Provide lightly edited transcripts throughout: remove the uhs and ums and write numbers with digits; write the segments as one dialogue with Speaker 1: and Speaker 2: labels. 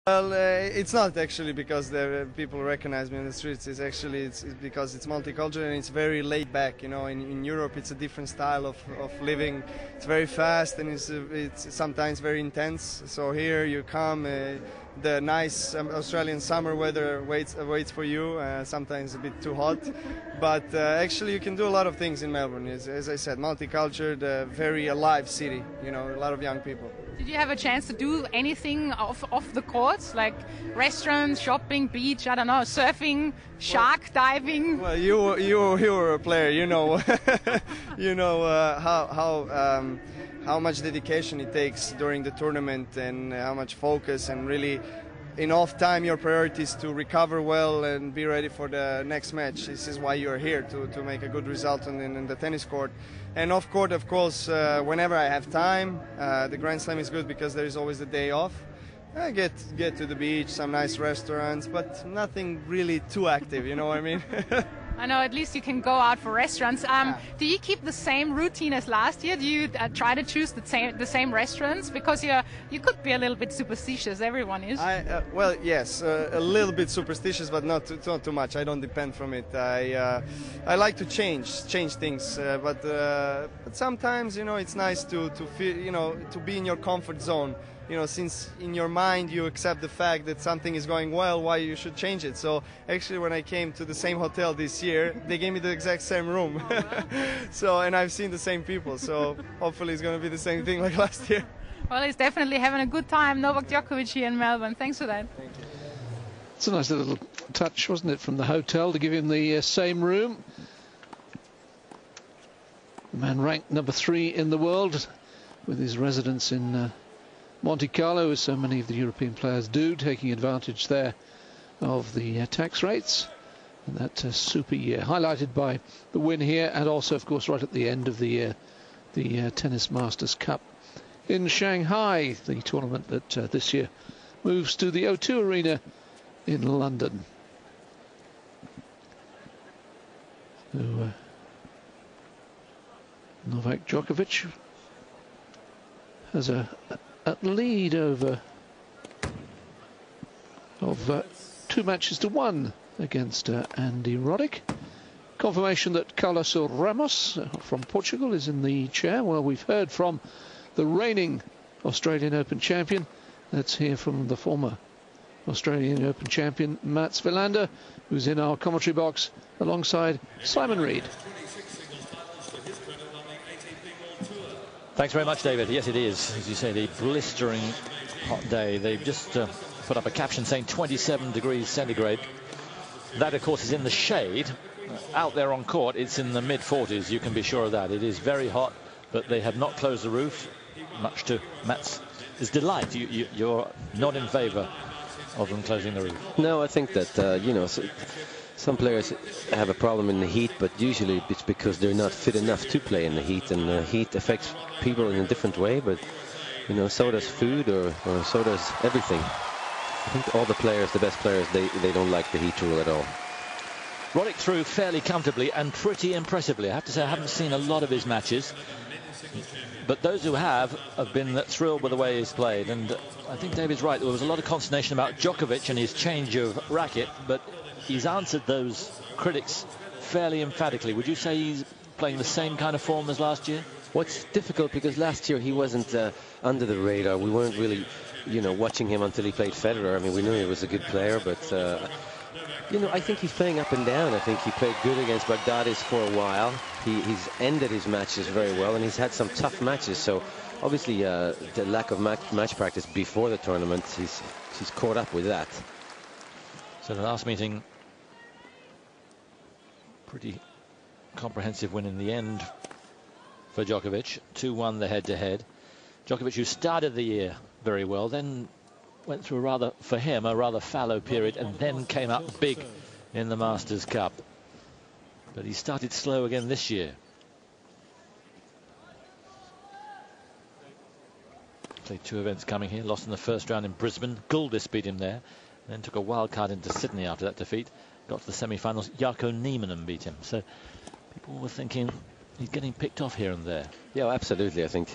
Speaker 1: Well, it's not actually because the people recognize me in the streets. It's because it's multicultural and it's very laid back. You know, in Europe it's a different style of living. It's very fast and it's sometimes very intense. So here you come, the nice Australian summer weather waits for you. Sometimes a bit too hot, but actually you can do a lot of things in Melbourne. As I said, multicultural, very alive city. You know, a lot of young people.
Speaker 2: Did you have a chance to do anything off the courts, like restaurants, shopping, beach, I don't know, surfing, shark diving?
Speaker 1: Well, you were a player, you know, you know how much dedication it takes during the tournament and how much focus, and really in off time your priority is to recover well and be ready for the next match. This is why you're here, to make a good result in the tennis court. And off court, of course, whenever I have time, the Grand Slam is good because there is always the day off. I get to the beach, some nice restaurants, but nothing really too active, you know what I mean?
Speaker 2: I know, at least you can go out for restaurants.
Speaker 1: Yeah.
Speaker 2: Do you keep the same routine as last year? Do you try to choose the same restaurants? Because you could be a little bit superstitious, everyone is.
Speaker 1: Well, yes, a little bit superstitious, but not too much. I don't depend from it. I like to change things, but sometimes, you know, it's nice to feel, you know, to be in your comfort zone. You know, since in your mind you accept the fact that something is going well, why you should change it. So actually when I came to the same hotel this year, they gave me the exact same room. So, and I've seen the same people, so hopefully it's going to be the same thing like last year.
Speaker 2: Well, he's definitely having a good time, Novak Djokovic here in Melbourne. Thanks for that.
Speaker 1: Thank you.
Speaker 3: It's a nice little touch, wasn't it, from the hotel to give him the same room. The man ranked number 3 in the world with his residence in Monte Carlo, as so many of the European players do, taking advantage there of the tax rates. And that super year, highlighted by the win here, and also, of course, right at the end of the year, the Tennis Masters Cup in Shanghai, the tournament that this year moves to the O2 Arena in London. So, Novak Djokovic has a lead over of 2 matches to 1 against Andy Roddick. Confirmation that Carlos Ramos from Portugal is in the chair. Well, we've heard from the reigning Australian Open champion. Let's hear from the former Australian Open champion Mats Wilander, who's in our commentary box alongside Simon Reed.
Speaker 4: Thanks very much, David. Yes, it is, as you say, the blistering hot day. They've just put up a caption saying 27 degrees centigrade. That, of course, is in the shade. Out there on court, it's in the mid-40s. You can be sure of that. It is very hot, but they have not closed the roof, much to Matt's delight. You're not in favour of them closing the roof.
Speaker 5: No, I think that, you know, some players have a problem in the heat, but usually it's because they're not fit enough to play in the heat, and the heat affects people in a different way. But, you know, so does food, or so does everything. I think all the players, the best players, they don't like the heat rule at all.
Speaker 4: Roddick threw fairly comfortably and pretty impressively. I have to say I haven't seen a lot of his matches, but those who have been thrilled with the way he's played. And I think David's right. There was a lot of consternation about Djokovic and his change of racket, but he's answered those critics fairly emphatically. Would you say he's playing the same kind of form as last year?
Speaker 5: Well, it's difficult because last year he wasn't under the radar. We weren't really, you know, watching him until he played Federer. I mean, we knew he was a good player, but you know, I think he's playing up and down. I think he played good against Baghdadis for a while. He's ended his matches very well, and he's had some tough matches. So obviously the lack of match practice before the tournament, he's caught up with that.
Speaker 4: So the last meeting, pretty comprehensive win in the end for Djokovic. 2-1 the head-to-head. Djokovic, who started the year very well, then went through for him, a rather fallow period, and then came up big in the Masters Cup. But he started slow again this year. Played 2 events coming here, lost in the first round in Brisbane. Guldis beat him there, then took a wild card into Sydney after that defeat. Got to the semi-finals. Jarkko Nieminen beat him. So people were thinking he's getting picked off here and there.
Speaker 5: Yeah, absolutely. I think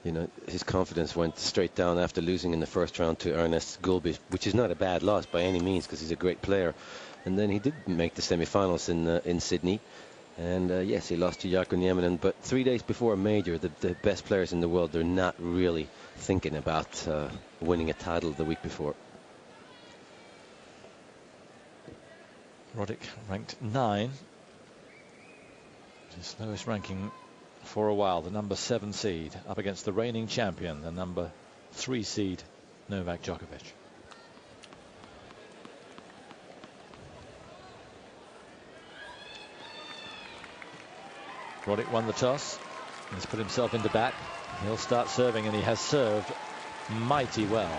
Speaker 5: You know, his confidence went straight down after losing in the first round to Ernest Gulbis, which is not a bad loss by any means because he's a great player. And then he did make the semi-finals in Sydney. And yes, he lost to Jarkko Nieminen, but 3 days before a major, the best players in the world, they're not really thinking about winning a title the week before.
Speaker 4: Roddick ranked 9. His lowest ranking for a while, the number 7 seed, up against the reigning champion, the number 3 seed, Novak Djokovic. Roddick won the toss. He's put himself into bat. He'll start serving, and he has served mighty well.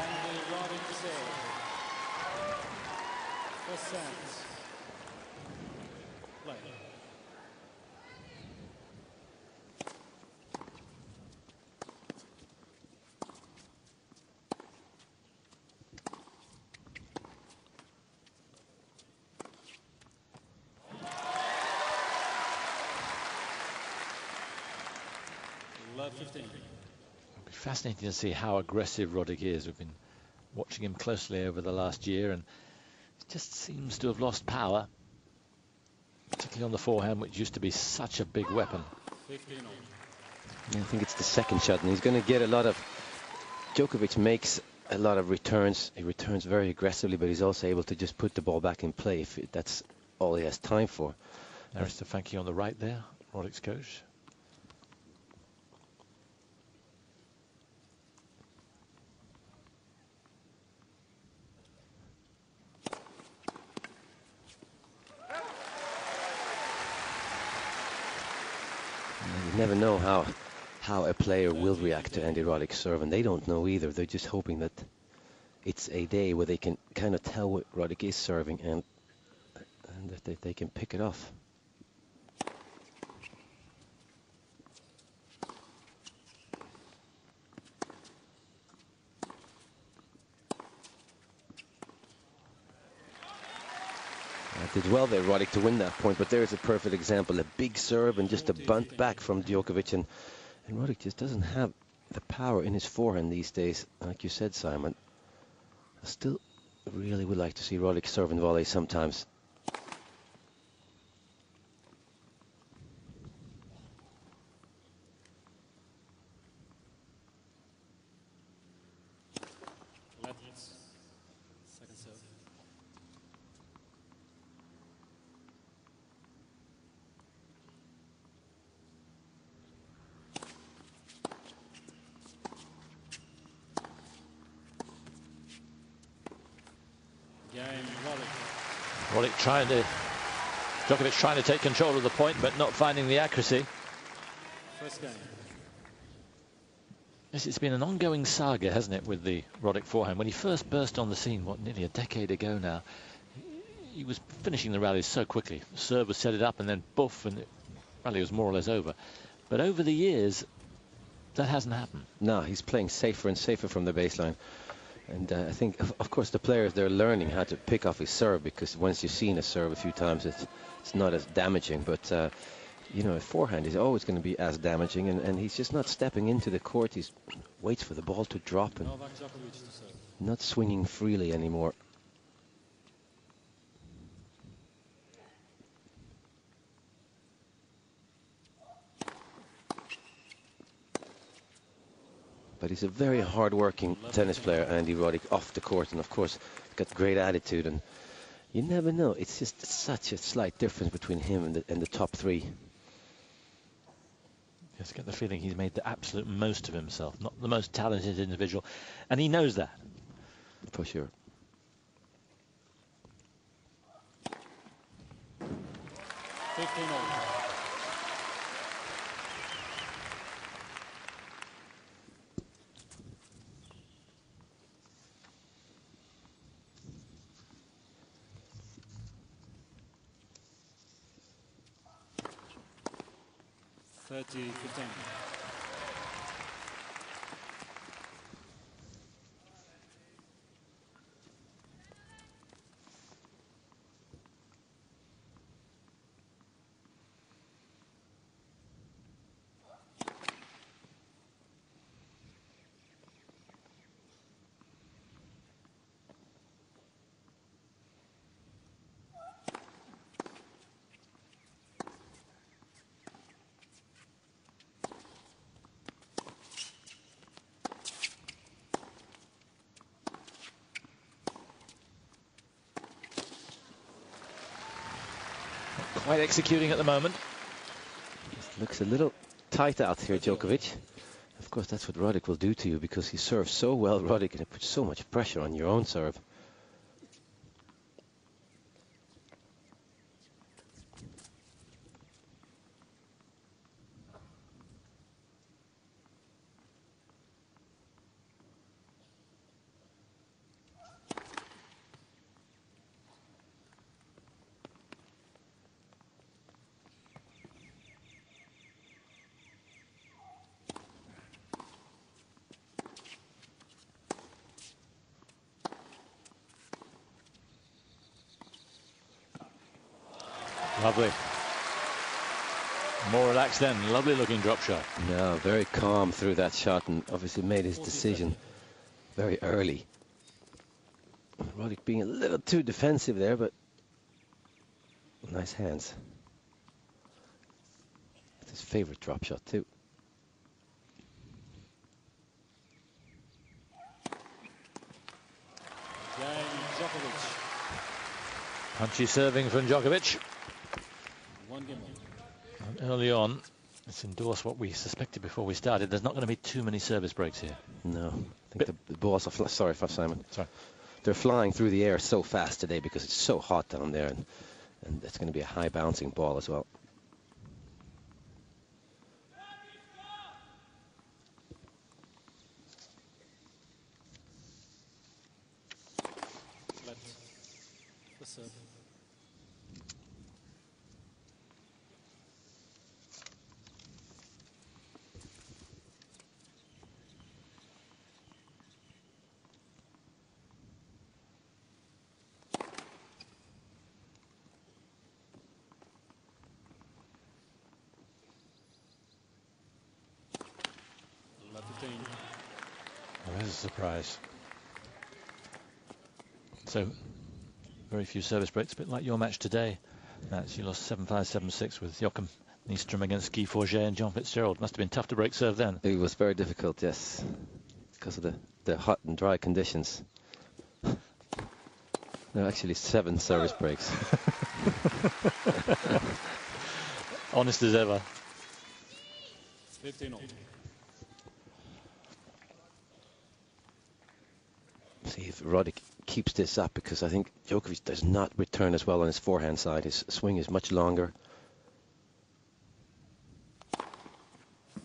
Speaker 4: It'll be fascinating to see how aggressive Roddick is. We've been watching him closely over the last year, and he just seems to have lost power, particularly on the forehand, which used to be such a big weapon.
Speaker 5: Yeah, I think it's the second shot, and he's going to get a lot of... Djokovic makes a lot of returns. He returns very aggressively, but he's also able to just put the ball back in play if that's all he has time for.
Speaker 4: There's Stefanki on the right there, Roddick's coach.
Speaker 5: You never know how a player will react to Andy Roddick's serve, and they don't know either. They're just hoping that it's a day where they can kind of tell what Roddick is serving and that they can pick it off. Did well there, Roddick, to win that point, but there's a perfect example. A big serve and just a bunt back from Djokovic, and Roddick just doesn't have the power in his forehand these days. Like you said, Simon, I still really would like to see Roddick serve and volley sometimes.
Speaker 4: Roddick Djokovic trying to take control of the point, but not finding the accuracy.
Speaker 6: First game.
Speaker 4: Yes, it's been an ongoing saga, hasn't it, with the Roddick forehand. When he first burst on the scene, nearly a decade ago now, he was finishing the rallies so quickly. The serve was set it up, and then boof, and the rally was more or less over. But over the years, that hasn't happened.
Speaker 5: No, he's playing safer and safer from the baseline. And I think, of course, the players, they're learning how to pick off his serve, because once you've seen a serve a few times, it's not as damaging. But, you know, a forehand is always going to be as damaging, and he's just not stepping into the court. He waits for the ball to drop and not swinging freely anymore. But he's a very hard-working tennis player, Andy Roddick, off the court, and of course, got great attitude. And you never know; it's just such a slight difference between him and the top three.
Speaker 4: Just get the feeling he's made the absolute most of himself. Not the most talented individual, and he knows that.
Speaker 5: For sure.
Speaker 6: 15-all.
Speaker 4: quite executing at the moment.
Speaker 5: Just looks a little tight out here, Djokovic. Of course, that's what Roddick will do to you, because he serves so well, Roddick, and it puts so much pressure on your own serve.
Speaker 4: Lovely. More relaxed then. Lovely looking drop shot.
Speaker 5: No, very calm through that shot, and obviously made his decision very early. Roddick being a little too defensive there, but nice hands. It's his favorite drop shot too.
Speaker 6: Djokovic.
Speaker 4: Punchy serving from Djokovic.
Speaker 6: One game.
Speaker 4: And early on, let's endorse what we suspected before we started. There's not going to be too many service breaks here.
Speaker 5: No, I think the balls are sorry, Simon.
Speaker 4: Sorry.
Speaker 5: They're flying through the air so fast today because it's so hot down there, and it's going to be a high bouncing ball as well.
Speaker 6: Flat. The serve.
Speaker 4: Oh, there's a surprise. So, very few service breaks, a bit like your match today. You lost 7-5, 7-6 with Joachim Nystrom against Guy Forget and John Fitzgerald. Must have been tough to break serve then.
Speaker 5: It was very difficult, yes, because of the hot and dry conditions. There are actually 7 service breaks.
Speaker 4: Honest as ever.
Speaker 6: 15-all.
Speaker 5: See if Roddick keeps this up, because I think Djokovic does not return as well on his forehand side. His swing is much longer.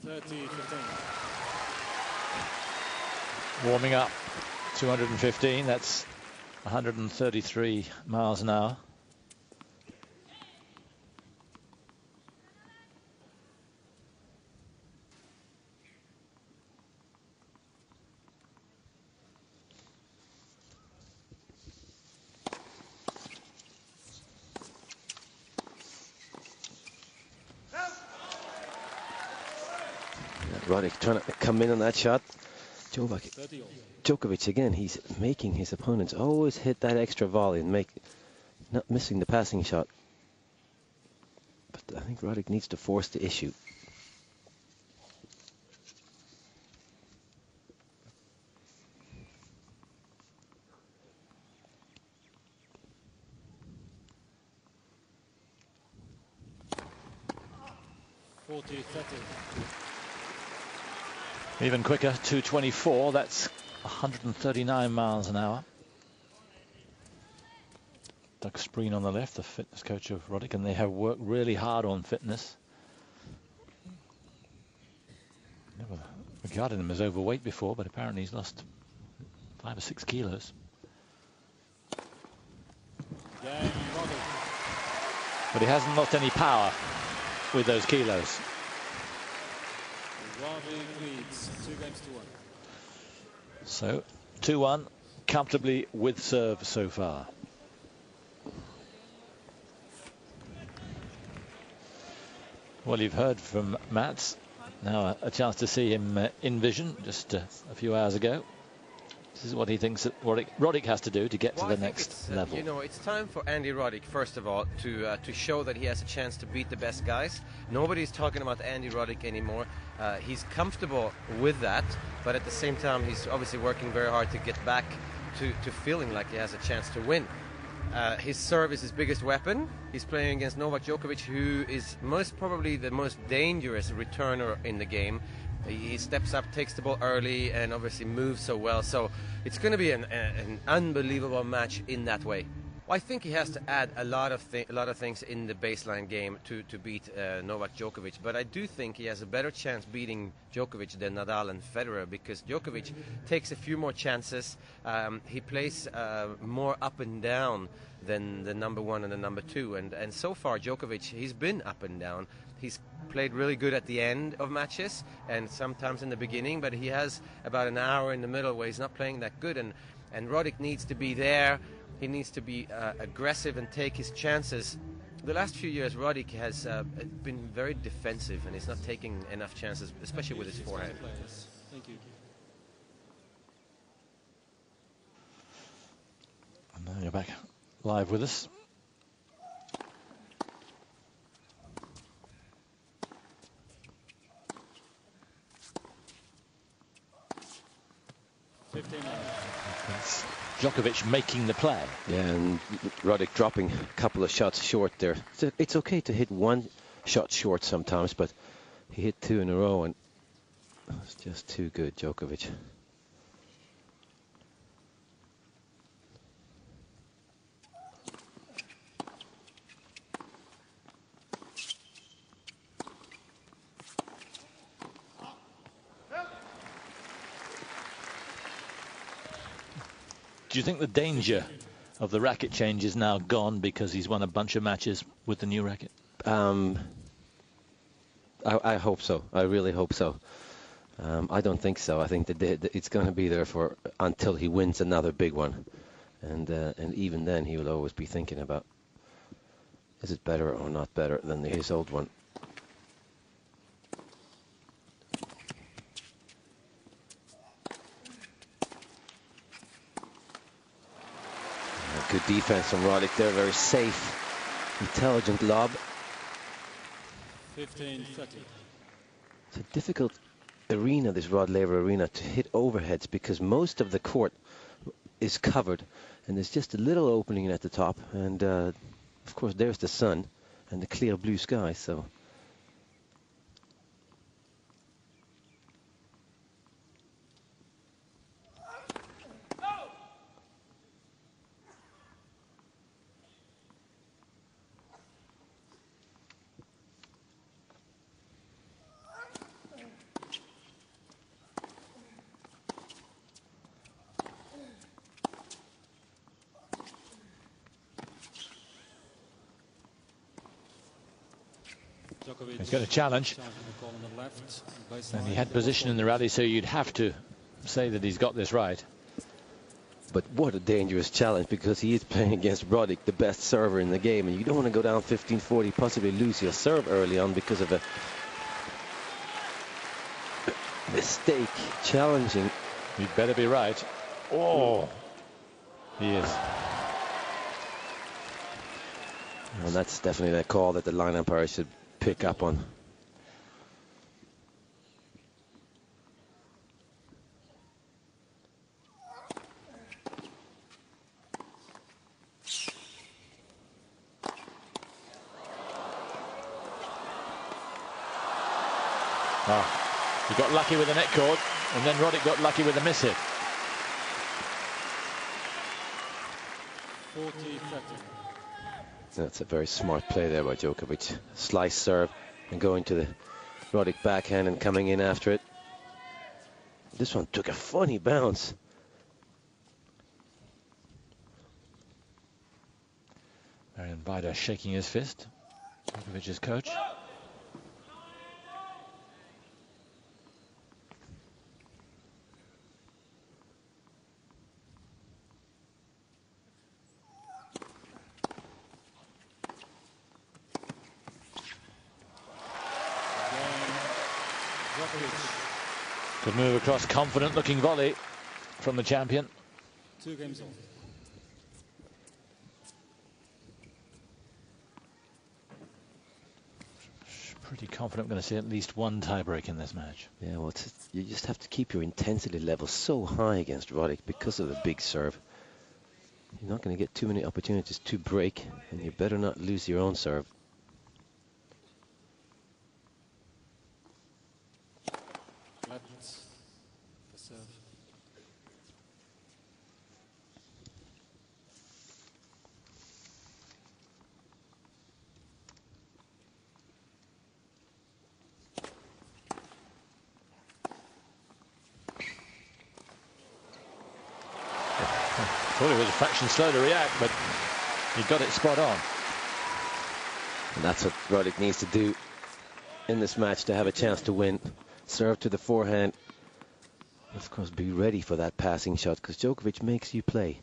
Speaker 6: 30-15.
Speaker 4: Warming up. 215, that's 133 miles an hour.
Speaker 5: Roddick trying to come in on that shot. Djokovic again, he's making his opponents always hit that extra volley and not missing the passing shot. But I think Roddick needs to force the issue.
Speaker 4: Even quicker, 224, that's 139 miles an hour. Doug Spreen on the left, the fitness coach of Roddick, and they have worked really hard on fitness. Never regarded him as overweight before, but apparently he's lost 5 or 6 kilos. But he hasn't lost any power with those kilos.
Speaker 6: Roddick leads 2 games to 1.
Speaker 4: So 2-1 comfortably with serve so far. Well, you've heard from Mats. Now a chance to see him in vision just a few hours ago. This is what he thinks that Roddick has to do to get to the next level.
Speaker 7: You know, it's time for Andy Roddick, first of all, to show that he has a chance to beat the best guys. Nobody's talking about Andy Roddick anymore. He's comfortable with that, but at the same time, he's obviously working very hard to get back to feeling like he has a chance to win. His serve is his biggest weapon. He's playing against Novak Djokovic, who is most probably the most dangerous returner in the game. He steps up, takes the ball early, and obviously moves so well. So it's going to be an unbelievable match in that way. Well, I think he has to add a lot of things in the baseline game to beat Novak Djokovic. But I do think he has a better chance beating Djokovic than Nadal and Federer, because Djokovic takes a few more chances. He plays more up and down than the number one and the number two. And so far, Djokovic, he's been up and down. He's played really good at the end of matches and sometimes in the beginning, but he has about an hour in the middle where he's not playing that good. And Roddick needs to be there. He needs to be aggressive and take his chances. The last few years, Roddick has been very defensive, and he's not taking enough chances, especially with his forehand.
Speaker 6: Thank you.
Speaker 4: And now you're back live with us. Djokovic making the play.
Speaker 5: Yeah, and Roddick dropping a couple of shots short there. So it's okay to hit one shot short sometimes, but he hit two in a row, and it's just too good, Djokovic.
Speaker 4: Do you think the danger of the racket change is now gone because he's won a bunch of matches with the new racket?
Speaker 5: I hope so. I really hope so. I don't think so. I think that it's going to be there for until he wins another big one, and even then he will always be thinking about, is it better or not better than his old one. Good defense from Roddick there, very safe, intelligent lob.
Speaker 6: 15-30.
Speaker 5: It's a difficult arena, this Rod Laver arena, to hit overheads because most of the court is covered and there's just a little opening at the top, and of course there's the sun and the clear blue sky, so
Speaker 4: He's got a challenge, and he had position in the rally, so you'd have to say that he's got this right.
Speaker 5: But what a dangerous challenge, because he is playing against Roddick, the best server in the game, and you don't want to go down 15-40, possibly lose your serve early on because of a mistake. Challenging.
Speaker 4: He'd better be right. Oh, he is.
Speaker 5: And that's definitely the call that the line umpire should pick up on.
Speaker 4: He got lucky with the net cord, and then Roddick got lucky with the miss hit.
Speaker 6: 40-30.
Speaker 5: That's a very smart play there by Djokovic. Slice serve and going to the Roddick backhand and coming in after it. This one took a funny bounce.
Speaker 4: Marian Vida shaking his fist. Djokovic's coach. Good move across, confident looking volley from the champion.
Speaker 6: 2 games on.
Speaker 4: Pretty confident we're going to see at least one tiebreak in this match.
Speaker 5: Yeah, well, you just have to keep your intensity level so high against Roddick because of the big serve. You're not going to get too many opportunities to break, and you better not lose your own serve.
Speaker 6: Flat the serve.
Speaker 4: Thought he was a fraction slow to react, but he got it spot on.
Speaker 5: And that's what Roddick needs to do in this match to have a chance to win. Serve to the forehand. Of course, be ready for that passing shot, because Djokovic makes you play.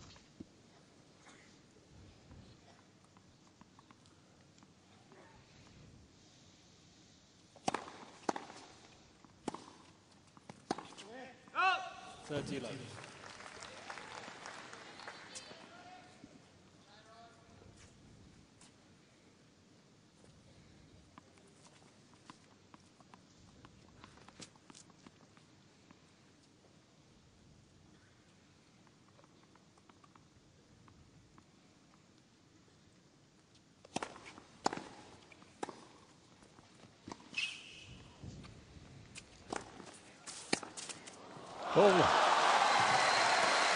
Speaker 6: Oh! 30 love.
Speaker 4: Oh,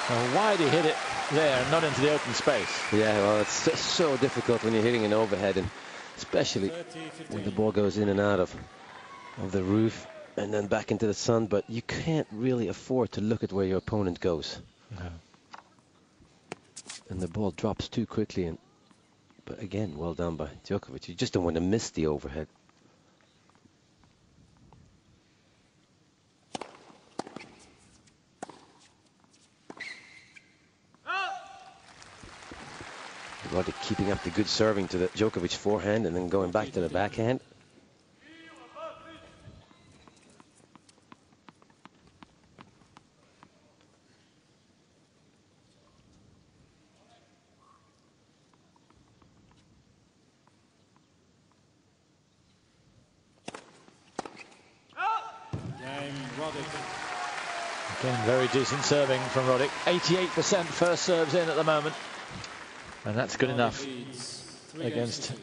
Speaker 4: well, why did he hit it there and not into the open space?
Speaker 5: Yeah, well, it's so difficult when you're hitting an overhead, and especially when the ball goes in and out of the roof and then back into the sun. But you can't really afford to look at where your opponent goes.
Speaker 4: No.
Speaker 5: And the ball drops too quickly. But again, well done by Djokovic. You just don't want to miss the overhead. Roddick keeping up the good serving to the Djokovic forehand and then going back to the backhand.
Speaker 6: Game Roddick.
Speaker 4: Again, very decent serving from Roddick. 88% first serves in at the moment. And that's good enough against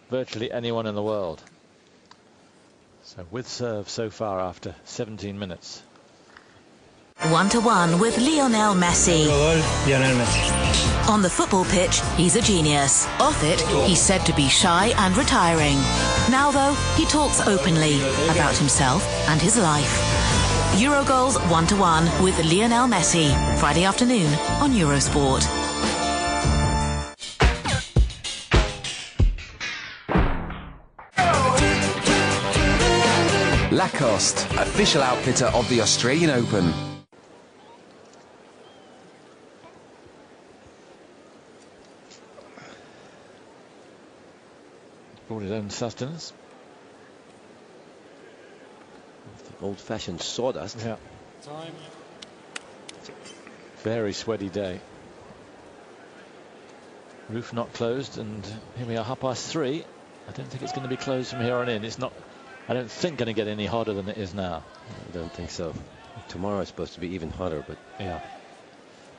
Speaker 4: virtually anyone in the world. So with serve so far after 17 minutes.
Speaker 8: 1-to-1 with Lionel Messi.
Speaker 9: Lionel Messi.
Speaker 8: On the football pitch, he's a genius. Off it, he's said to be shy and retiring. Now, though, he talks openly about himself and his life. Eurogoals 1-to-1 with Lionel Messi. Friday afternoon on Eurosport.
Speaker 10: Lacoste, official outfitter of the Australian Open.
Speaker 4: Brought his own sustenance.
Speaker 5: Old-fashioned sawdust.
Speaker 4: Yeah.
Speaker 6: Time.
Speaker 4: Very sweaty day. Roof not closed, and here we are, 3:30. I don't think it's going to be closed from here on in. It's not, I don't think, going to get any hotter than it is now.
Speaker 5: I don't think so. Tomorrow is supposed to be even hotter, but
Speaker 4: yeah.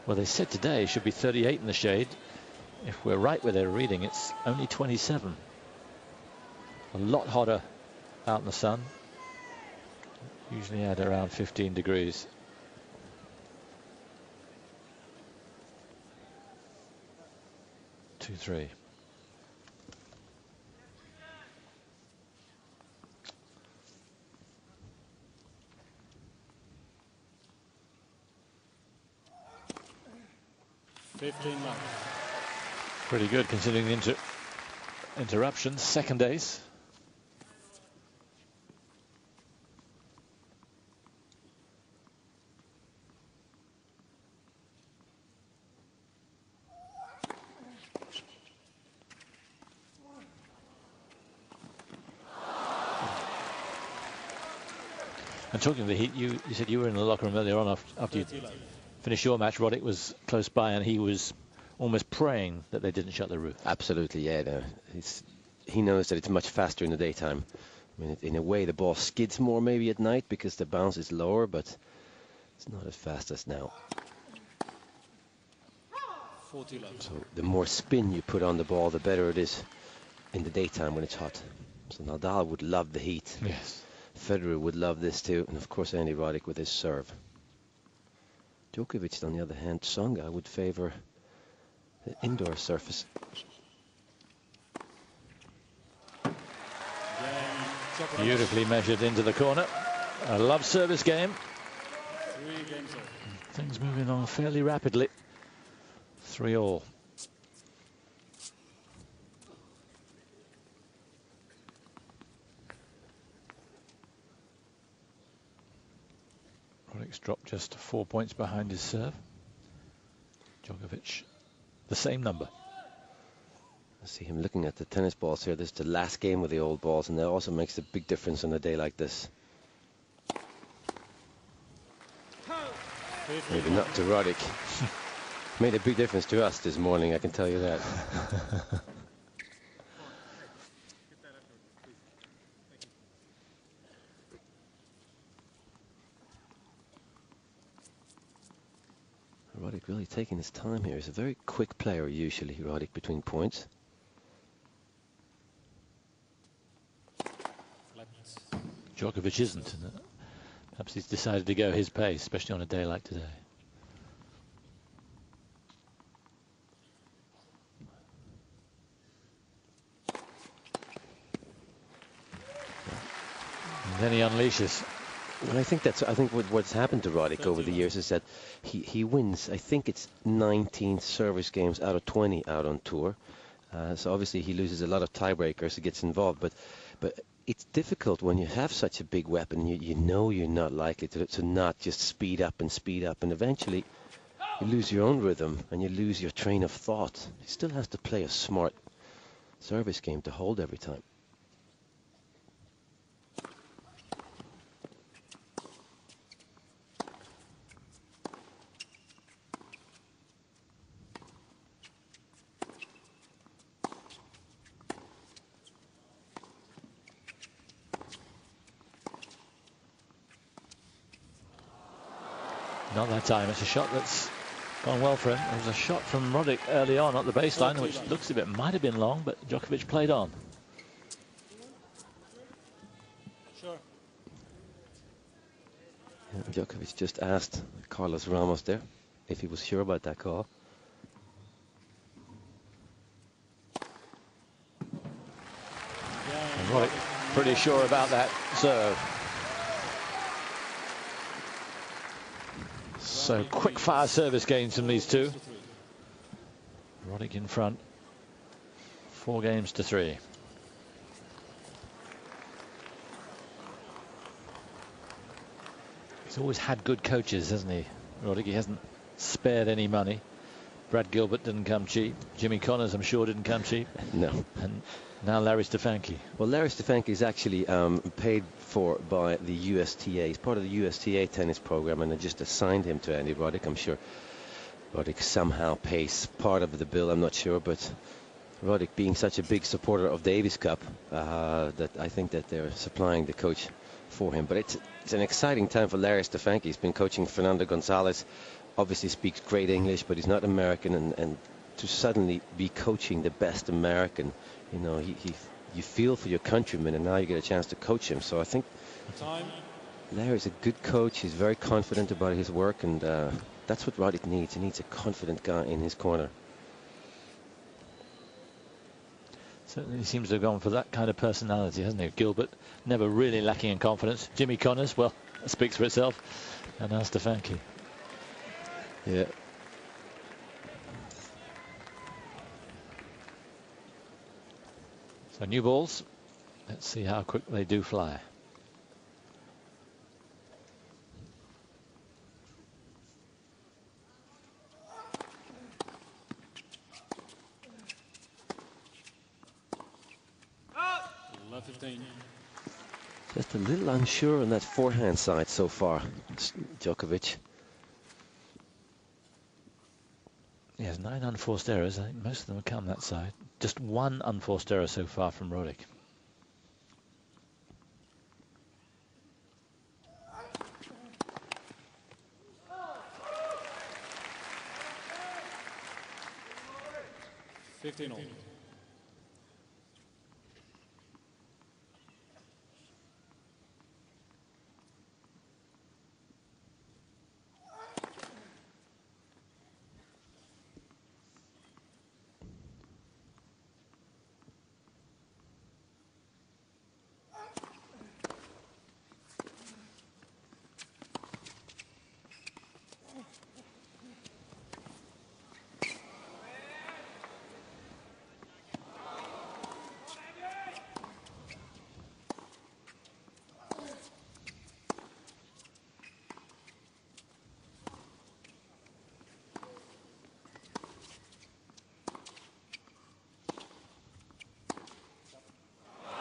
Speaker 4: Well, they said today it should be 38 in the shade. If we're right with their reading, it's only 27. A lot hotter out in the sun. Usually at around 15 degrees. Two, three. Pretty good considering the interruptions. Second ace. And talking of the heat, you said you were in the locker room earlier on after you finished your match. Roddick was close by and he was almost praying that they didn't shut the roof.
Speaker 5: absolutely, yeah. No, he knows that it's much faster in the daytime. I mean, in a way, the ball skids more maybe at night because the bounce is lower, but it's not as fast as now.
Speaker 6: 40 love.
Speaker 5: So the more spin you put on the ball, the better it is in the daytime when it's hot. So Nadal would love the heat.
Speaker 4: Yes.
Speaker 5: Federer would love this too, and of course Andy Roddick with his serve. Djokovic, on the other hand, Tsonga would favor the indoor surface.
Speaker 4: Beautifully measured into the corner. A love service game.
Speaker 6: 3 games over.
Speaker 4: Things moving on fairly rapidly. 3-all. Roddick's dropped just 4 points behind his serve. Djokovic, the same number.
Speaker 5: I see him looking at the tennis balls here. This is the last game with the old balls, and that also makes a big difference on a day like this. Maybe not to Roddick. Made a big difference to us this morning, I can tell you that. Roddick really taking his time here. He's a very quick player usually, Roddick, between points.
Speaker 4: Djokovic isn't. And perhaps he's decided to go his pace, especially on a day like today. And then he unleashes.
Speaker 5: Well, I think what's happened to Roddick over the years is that he wins. I think it's 19 service games out of 20 out on tour. So obviously he loses a lot of tiebreakers. He gets involved, but it's difficult when you have such a big weapon. You know you're not likely to not just speed up, and eventually you lose your own rhythm and you lose your train of thought. He still has to play a smart service game to hold every time.
Speaker 4: Not that time. It's a shot that's gone well for him. There was a shot from Roddick early on at the baseline, which looks as if it might have been long, but Djokovic played on.
Speaker 6: Sure.
Speaker 5: Yeah, Djokovic just asked Carlos Ramos there if he was sure about that call.
Speaker 4: And Roddick pretty sure about that serve. So quick fire service gains from these two. Roddick in front. 4 games to 3. He's always had good coaches, hasn't he, Roddick? He hasn't spared any money. Brad Gilbert didn't come cheap. Jimmy Connors, I'm sure, didn't come cheap.
Speaker 5: No.
Speaker 4: And now Larry Stefanki.
Speaker 5: Well, Larry Stefanki is actually paid for by the USTA. He's part of the USTA tennis program, and they just assigned him to Andy Roddick. I'm sure Roddick somehow pays part of the bill. I'm not sure, but Roddick being such a big supporter of Davis Cup, that I think that they're supplying the coach for him. But it's an exciting time for Larry Stefanki. He's been coaching Fernando Gonzalez. Obviously speaks great English, but he's not American, and to suddenly be coaching the best American, you know, you feel for your countryman, and now you get a chance to coach him. So I think Larry's a good coach. He's very confident about his work, and that's what Roddick needs. He needs a confident guy in his corner.
Speaker 4: Certainly seems to have gone for that kind of personality, hasn't he? Gilbert, never really lacking in confidence. Jimmy Connors, well, that speaks for itself. And now Stefanki.
Speaker 5: Yeah.
Speaker 4: So new balls. Let's see how quick they do fly.
Speaker 6: Love 15.
Speaker 5: Just a little unsure on that forehand side so far, Djokovic.
Speaker 4: He has 9 unforced errors. I think most of them have come that side. Just 1 unforced error so far from Roddick.
Speaker 6: 15 all.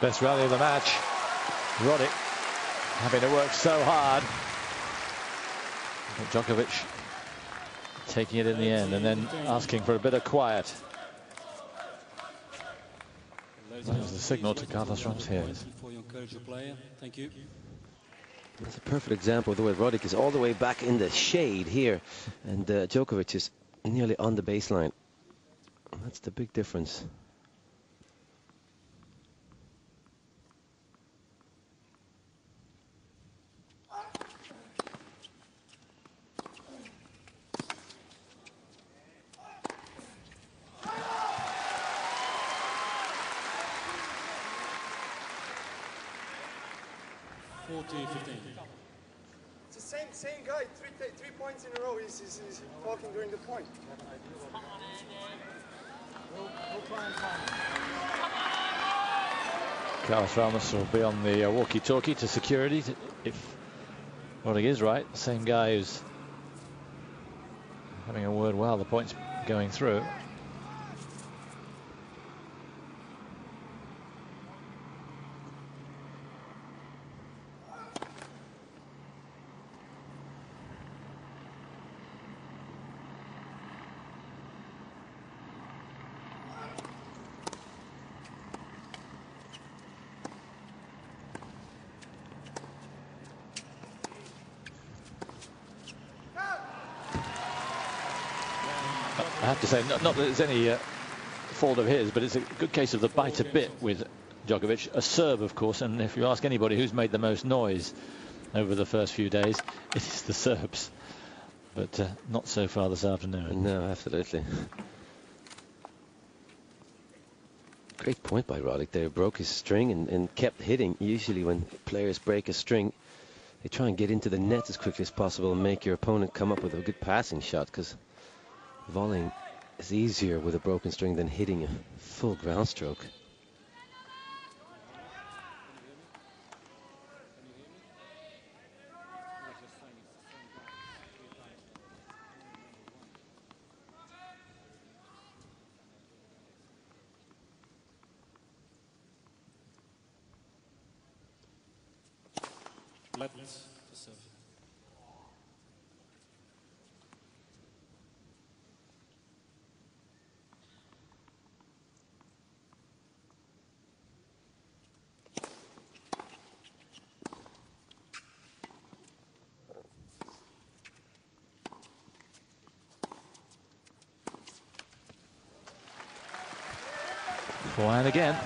Speaker 4: Best rally of the match. Roddick having to work so hard. But Djokovic taking it in the end and then asking for a bit of quiet. That was the signal to Carlos Ramsey.
Speaker 6: Thank you.
Speaker 5: That's a perfect example of the way Roddick is all the way back in the shade here, and Djokovic is nearly on the baseline. That's the big difference.
Speaker 1: It's the same guy, three points in a row. He's talking during the point.
Speaker 4: Carlos Ramos will be on the walkie-talkie to security if Roddick is right. The same guy who's having a word while the point's going through. I have to say, not that it's any fault of his, but it's a good case of the bite a bit with Djokovic. A serve, of course, and if you ask anybody who's made the most noise over the first few days, it is the Serbs. But not so far this afternoon.
Speaker 5: No, absolutely. Great point by Roddick there. Broke his string and kept hitting. Usually when players break a string, they try and get into the net as quickly as possible and make your opponent come up with a good passing shot, because volleying is easier with a broken string than hitting a full ground stroke.
Speaker 6: Let's serve.
Speaker 4: Forehand again.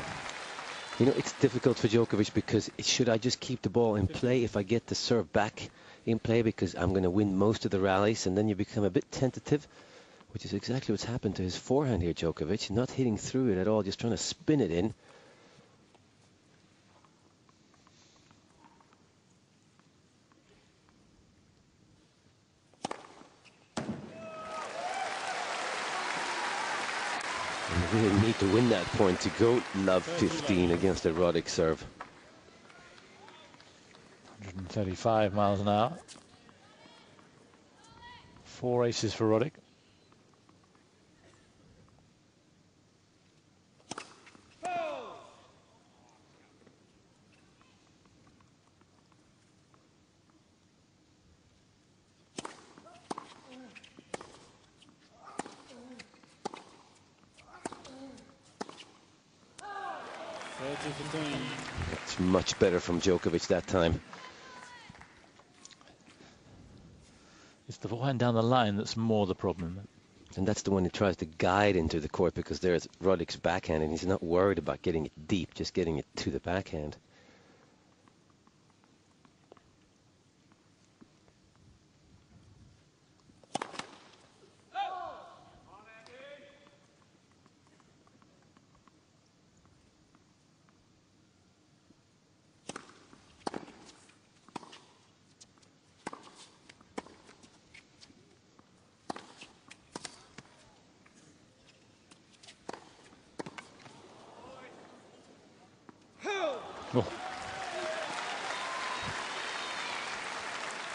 Speaker 5: You know, it's difficult for Djokovic because should I just keep the ball in play if I get the serve back in play, because I'm going to win most of the rallies, and then you become a bit tentative, which is exactly what's happened to his forehand here, Djokovic. Not hitting through it at all, just trying to spin it in. You really need to win that point to go love 15 against the Roddick serve.
Speaker 4: 135 miles an hour. 4 aces for Roddick.
Speaker 5: It's much better from Djokovic that time.
Speaker 4: It's the forehand down the line that's more the problem.
Speaker 5: And that's the one he tries to guide into the court, because there's Roddick's backhand, and he's not worried about getting it deep, just getting it to the backhand.
Speaker 4: Oh.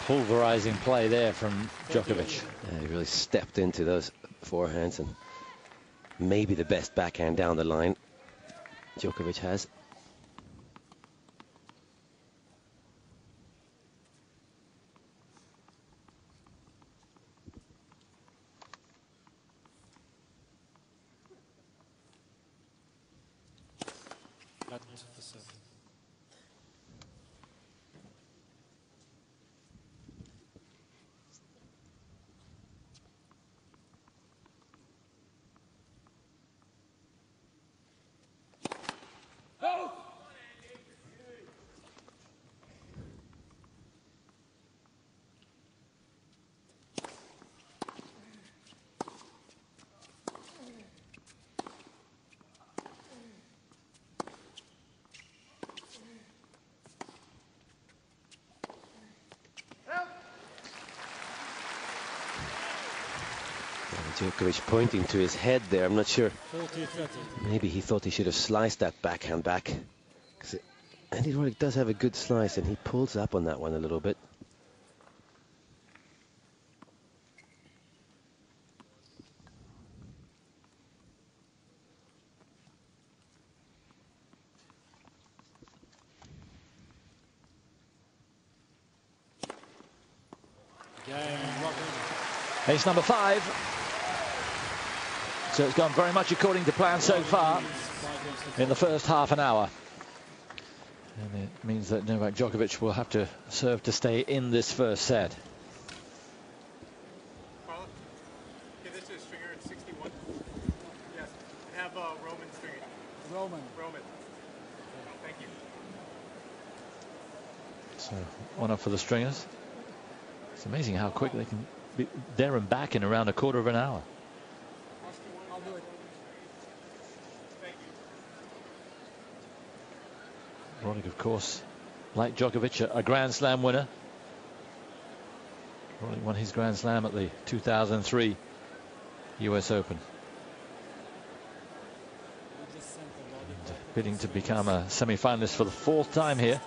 Speaker 4: Pulverizing play there from Djokovic.
Speaker 5: Yeah, he really stepped into those forehands, and maybe the best backhand down the line Djokovic has. Djokovic pointing to his head there. I'm not sure. Maybe he thought he should have sliced that backhand back. Andy Roddick does have a good slice, and he pulls up on that one a little bit.
Speaker 4: Ace number 5. So it's gone very much according to plan so far in the first half an hour. And it means that Novak Djokovic will have to serve to stay in this first set.
Speaker 11: Carla, give this to a stringer at 61. Yes, have Roman string it. Roman. Thank you.
Speaker 4: So one up for the stringers. It's amazing how quick they can be there and back in around a quarter of an hour.
Speaker 11: I'll do it. Thank you.
Speaker 4: Roddick, of course, like Djokovic, a Grand Slam winner. Roddick won his Grand Slam at the 2003 US Open. And bidding to become a semi-finalist for the 4th time here.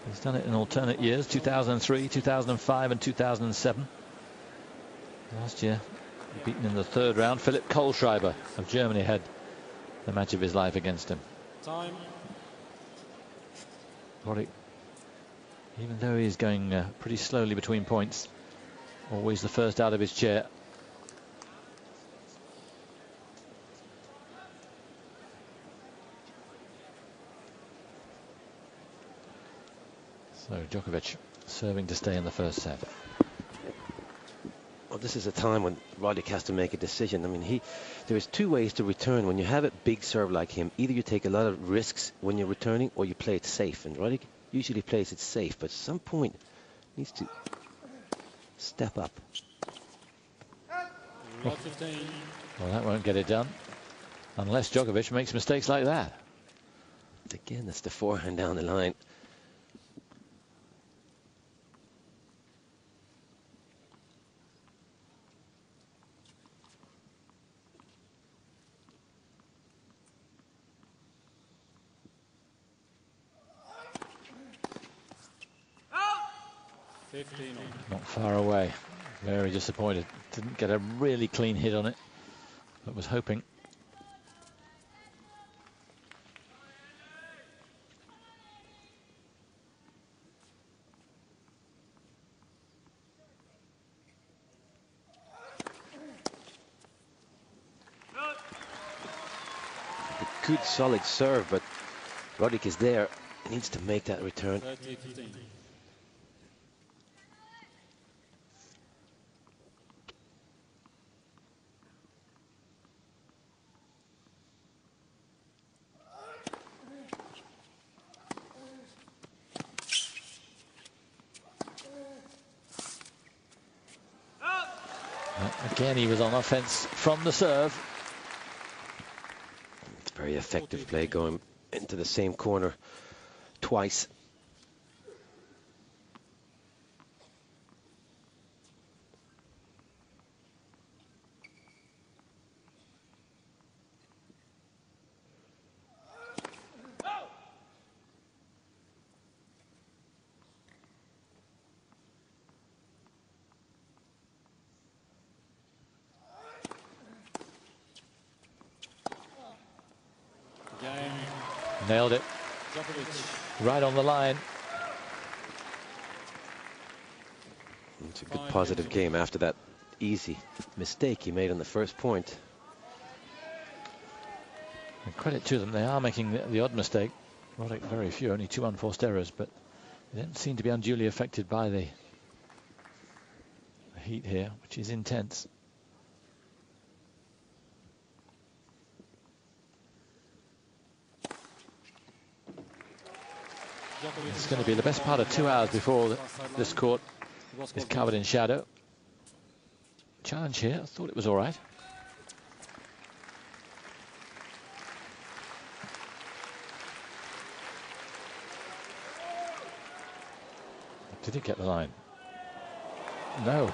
Speaker 4: He's done it in alternate years, 2003, 2005 and 2007. Last year, beaten in the 3rd round. Philipp Kohlschreiber of Germany had the match of his life against him.
Speaker 6: Time.
Speaker 4: Roddick, even though he's going pretty slowly between points, always the first out of his chair. So Djokovic serving to stay in the first set.
Speaker 5: Well, this is a time when Roddick has to make a decision. I mean, there is 2 ways to return when you have a big serve like him. Either you take a lot of risks when you're returning, or you play it safe. And Roddick usually plays it safe, but at some point needs to step up.
Speaker 4: Well, that won't get it done unless Djokovic makes mistakes like that.
Speaker 5: Again, that's the forehand down the line.
Speaker 4: Not far away. Very disappointed. Didn't get a really clean hit on it, but was hoping.
Speaker 5: A good solid serve, but Roddick is there. He needs to make that return.
Speaker 6: 30-15.
Speaker 4: Again, he was on offense from the serve.
Speaker 5: It's very effective play going into the same corner twice.
Speaker 4: Nailed it. Right on the line.
Speaker 5: It's a good positive game after that easy mistake he made on the first point.
Speaker 4: And credit to them, they are making the odd mistake. Roddick very few, only 2 unforced errors, but they don't seem to be unduly affected by the heat here, which is intense. It's going to be the best part of 2 hours before this court is covered in shadow. Challenge here, I thought it was all right. Did it get the line? No.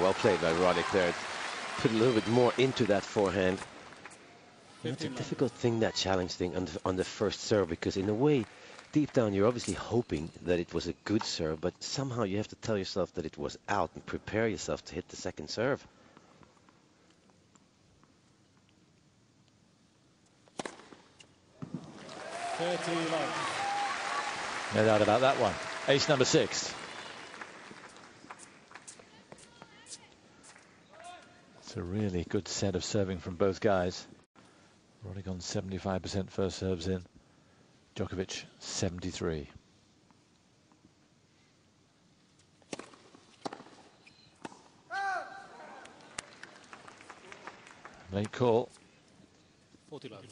Speaker 5: Well played by Roddick there. Put a little bit more into that forehand. You know, it's a difficult thing, that challenge thing on the first serve, because in a way, deep down, you're obviously hoping that it was a good serve, but somehow you have to tell yourself that it was out and prepare yourself to hit the second serve.
Speaker 4: No doubt about that one. Ace number 6. It's a really good set of serving from both guys. Roddick on 75% first serves in. Djokovic 73. Late call.
Speaker 6: 40 love.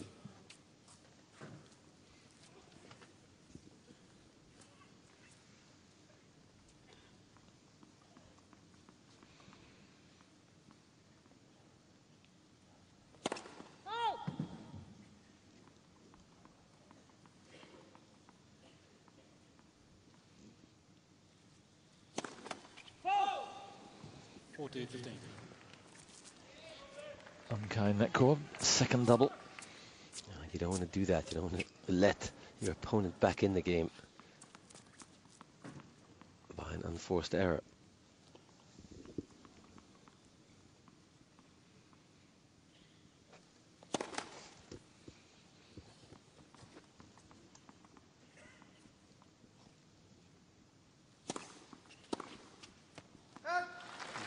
Speaker 4: Unkind net cord, second double.
Speaker 5: You don't want to do that. You don't want to let your opponent back in the game by an unforced error.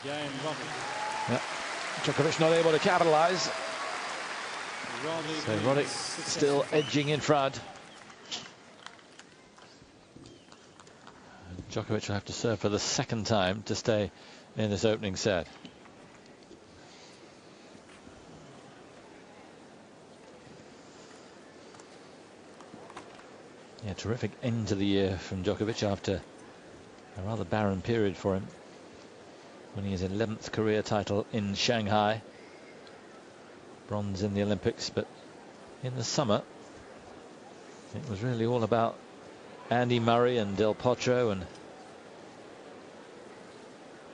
Speaker 4: Yeah. Djokovic not able to capitalise. So Roddick still edging in front. And Djokovic will have to serve for the second time to stay in this opening set. Yeah, terrific end to the year from Djokovic after a rather barren period for him. Winning his 11th career title in Shanghai. Bronze in the Olympics, but in the summer it was really all about Andy Murray and Del Potro, and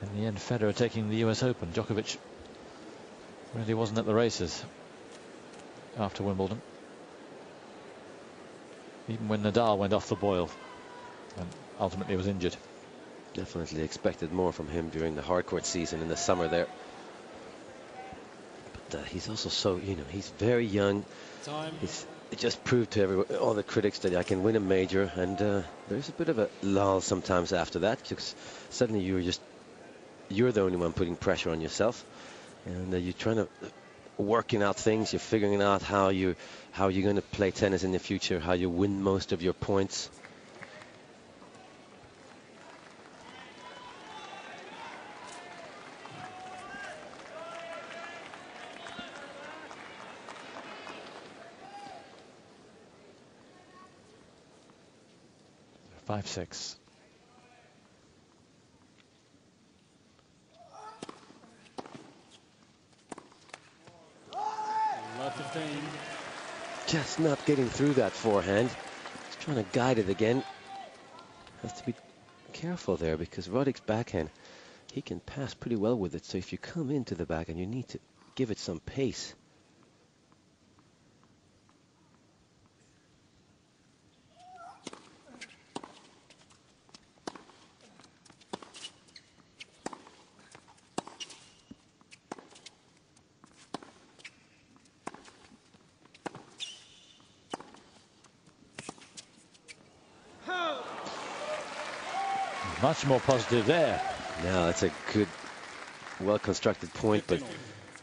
Speaker 4: in the end Federer taking the US Open. Djokovic really wasn't at the races after Wimbledon, even when Nadal went off the boil and ultimately was injured.
Speaker 5: Definitely expected more from him during the hardcourt season in the summer there. But he's also so, you know, he's very young. It just proved to everyone, all the critics, that I can win a major, and there's a bit of a lull sometimes after that, because suddenly you're the only one putting pressure on yourself, and you're trying to working out things. You're figuring out how you're going to play tennis in the future, how you win most of your points.
Speaker 4: 5-6.
Speaker 5: Just not getting through that forehand. He's trying to guide it again. Has to be careful there because Roddick's backhand, he can pass pretty well with it. So if you come into the backhand, you need to give it some pace.
Speaker 4: Much more positive there.
Speaker 5: Now that's a good, well-constructed point, but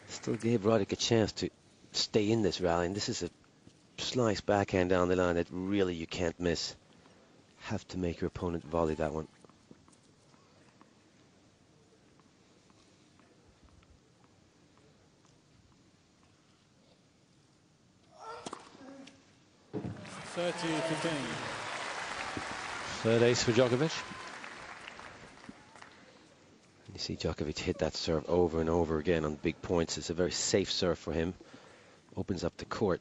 Speaker 5: still gave Roddick a chance to stay in this rally. And this is a slice backhand down the line that really you can't miss. Have to make your opponent volley that one.
Speaker 4: Third ace for Djokovic.
Speaker 5: You see Djokovic hit that serve over and over again on big points. It's a very safe serve for him. Opens up the court.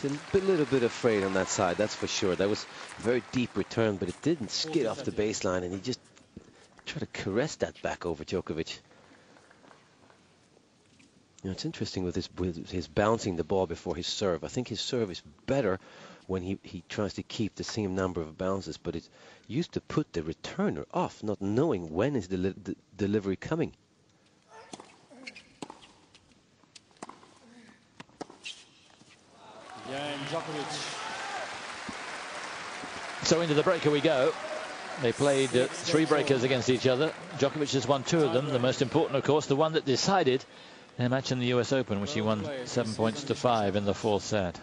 Speaker 5: He's a little bit afraid on that side, that's for sure. That was a very deep return, but it didn't skid off the baseline, and he just tried to caress that back over Djokovic. You know, it's interesting with his bouncing the ball before his serve. I think his serve is better when he tries to keep the same number of bounces, but it used to put the returner off, not knowing when is the delivery coming.
Speaker 4: So into the breaker we go. They played 3 breakers against each other. Djokovic has won 2 of them. The most important, of course, the one that decided their match in the US Open, which he won 7 points to 5 in the 4th set.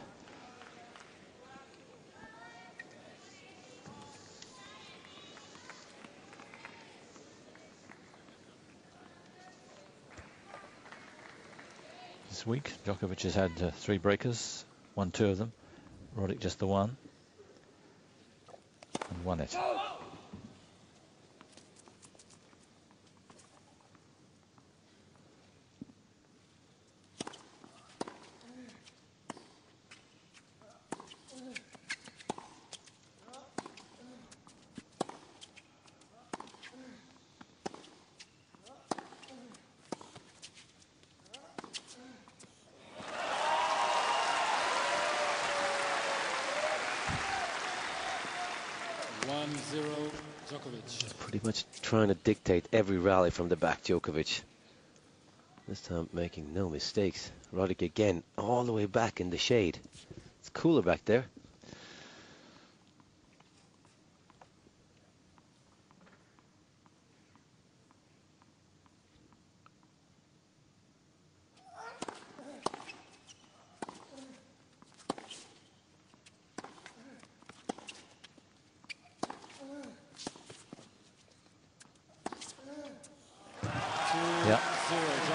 Speaker 4: This week, Djokovic has had 3 breakers, won 2 of them. Roddick just the one. And won it.
Speaker 5: Pretty much trying to dictate every rally from the back, Djokovic. This time making no mistakes. Roddick again, all the way back in the shade. It's cooler back there.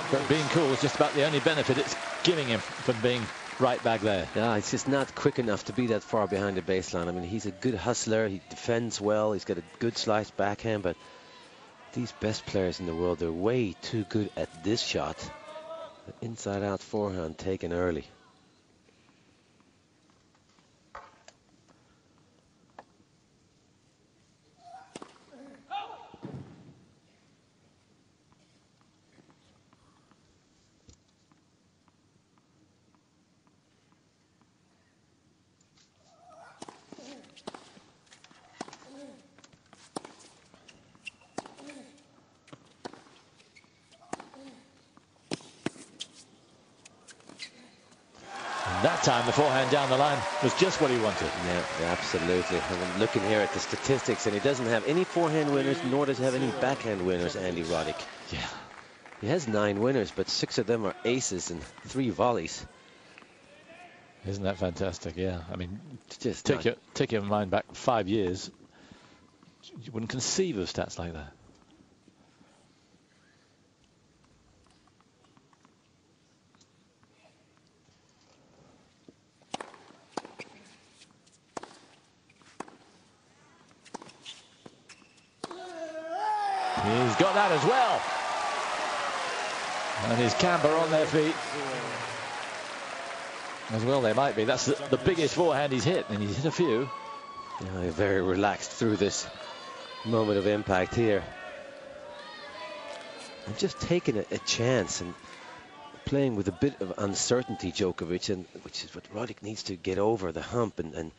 Speaker 4: But being cool is just about the only benefit it's giving him from being right back there.
Speaker 5: Yeah, it's just not quick enough to be that far behind the baseline. I mean, he's a good hustler. He defends well. He's got a good slice backhand. But these best players in the world, they're way too good at this shot. The inside-out forehand taken early.
Speaker 4: That time the forehand down the line was just what he wanted.
Speaker 5: Yeah, absolutely. I'm looking here at the statistics, and he doesn't have any forehand winners, nor does he have any backhand winners, Andy Roddick.
Speaker 4: Yeah.
Speaker 5: He has 9 winners, but 6 of them are aces and 3 volleys.
Speaker 4: Isn't that fantastic? Yeah. I mean,
Speaker 5: just
Speaker 4: take your mind back 5 years. You wouldn't conceive of stats like that. He's got that as well. And his camber on their feet. As well they might be. That's the biggest forehand he's hit, and he's hit a few.
Speaker 5: Yeah, very relaxed through this moment of impact here. And just taking a chance and playing with a bit of uncertainty, Djokovic, and which is what Roddick needs to get over the hump, and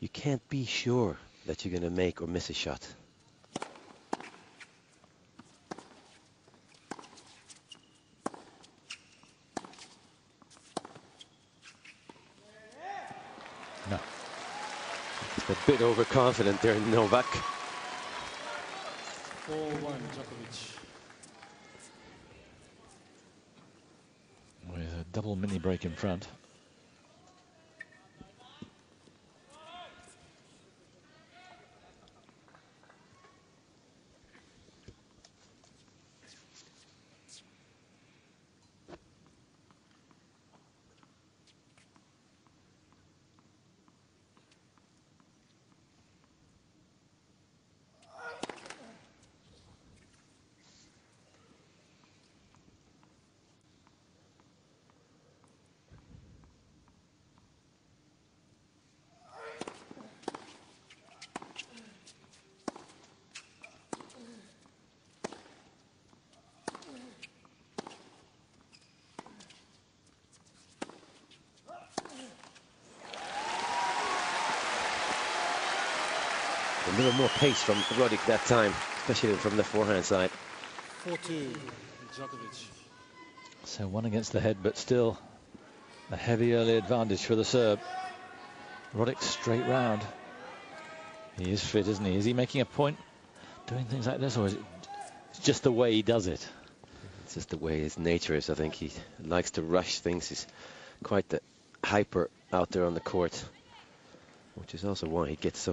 Speaker 5: you can't be sure that you're going to make or miss a shot.
Speaker 4: No.
Speaker 5: A bit overconfident there, Novak.
Speaker 6: 4-1, Djokovic.
Speaker 4: With a double mini break in front.
Speaker 5: A little more pace from Roddick that time, especially from the forehand side.
Speaker 6: 4-2, Djokovic.
Speaker 4: So one against the head, but still a heavy early advantage for the Serb. Roddick straight round. He is fit, isn't he? Is he making a point doing things like this, or is it just the way he does it?
Speaker 5: It's just the way his nature is. I think he likes to rush things. He's quite the hyper out there on the court, which is also why he gets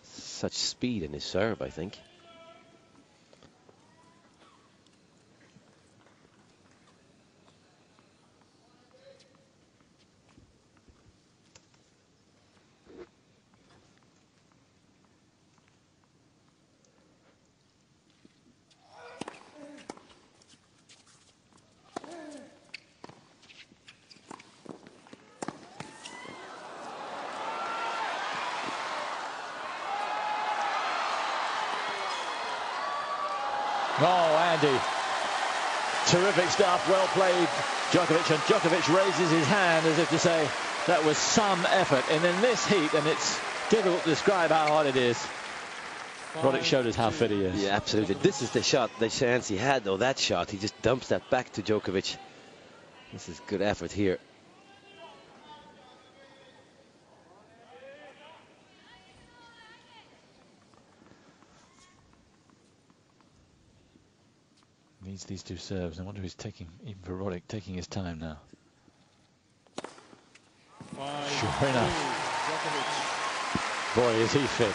Speaker 5: such speed in his serve, I think.
Speaker 4: Oh, Andy. Terrific stuff. Well played, Djokovic. And Djokovic raises his hand as if to say that was some effort. And in this heat, and it's difficult to describe how hard it is, Roddick showed us how fit he is.
Speaker 5: Yeah, absolutely. This is the shot, the chance he had, though. That shot, he just dumps that back to Djokovic. This is good effort here.
Speaker 4: Needs these two serves. I wonder if he's taking, even for Roddick, taking his time now. Sure enough. Boy, is he fit.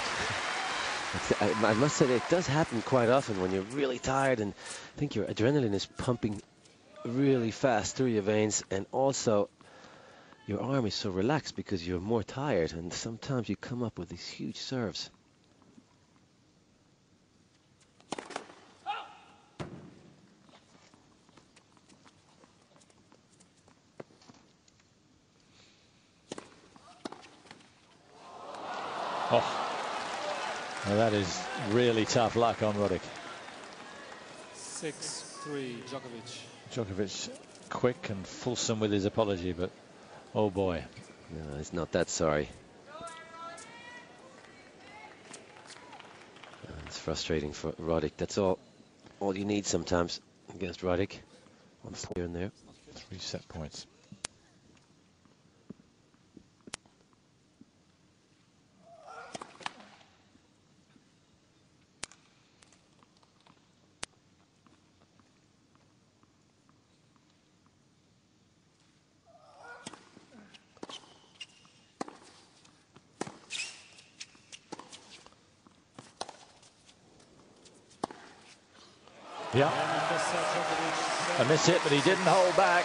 Speaker 5: I must say that it does happen quite often when you're really tired, and I think your adrenaline is pumping really fast through your veins, and also your arm is so relaxed because you're more tired, and sometimes you come up with these huge serves.
Speaker 4: Oh, well, that is really tough luck on Roddick.
Speaker 6: 6-3, Djokovic.
Speaker 4: Djokovic quick and fulsome with his apology, but oh boy.
Speaker 5: No, he's not that sorry. It's frustrating for Roddick. That's all you need sometimes against Roddick. One point here and there.
Speaker 4: 3 set points. Yeah. A miss hit, but he didn't hold back.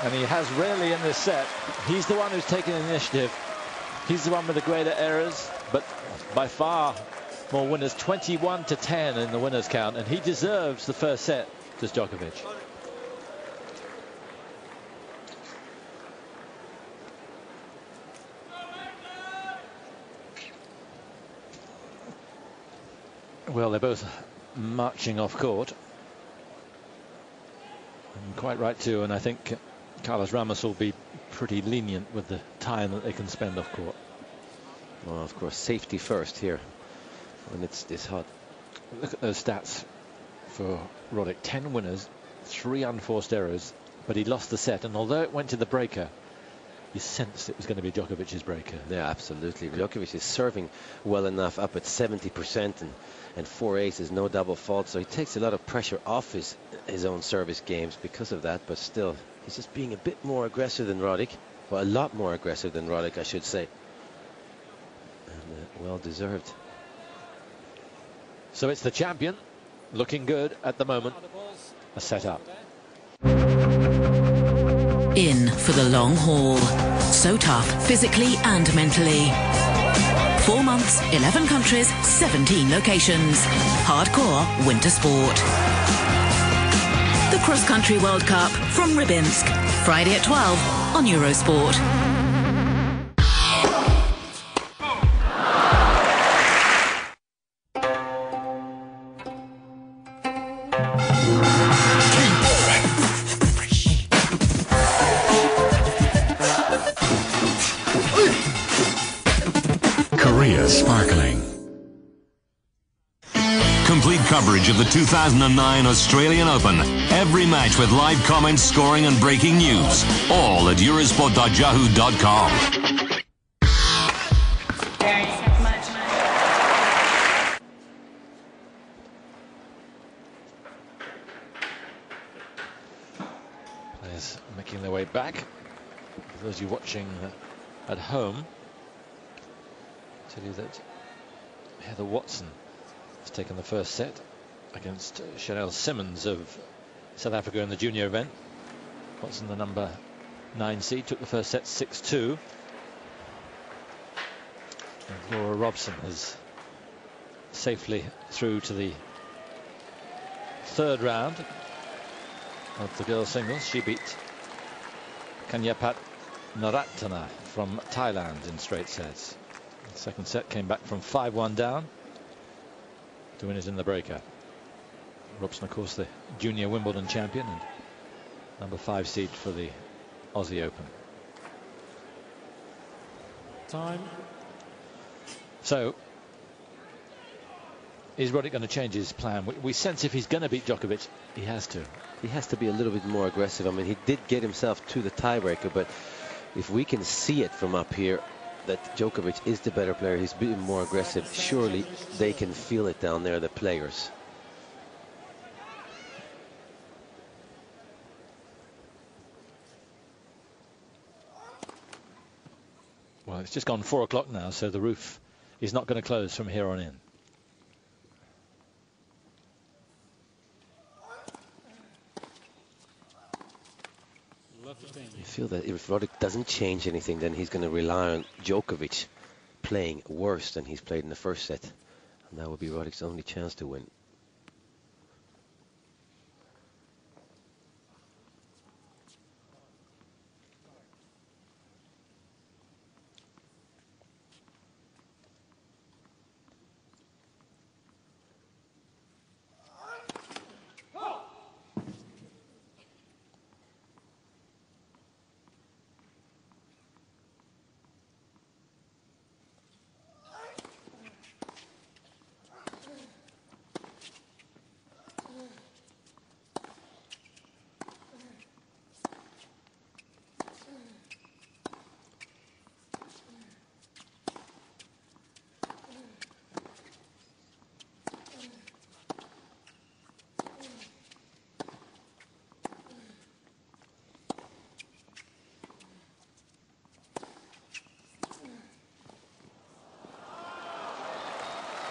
Speaker 4: And he has rarely in this set. He's the one who's taken the initiative. He's the one with the greater errors, but by far more winners. 21-10 in the winners count, and he deserves the first set, does Djokovic. Well, they're both marching off court. And quite right too, and I think Carlos Ramos will be pretty lenient with the time that they can spend off court.
Speaker 5: Well, of course, safety first here when it's this hot.
Speaker 4: Look at those stats for Roddick. 10 winners, 3 unforced errors, but he lost the set, and although it went to the breaker, you sensed it was going to be Djokovic's breaker.
Speaker 5: Yeah, absolutely. Djokovic is serving well enough, up at 70%, and 4 aces, no double fault, so he takes a lot of pressure off his own service games because of that, but still, he's just being a bit more aggressive than Roddick. Well, a lot more aggressive than Roddick, I should say. And well deserved.
Speaker 4: So it's the champion looking good at the moment. A set up.
Speaker 8: In for the long haul. So tough, physically and mentally. 4 months, 11 countries, 17 locations. Hardcore winter sport. The Cross Country World Cup from Rybinsk. Friday at 12 on Eurosport.
Speaker 12: Korea sparkling. Complete coverage of the 2009 Australian Open. Every match with live comments, scoring and breaking news. All at eurosport.yahoo.com.
Speaker 4: Players making their way back. For those of you watching at home, I'll tell you that Heather Watson has taken the first set against Chanel Simmons of South Africa in the junior event. Watson, the number 9 seed, took the first set 6-2. And Laura Robson is safely through to the third round of the girls singles. She beat Kanyapat Naratana from Thailand in straight sets. The second set came back from 5-1 down to win it in the breaker. Robson, of course, the junior Wimbledon champion and number 5 seed for the Aussie Open.
Speaker 6: Time.
Speaker 4: So, is Roddick going to change his plan? We sense if he's going to beat Djokovic, he has to.
Speaker 5: He has to be a little bit more aggressive. I mean, he did get himself to the tiebreaker, but if we can see it from up here that Djokovic is the better player, he's being more aggressive, surely they can feel it down there, the players.
Speaker 4: Well, it's just gone 4 o'clock now, so the roof is not going to close from here on in.
Speaker 5: I feel that if Roddick doesn't change anything, then he's going to rely on Djokovic playing worse than he's played in the first set. And that would be Roddick's only chance to win.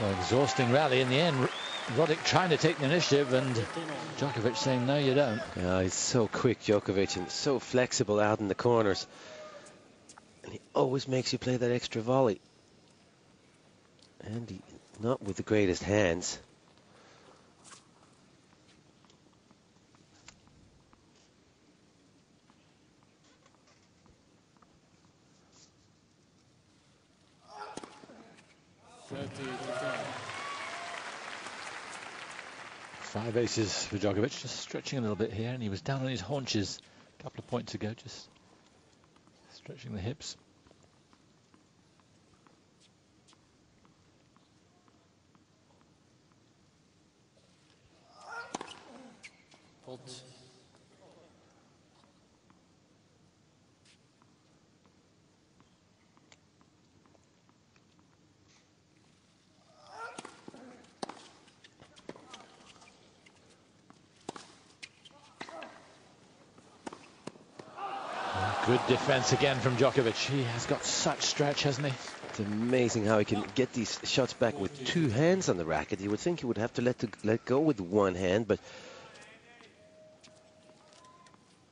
Speaker 4: Well, exhausting rally in the end. Roddick trying to take the initiative, and Djokovic saying, no, you don't.
Speaker 5: Yeah, he's so quick, Djokovic, and so flexible out in the corners. And he always makes you play that extra volley. And he, not with the greatest hands.
Speaker 4: Five aces for Djokovic, just stretching a little bit here, and he was down on his haunches a couple of points ago, just stretching the hips.
Speaker 6: Hold.
Speaker 4: Good defense again from Djokovic. He has got such stretch, hasn't he?
Speaker 5: It's amazing how he can get these shots back with two hands on the racket. You would think he would have to let go with one hand, but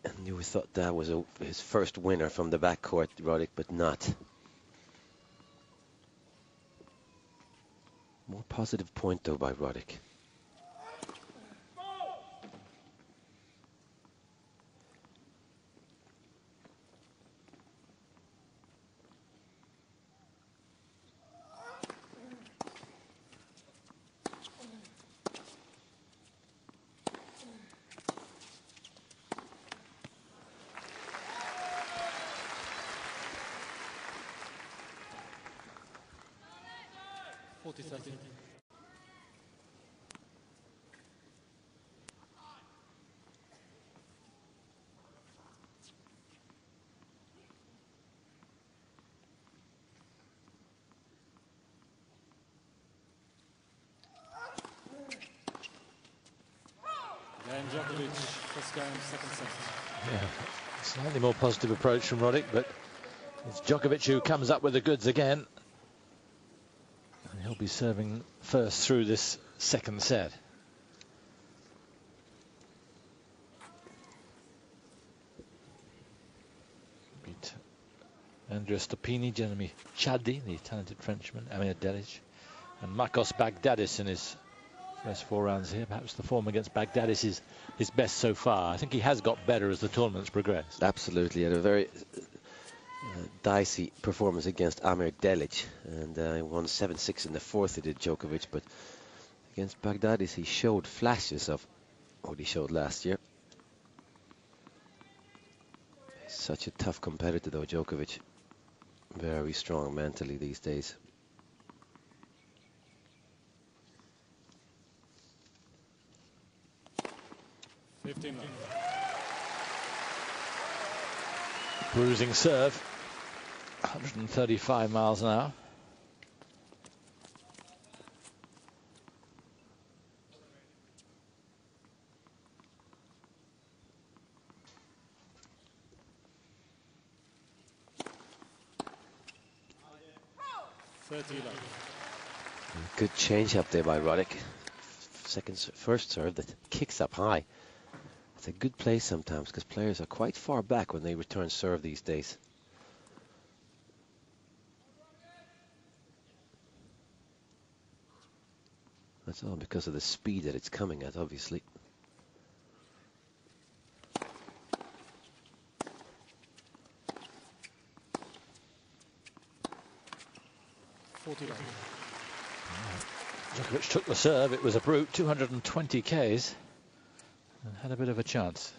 Speaker 5: and you would thought that was his first winner from the backcourt, Roddick, but not. More positive point though by Roddick.
Speaker 6: Djokovic, first game, second set.
Speaker 4: Yeah, slightly more positive approach from Roddick, but it's Djokovic who comes up with the goods again. And he'll be serving first through this second set. Beat Andrea Stoppini, Jeremy Chaddi, the talented Frenchman, Amir Delic, and Makos Bagdadis in his first 4 rounds here. Perhaps the form against Bagdadis is his best so far. I think he has got better as the tournament's progressed.
Speaker 5: Absolutely, had a very dicey performance against Amir Delic, and he won 7-6 in the fourth. He did, Djokovic, but against Bagdadis he showed flashes of what he showed last year. He's such a tough competitor though, Djokovic. Very strong mentally these days.
Speaker 4: Bruising serve, 135 miles an hour.
Speaker 5: Good change up there by Roddick. First serve that kicks up high. It's a good play sometimes because players are quite far back when they return serve these days. That's all because of the speed that it's coming at, obviously.
Speaker 4: Djokovic took the serve. It was a brute, 220 Ks. And had a bit of a chance.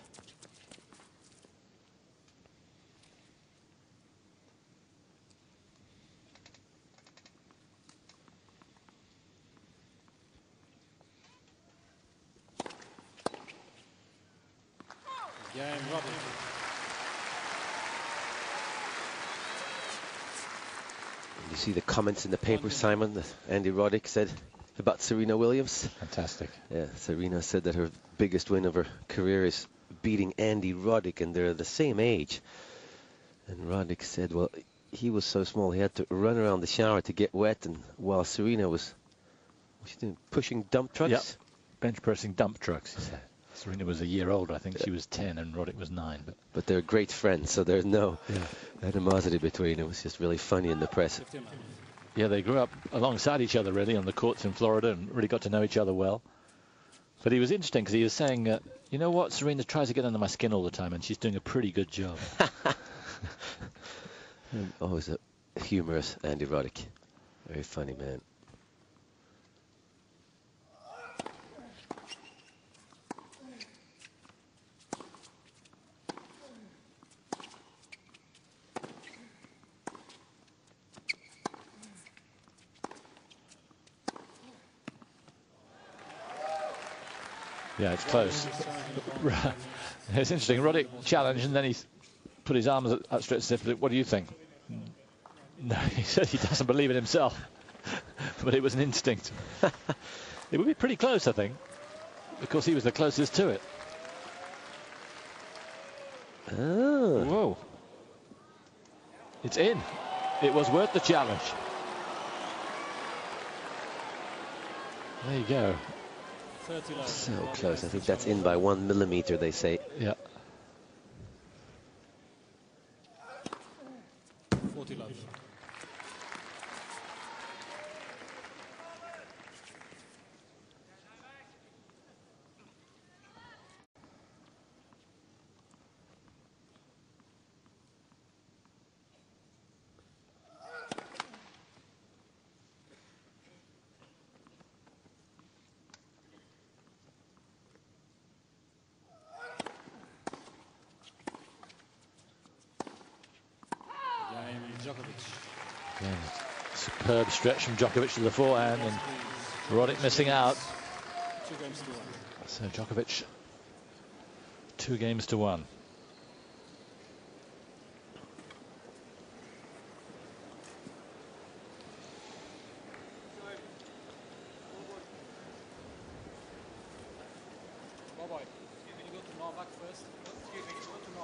Speaker 5: You see the comments in the paper, Simon, that Andy Roddick said about Serena Williams.
Speaker 4: Fantastic.
Speaker 5: Yeah, Serena said that her biggest win of her career is beating Andy Roddick, and they're the same age. And Roddick said, well, he was so small he had to run around the shower to get wet, and while Serena was What's she doing? Pushing dump trucks?
Speaker 4: Yep. Bench pressing dump trucks, he said. Serena was a year older. I think she was 10 and Roddick was 9.
Speaker 5: But they're great friends, so there's no animosity between them. It was just really funny in the press.
Speaker 4: Yeah, they grew up alongside each other, really, on the courts in Florida and really got to know each other well. But he was interesting because he was saying, you know what, Serena tries to get under my skin all the time, and she's doing a pretty good job.
Speaker 5: Always a humorous Andy Roddick. Very funny man.
Speaker 4: Yeah, it's close. It's interesting. Roddick challenged, and then he put his arms outstretched as if, what do you think? No, he said he doesn't believe in himself, but it was an instinct. It would be pretty close, I think, because he was the closest to it.
Speaker 5: Oh.
Speaker 4: Whoa. It's in. It was worth the challenge. There you go.
Speaker 5: So close. I think that's in by 1 millimeter, they say.
Speaker 4: Yeah.
Speaker 6: 40 love.
Speaker 4: Yeah, superb stretch from Djokovic to the forehand, and Roddick missing out.
Speaker 6: 2 games to 1.
Speaker 4: So Djokovic, 2 games to 1.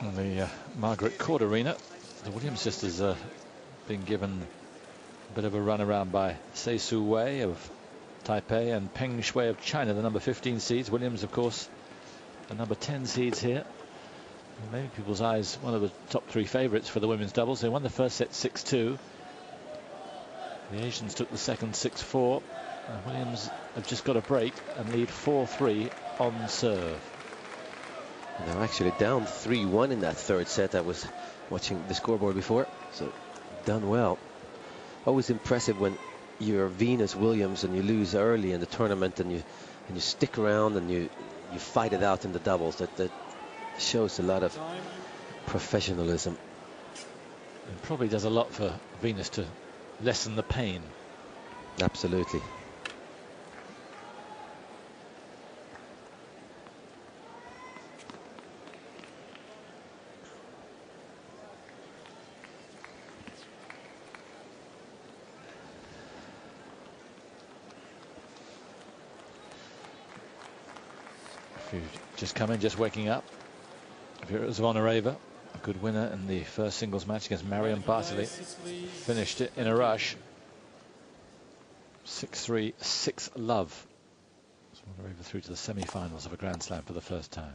Speaker 4: In the Margaret Court Arena, the Williams sisters are being given a bit of a run around by Sei Su Wei of Taipei and Peng Shuai of China, the number 15 seeds. Williams, of course, the number 10 seeds here. And maybe people's eyes, one of the top 3 favourites for the women's doubles. They won the first set 6-2. The Asians took the second 6-4. Williams have just got a break and lead 4-3 on serve.
Speaker 5: And they're actually down 3-1 in that third set. I was watching the scoreboard before, so done well. Always impressive when you're Venus Williams and you lose early in the tournament and you stick around and you fight it out in the doubles. That shows a lot of professionalism.
Speaker 4: It probably does a lot for Venus to lessen the pain.
Speaker 5: Absolutely.
Speaker 4: Just come in, just waking up. Vera Zvonareva, a good winner in the first singles match against Marion Bartley. Finished it in a rush. 6-3, 6-love. Zvonareva through to the semi-finals of a Grand Slam for the first time.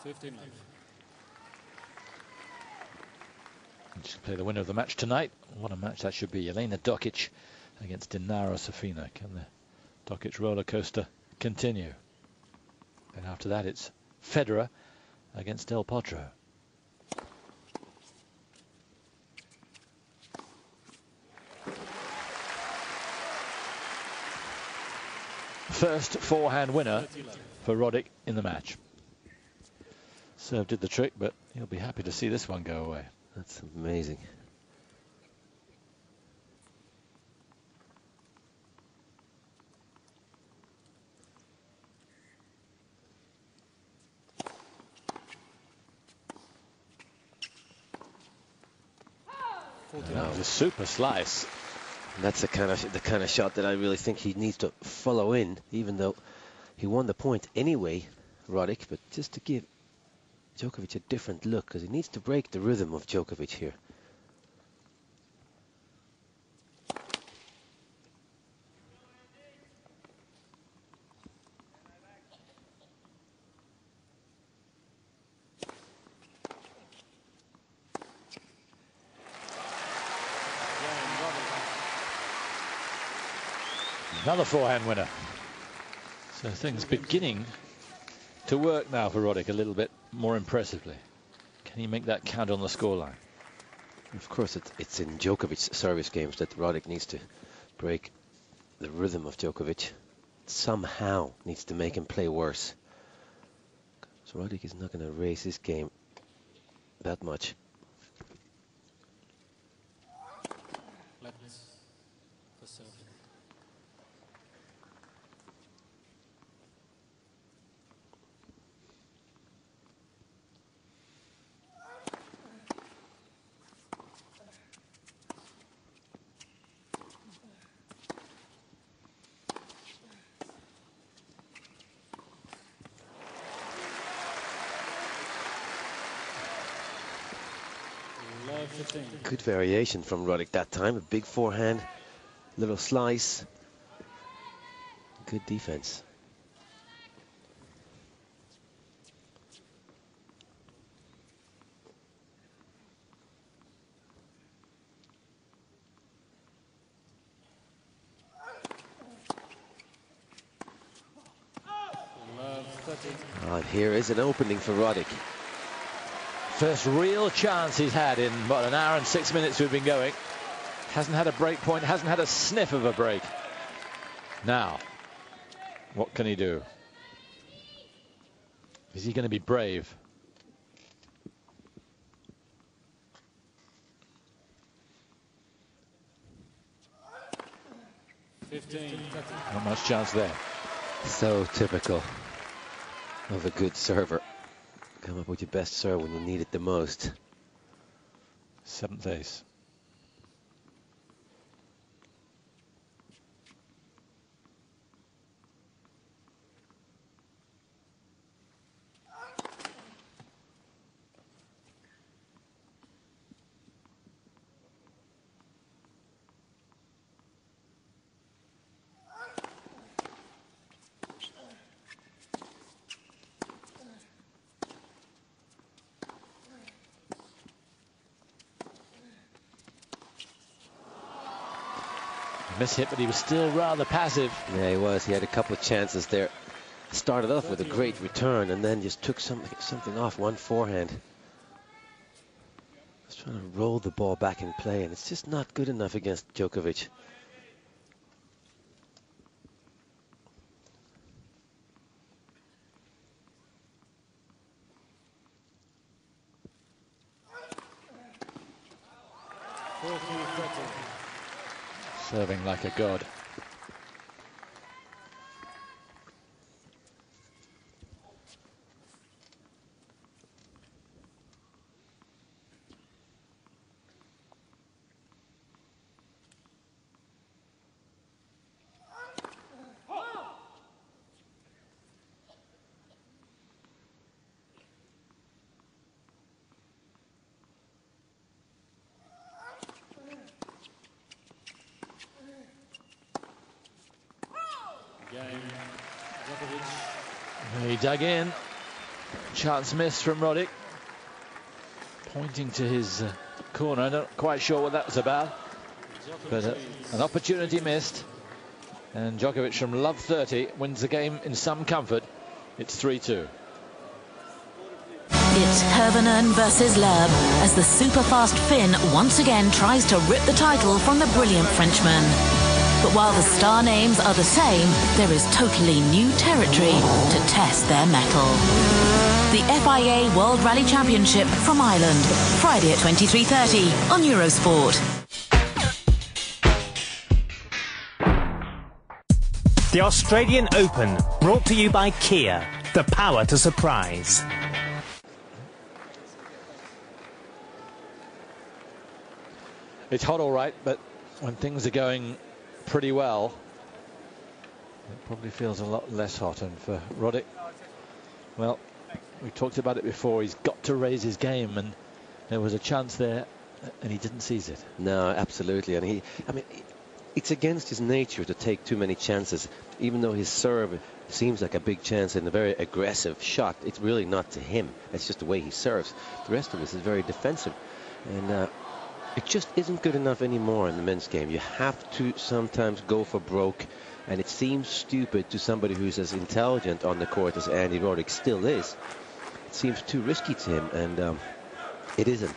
Speaker 6: 15 love.
Speaker 4: She'll play the winner of the match tonight. What a match that should be. Elena Djokovic against Dinara Safina. Can the Djokovic roller coaster continue? And after that, it's Federer against Del Potro. First forehand winner for Roddick in the match. Serve did the trick, but he'll be happy to see this one go away.
Speaker 5: That's amazing.
Speaker 4: That was a super slice.
Speaker 5: And that's the kind of shot that I really think he needs to follow in, even though he won the point anyway, Roddick, but just to give Djokovic a different look, because he needs to break the rhythm of Djokovic here.
Speaker 4: Another forehand winner. So things beginning to work now for Roddick a little bit more impressively. Can he make that count on the scoreline?
Speaker 5: Of course, it's in Djokovic's service games that Roddick needs to break the rhythm of Djokovic. Somehow needs to make him play worse. So Roddick is not going to raise his game that much. Good variation from Roddick that time. A big forehand, little slice. Good defense. And here is an opening for Roddick.
Speaker 4: First real chance he's had in about an hour and 6 minutes we've been going. Hasn't had a break point, hasn't had a sniff of a break. Now, what can he do? Is he going to be brave? Not much chance there.
Speaker 5: So typical of a good server. Come up with your best serve when you need it the most.
Speaker 4: Seventh ace. Miss hit, but he was still rather passive.
Speaker 5: Yeah, he was. He had a couple of chances there. Started off with a great return and then just took something off, one forehand. Just trying to roll the ball back in play, and it's just not good enough against Djokovic.
Speaker 4: Serving like a god. He dug in. Chance missed from Roddick. Pointing to his corner. I'm not quite sure what that was about. But an opportunity missed. And Djokovic from love 30 wins the game in some comfort. It's 3-2.
Speaker 8: It's Hervenen versus Loeb as the super-fast Finn once again tries to rip the title from the brilliant Frenchman. But while the star names are the same, there is totally new territory to test their mettle. The FIA World Rally Championship from Ireland, Friday at 23:30 on Eurosport.
Speaker 9: The Australian Open, brought to you by Kia, the power to surprise.
Speaker 4: It's hot all right, but when things are going pretty well, it probably feels a lot less hot. And for Roddick, well, we talked about it before, he's got to raise his game, and there was a chance there and he didn't seize it.
Speaker 5: No, absolutely. And I mean, it's against his nature to take too many chances. Even though his serve seems like a big chance and a very aggressive shot, it's really not to him. It's just the way he serves. The rest of this is very defensive. And it just isn't good enough anymore in the men's game. You have to sometimes go for broke And it seems stupid to somebody who's as intelligent on the court as Andy Roddick still is. It seems too risky to him, and it isn't.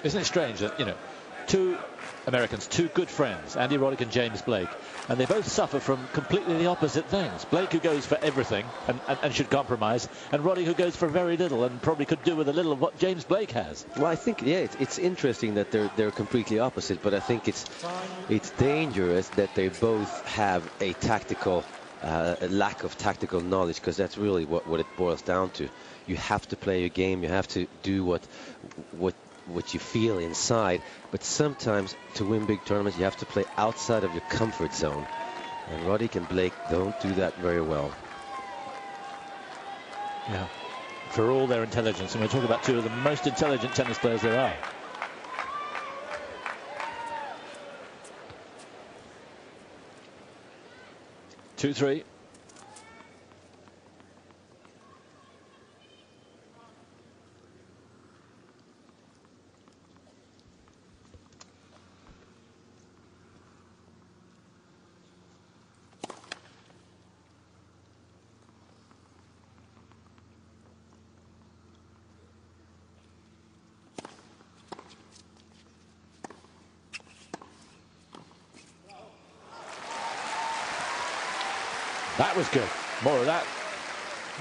Speaker 4: Isn't it strange that, you know, two Americans, two good friends, Andy Roddick and James Blake, and they both suffer from completely the opposite things. Blake, who goes for everything and should compromise, and Roddick, who goes for very little and probably could do with a little of what James Blake has.
Speaker 5: Well, I think, yeah, it's interesting that they're completely opposite, but I think it's dangerous that they both have a tactical a lack of tactical knowledge, because that's really what it boils down to. You have to play your game. You have to do what you feel inside, but sometimes to win big tournaments you have to play outside of your comfort zone, and Roddick and Blake don't do that very well.
Speaker 4: Yeah, for all their intelligence, and we're talking about two of the most intelligent tennis players there are. Two-three. That was good. More of that,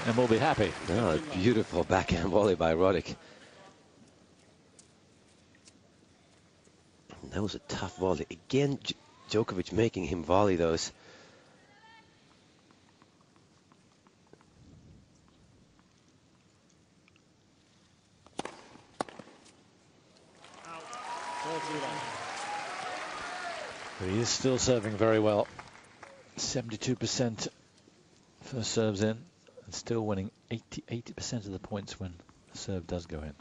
Speaker 4: and we'll be happy.
Speaker 5: Oh, beautiful backhand volley by Roddick. That was a tough volley. Again, Djokovic making him volley those.
Speaker 4: But he is still serving very well. 72% first serves in, and still winning 80% of the points when the serve does go in.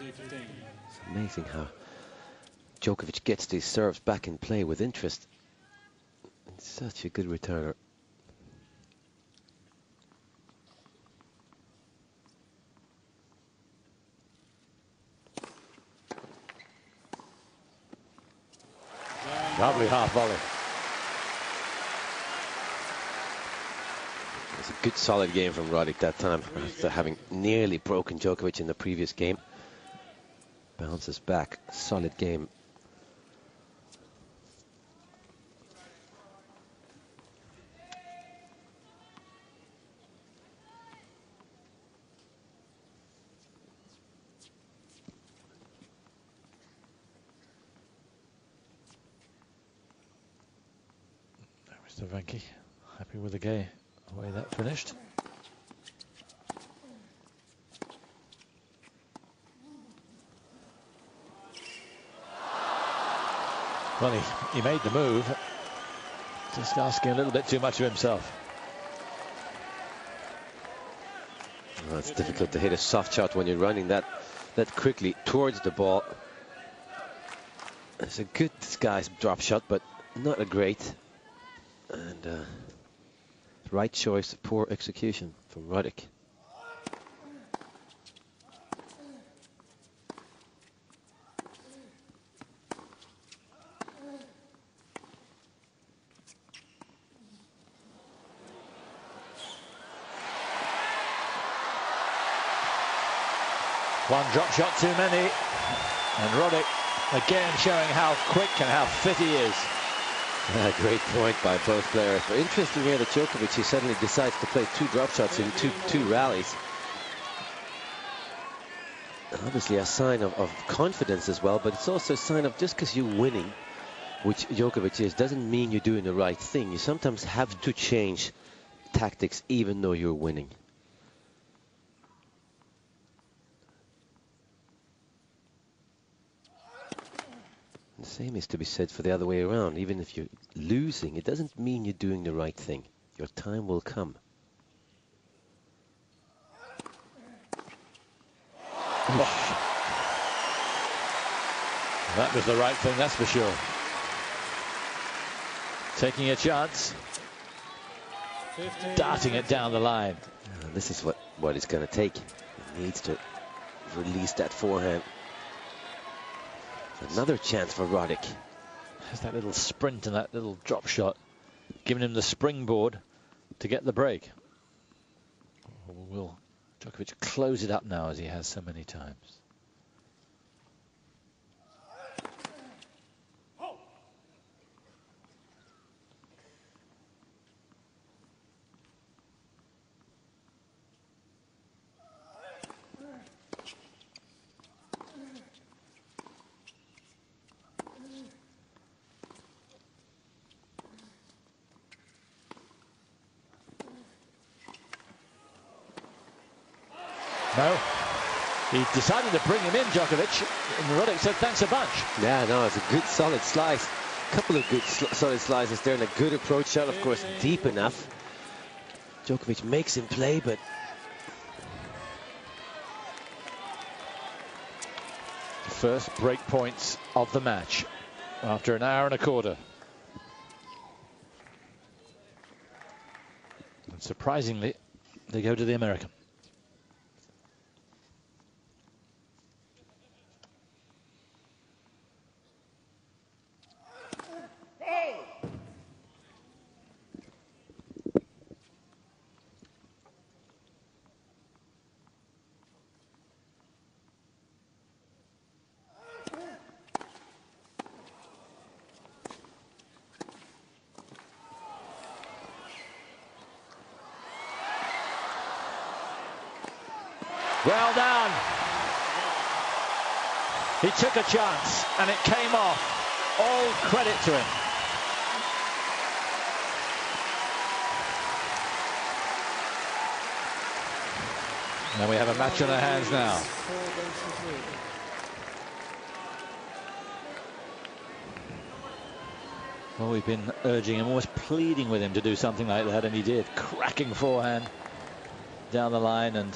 Speaker 5: It's amazing how Djokovic gets these serves back in play with interest. It's such a good returner.
Speaker 4: Lovely half volley.
Speaker 5: It's a good solid game from Roddick that time, after having nearly broken Djokovic in the previous game. Bounces back, solid game.
Speaker 4: Mr. Venke, happy with the game, the way that finished. Well, he made the move, just asking a little bit too much of himself.
Speaker 5: Well, it's difficult to hit a soft shot when you're running that quickly towards the ball. It's a good disguised drop shot, but not a great. And right choice, poor execution from Roddick.
Speaker 4: One drop shot too many, and Roddick again showing how quick and how fit he is.
Speaker 5: Great point by both players. But interesting here that Djokovic, he suddenly decides to play two drop shots in two rallies. Obviously a sign of confidence as well, but it's also a sign of just because you're winning which Djokovic is, doesn't mean you're doing the right thing. You sometimes have to change tactics even though you're winning. The same is to be said for the other way around. Even if you're losing, it doesn't mean you're doing the right thing. Your time will come.
Speaker 4: That was the right thing, that's for sure. Taking a chance. Darting it down the line.
Speaker 5: This is what it's going to take. He needs to release that forehand. Another chance for Roddick.
Speaker 4: There's that little sprint and that little drop shot, giving him the springboard to get the break. Or will Djokovic close it up now, as he has so many times? No, he decided to bring him in, Djokovic, and Roddick said thanks a bunch.
Speaker 5: Yeah, no, it's a good solid slice. A couple of good solid slices there, and a good approach shot, of course, deep enough. Djokovic makes him play, but
Speaker 4: first break points of the match after an hour and a quarter. And surprisingly, they go to the American. Well done. He took a chance and it came off. All credit to him. And we have a match on our hands now. Well, we've been urging him, almost pleading with him to do something like that, and he did. Cracking forehand down the line, and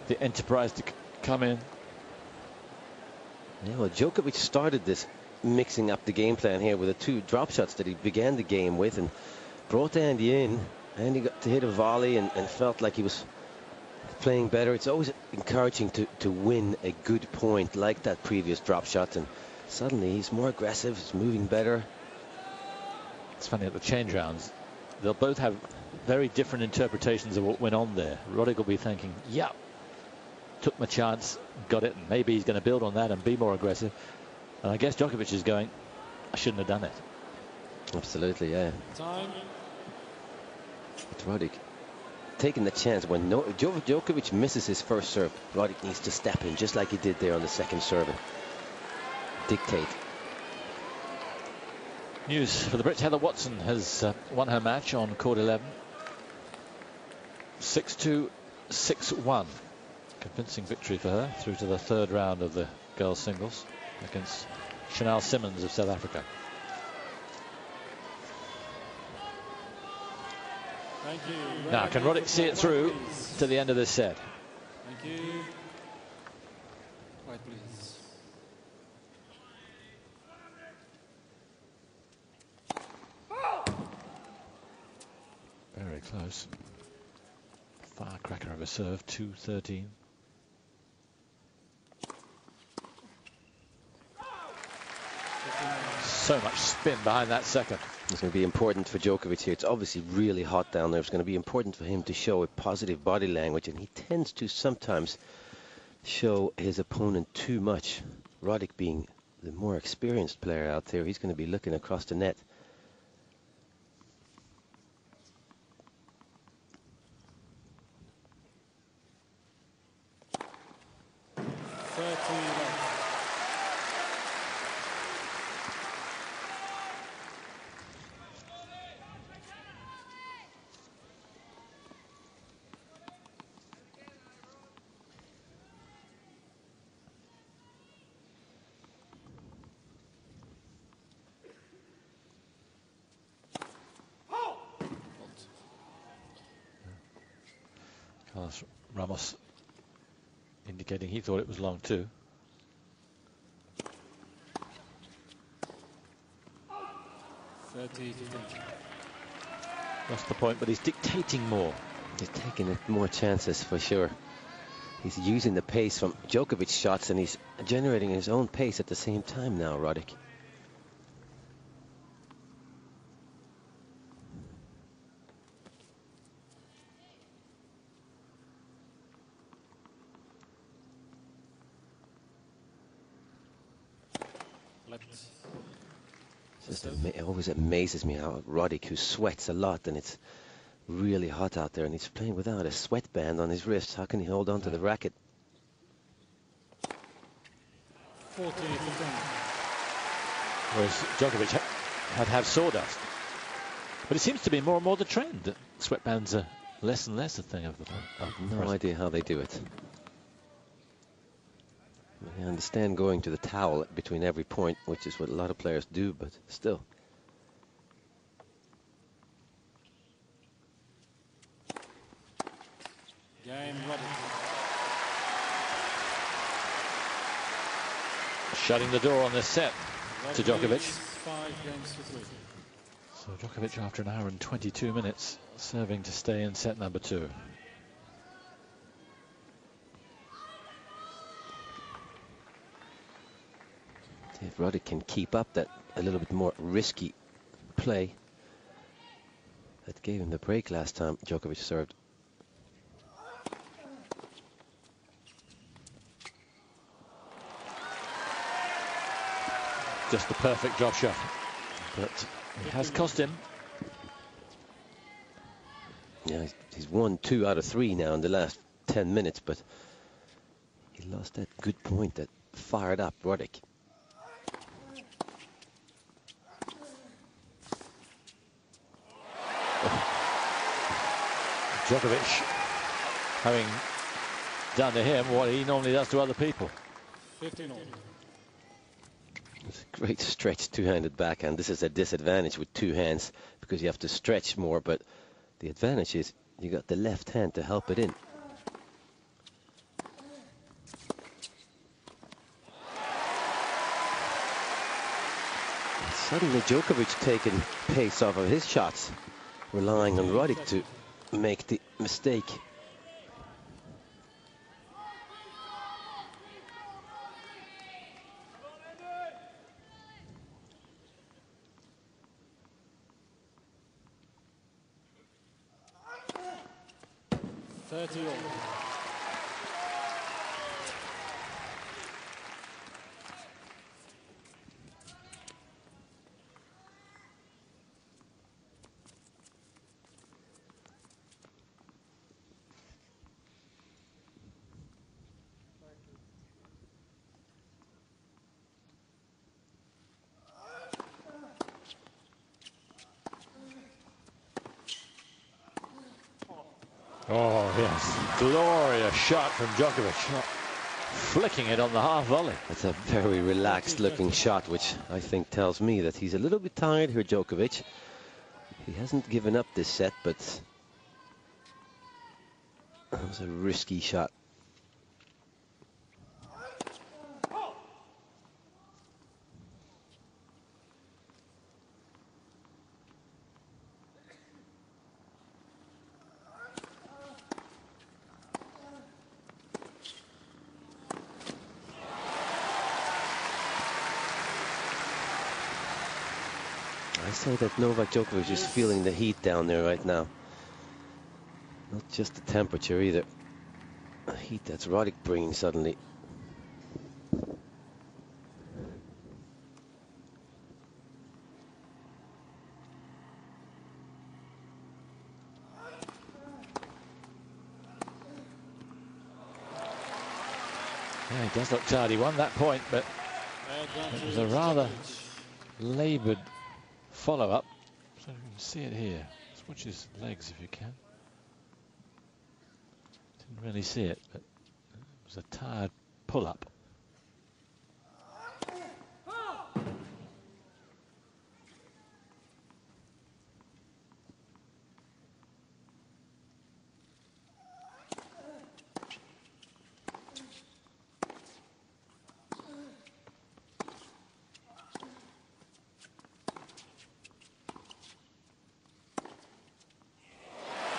Speaker 4: the enterprise to come in.
Speaker 5: Yeah, well, Djokovic started this mixing up the game plan here with the two drop shots that he began the game with, and brought Andy in. Andy got to hit a volley and felt like he was playing better. It's always encouraging to win a good point like that previous drop shot, and suddenly he's more aggressive, he's moving better.
Speaker 4: It's funny, at the change rounds, they'll both have very different interpretations of what went on there. Roddick will be thinking, yeah, took my chance, got it, and maybe he's going to build on that and be more aggressive. And I guess Djokovic is going, I shouldn't have done it.
Speaker 5: Absolutely, yeah.
Speaker 6: Time.
Speaker 5: But Roddick taking the chance. When Djokovic misses his first serve, Roddick needs to step in, just like he did there on the second serve, and dictate.
Speaker 4: News for the Brits. Heather Watson has won her match on court 11. 6-2, 6-1. Convincing victory for her through to the third round of the girls' singles against Chanel Simmons of South Africa.
Speaker 6: Thank you.
Speaker 4: Now, can Roddick see it through to the end of this set?
Speaker 6: Thank you. Quiet, please.
Speaker 4: Very close. Firecracker of a serve, 2-13. So much spin behind that second.
Speaker 5: It's going to be important for Djokovic here. It's obviously really hot down there. It's going to be important for him to show a positive body language, and he tends to sometimes show his opponent too much. Roddick being the more experienced player out there, he's going to be looking across the net.
Speaker 4: Ramos indicating he thought it was long too. Lost the point, but he's dictating more.
Speaker 5: He's taking more chances for sure. He's using the pace from Djokovic's shots, and he's generating his own pace at the same time now, Roddick. It always amazes me how Roddick, who sweats a lot, and it's really hot out there, and he's playing without a sweatband on his wrist. How can he hold on to the racket?
Speaker 6: 40-15.
Speaker 4: Whereas Djokovic had sawdust. But it seems to be more and more the trend that sweatbands are less and less a thing of the
Speaker 5: No idea how they do it. I understand going to the towel between every point, which is what a lot of players do, but still.
Speaker 6: Game ready.
Speaker 4: Shutting the door on this set to Djokovic.
Speaker 6: 5 games to 3.
Speaker 4: So Djokovic, after an hour and 22 minutes, serving to stay in set number 2.
Speaker 5: If Roddick can keep up that a little bit more risky play that gave him the break last time Djokovic served.
Speaker 4: Just the perfect drop shot, but it has cost him.
Speaker 5: Yeah, he's won 2 out of 3 now in the last 10 minutes, but he lost that good point that fired up Roddick.
Speaker 4: Djokovic having done to him what he normally does to other people.
Speaker 6: 15 all.
Speaker 5: It's a great stretch two-handed backhand. This is a disadvantage with 2 hands because you have to stretch more, but the advantage is you got the left hand to help it in. Suddenly Djokovic taking pace off of his shots, relying on Roddick to make the mistake.
Speaker 4: Oh, yes. Glorious shot from Djokovic. Flicking it on the half volley.
Speaker 5: That's a very relaxed looking shot, which I think tells me that he's a little bit tired here, Djokovic. He hasn't given up this set, but that was a risky shot. I say that Novak Djokovic is feeling the heat down there right now. Not just the temperature either. The heat that's Roddick bringing suddenly.
Speaker 4: Yeah, he does look tired. He won that point, but it was a rather laboured follow-up. So you can see it here. Just watch his legs if you can. Didn't really see it, but it was a tired pull-up.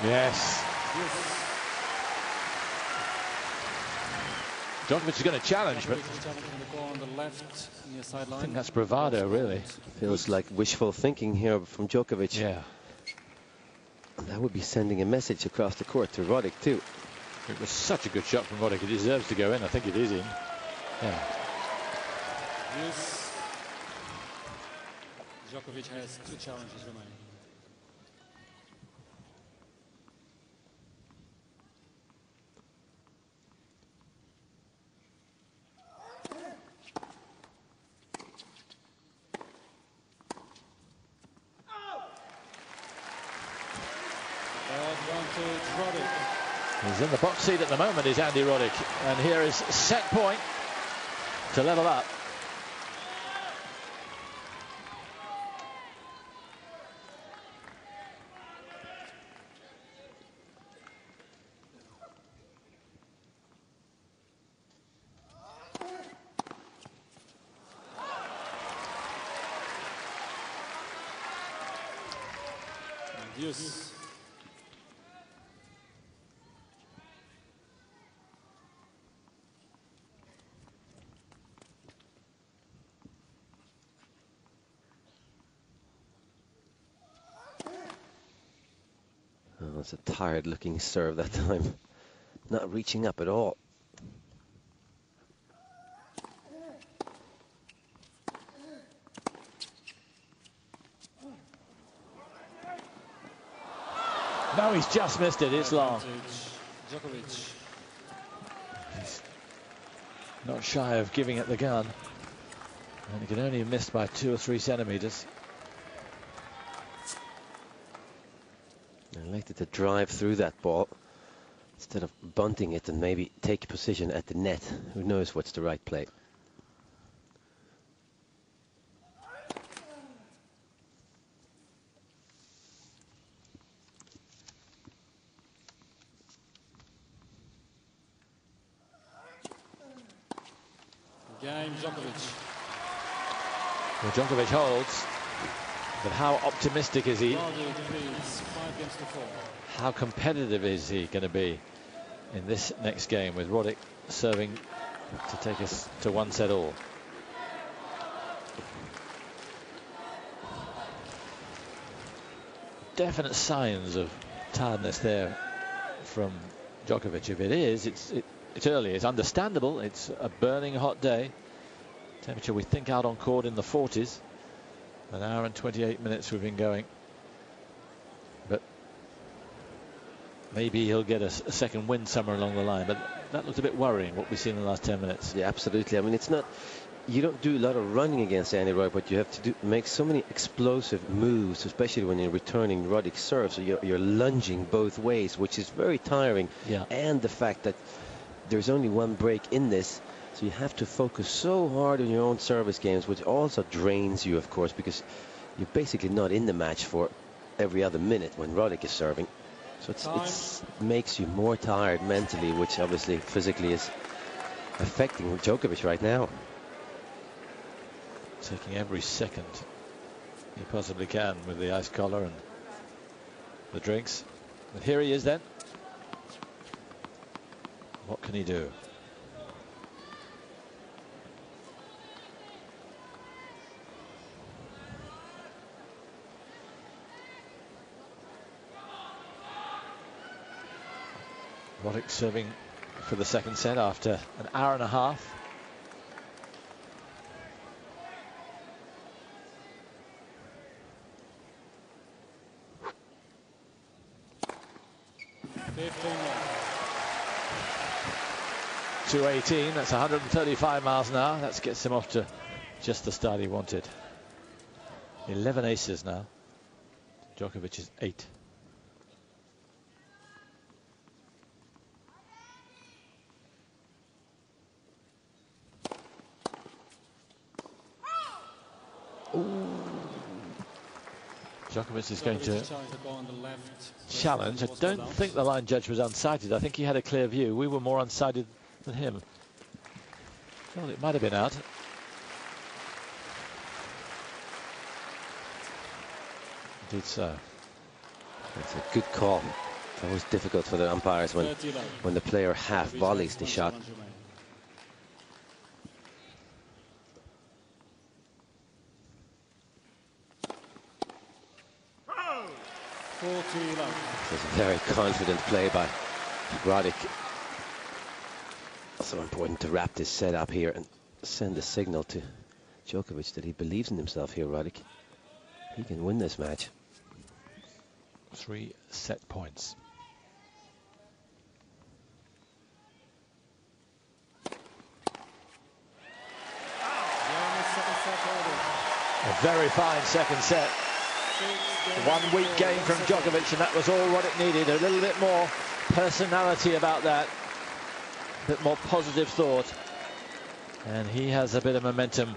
Speaker 4: Yes. Djokovic is going to challenge, but I think that's bravado, really.
Speaker 5: Feels like wishful thinking here from Djokovic.
Speaker 4: Yeah.
Speaker 5: And that would be sending a message across the court to Roddick, too.
Speaker 4: It was such a good shot from Roddick. It deserves to go in. I think it is in. Yeah.
Speaker 6: Yes. Djokovic has 2 challenges remaining.
Speaker 4: He's in the box seat at the moment, is Andy Roddick. And here is set point to level up.
Speaker 6: Yes.
Speaker 5: Oh, it's a tired-looking serve that time. Not reaching up at all.
Speaker 4: No, he's just missed it. It's long.
Speaker 6: Djokovic.
Speaker 4: He's not shy of giving it the gun. And he can only have missed by 2 or 3 centimeters.
Speaker 5: I liked it to drive through that ball instead of bunting it and maybe take a position at the net. Who knows what's the right play?
Speaker 6: Game Djokovic.
Speaker 4: Well, Djokovic holds, but how optimistic is he?
Speaker 6: Roddick leads 5 games to 4.
Speaker 4: How competitive is he going to be in this next game with Roddick serving to take us to 1 set all? Definite signs of tiredness there from Djokovic. If it is, it's early. It's understandable. It's a burning hot day. Temperature, we think, out on court in the 40s. An hour and 28 minutes we've been going. But maybe he'll get a second win somewhere along the line. But that looked a bit worrying, what we've seen in the last 10 minutes.
Speaker 5: Yeah, absolutely. I mean, it's not... You don't do a lot of running against Andy Roddick, but you have to make so many explosive moves, especially when you're returning Roddick's serve. So you're lunging both ways, which is very tiring.
Speaker 4: Yeah.
Speaker 5: And the fact that there's only 1 break in this, so you have to focus so hard on your own service games, which also drains you, of course, because you're basically not in the match for every other minute when Roddick is serving. So it makes you more tired mentally, which obviously physically is affecting Djokovic right now.
Speaker 4: Taking every second he possibly can with the ice collar and the drinks. But here he is then. What can he do? Roddick serving for the second set after an hour and a half. .218, that's 135 miles an hour. That gets him off to just the start he wanted. 11 aces now. Djokovic is 8. Djokovic is going to challenge. I don't think the line judge was unsighted. I think he had a clear view. We were more unsighted than him. Well, it might have been out. Indeed so.
Speaker 5: That's a good call. It's always difficult for the umpires when the player half volleys the shot. It's a very confident play by Roddick. So important to wrap this set up here and send a signal to Djokovic that he believes in himself here, Roddick. He can win this match.
Speaker 4: 3 set points. A very fine second set. 1 weak game from Djokovic, and that was all Roddick needed. A little bit more personality about that. A bit more positive thought. And he has a bit of momentum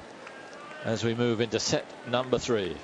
Speaker 4: as we move into set number 3.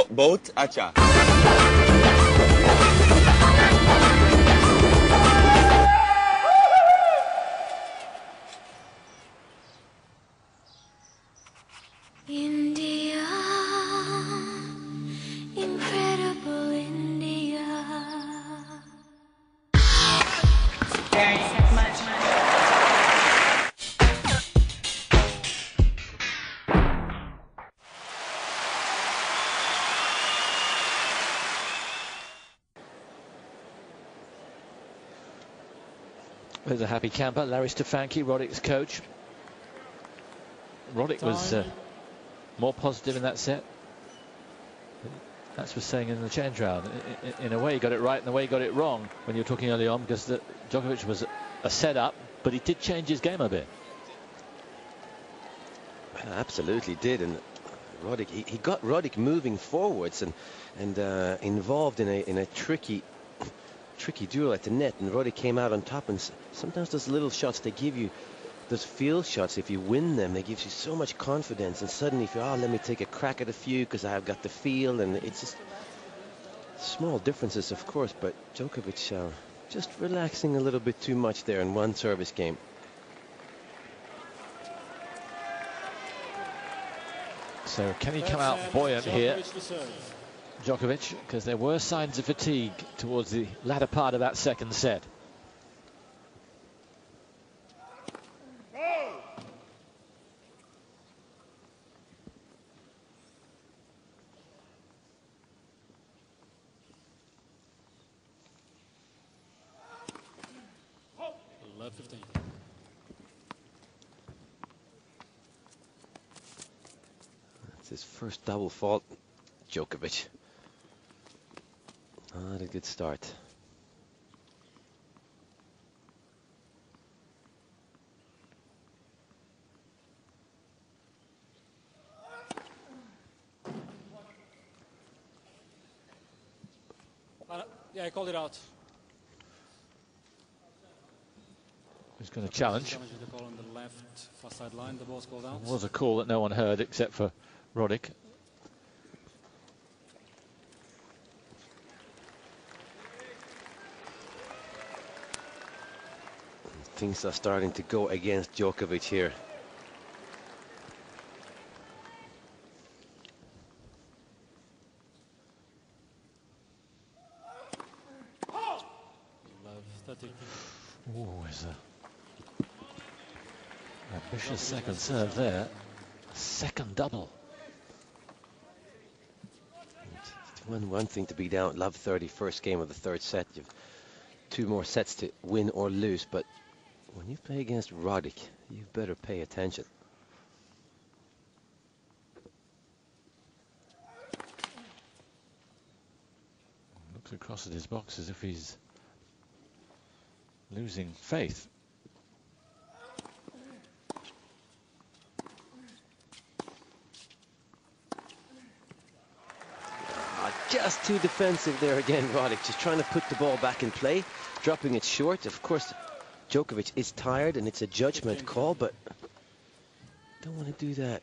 Speaker 13: Both acha.
Speaker 14: India, incredible India. Very much.
Speaker 4: There's a happy camper, Larry Stefanki, Roddick's coach. Roddick was more positive in that set. That's what saying in the change round. In a way, he got it right, in a way, he got it wrong when you were talking early on, because Djokovic was a set-up, but he did change his game a bit.
Speaker 5: Absolutely did, and Roddick, he got Roddick moving forwards and involved in a tricky duel at the net, and Roddick came out on top. And sometimes those little shots, they give you those field shots. If you win them, they give you so much confidence, and suddenly if you let me take a crack at a few because I've got the feel, and it's just small differences, of course, but Djokovic just relaxing a little bit too much there in one service game.
Speaker 4: So can he come out buoyant here, Djokovic, because there were signs of fatigue towards the latter part of that second set.
Speaker 5: That's his first double fault, Djokovic. Not a good start.
Speaker 6: Yeah, I called it out.
Speaker 4: Who's going to challenge?
Speaker 6: The call on the left far sideline. The ball's called out.
Speaker 4: It was a call that no one heard except for Roddick.
Speaker 5: Things are starting to go against Djokovic here.
Speaker 4: Oh, is a ambitious second serve there. Second double.
Speaker 5: It's one thing to be down love 30 first game of the third set. You've 2 more sets to win or lose, but when you play against Roddick, you better pay attention.
Speaker 4: Looks across at his box as if he's losing faith.
Speaker 5: Just too defensive there again, Roddick. Just trying to put the ball back in play, dropping it short. Of course, Djokovic is tired, and it's a judgment call, but don't want to do that.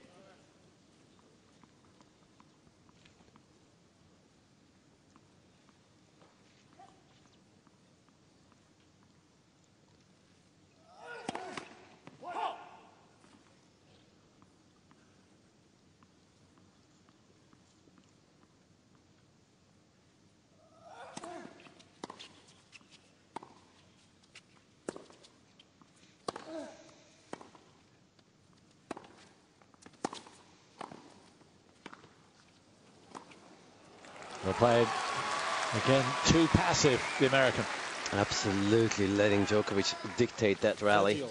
Speaker 4: Well played. Again, too passive, the American.
Speaker 5: Absolutely letting Djokovic dictate that rally.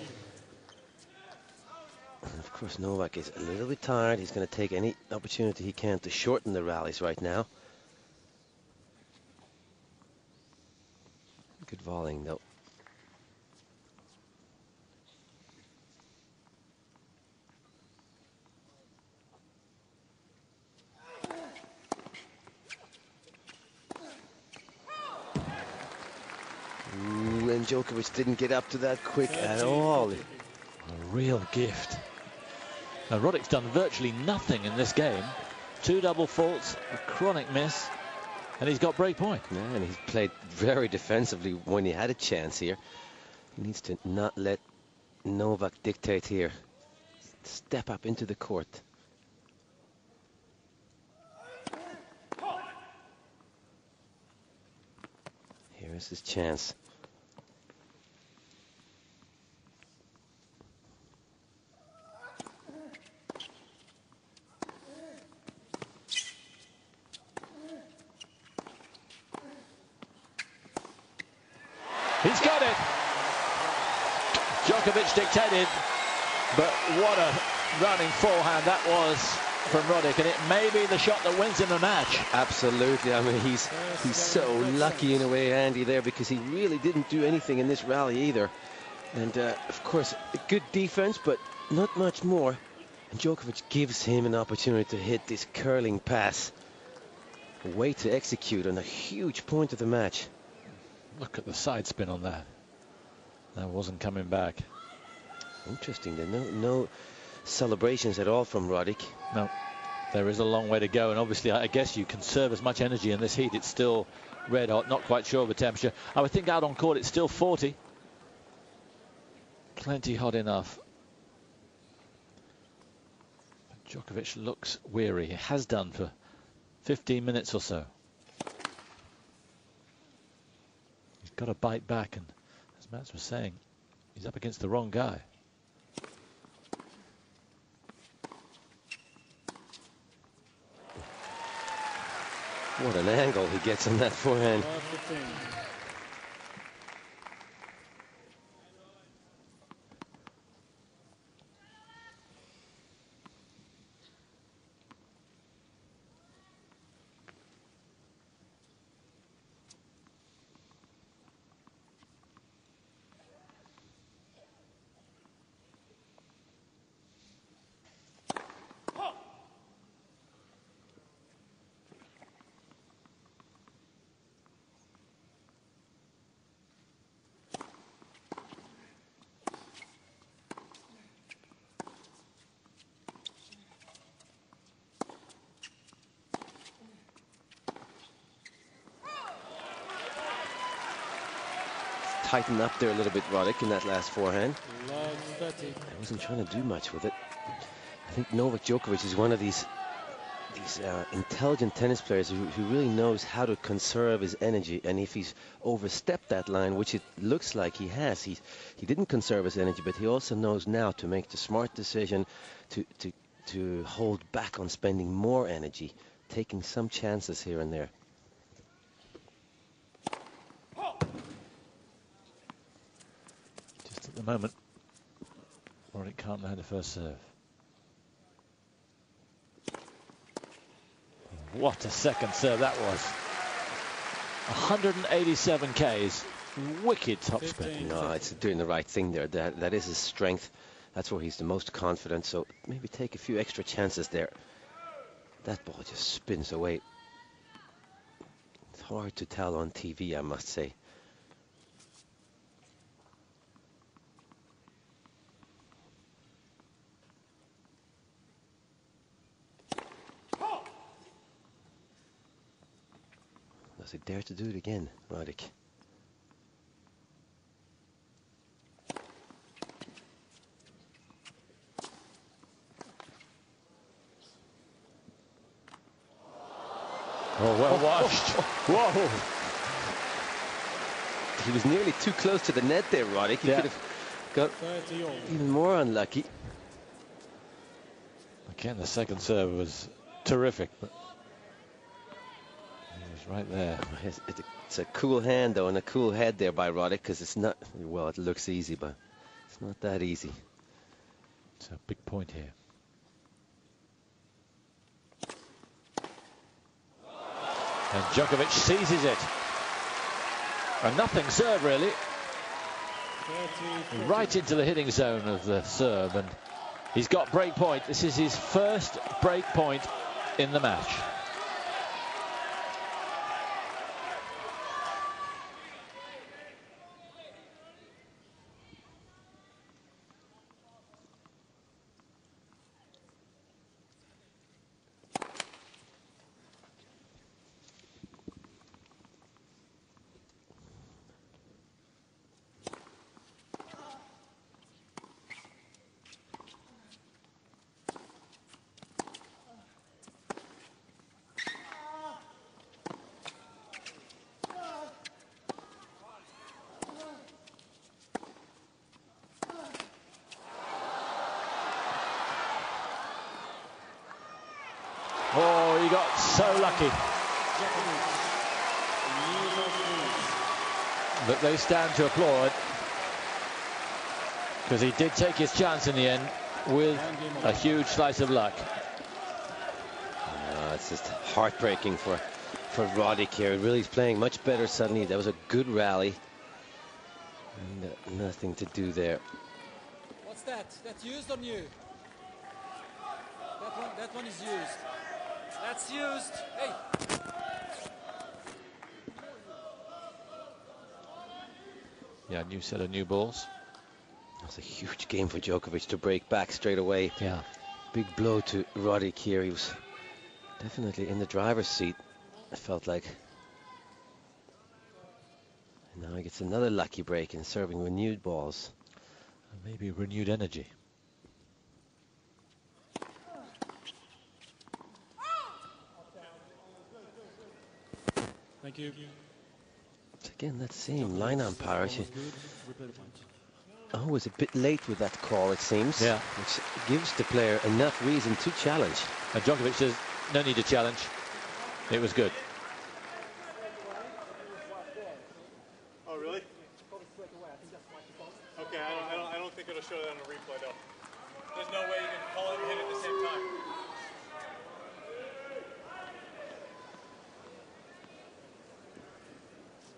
Speaker 5: And of course, Novak is a little bit tired. He's going to take any opportunity he can to shorten the rallies right now. Good volleying, though. And Djokovic didn't get up to that quick at all.
Speaker 4: A real gift. Now, Roddick's done virtually nothing in this game. 2 double faults, a chronic miss, and he's got break point.
Speaker 5: Yeah, and he's played very defensively when he had a chance here. He needs to not let Novak dictate here. Step up into the court. Here is his chance.
Speaker 4: He's got it. Djokovic dictated, but what a running forehand that was from Roddick, and it may be the shot that wins him the match.
Speaker 5: Absolutely. I mean, he's so lucky in a way, Andy, there, because he really didn't do anything in this rally either. And of course, good defense, but not much more. And Djokovic gives him an opportunity to hit this curling pass. A way to execute on a huge point of the match.
Speaker 4: Look at the side spin on that. That wasn't coming back.
Speaker 5: Interesting. There are no celebrations at all from Roddick.
Speaker 4: No, there is a long way to go, and obviously I guess you conserve as much energy in this heat. It's still red hot, not quite sure of the temperature. I would think out on court it's still 40. Plenty hot enough. Djokovic looks weary. He has done for 15 minutes or so. He's got to bite back, and as Mats was saying, he's up against the wrong guy.
Speaker 5: What an angle he gets on that forehand. Tighten up there a little bit, Roddick, in that last forehand. I wasn't trying to do much with it. I think Novak Djokovic is one of these intelligent tennis players who really knows how to conserve his energy. And if he's overstepped that line, which it looks like he has, he didn't conserve his energy, but he also knows now to make the smart decision to hold back on spending more energy, taking some chances here and there.
Speaker 4: At the moment, Roddick can't land the first serve. What a second serve that was. 187 Ks. Wicked topspin.
Speaker 5: No, it's doing the right thing there. That is his strength. That's where he's the most confident. So maybe take a few extra chances there. That ball just spins away. It's hard to tell on TV, I must say. Does he dare to do it again, Roddick?
Speaker 4: Oh, well washed. Whoa.
Speaker 5: He was nearly too close to the net there, Roddick. He could have got even more unlucky.
Speaker 4: Again, the second serve was terrific, but he was right there.
Speaker 5: It's a cool hand, though, and a cool head there by Roddick, because it's not, well, it looks easy, but it's not that easy.
Speaker 4: It's a big point here. And Djokovic seizes it. A nothing serve, really. Right into the hitting zone of the serve, and he's got break point. This is his first break point in the match. Oh, he got so lucky. But they stand to applaud, because he did take his chance in the end with a huge slice of luck.
Speaker 5: It's just heartbreaking for Roddick here. Really, he's playing much better suddenly. That was a good rally. And, nothing to do there.
Speaker 6: What's that? That's used on you. That one is used. That's used. Hey.
Speaker 4: Yeah, new set of new balls.
Speaker 5: That's a huge game for Djokovic to break back straight away.
Speaker 4: Yeah.
Speaker 5: Big blow to Roddick here. He was definitely in the driver's seat, it felt like. And now he gets another lucky break and serving renewed balls.
Speaker 4: And maybe renewed energy.
Speaker 6: Thank you.
Speaker 5: It's again that same line umpire. Was a bit late with that call, it seems.
Speaker 4: Yeah.
Speaker 5: Which gives the player enough reason to challenge.
Speaker 4: And Djokovic says, no need to challenge. It was good.
Speaker 11: Oh, really? Okay, I don't think it'll show that on a replay, though. There's no way you can call it and hit it at the same time.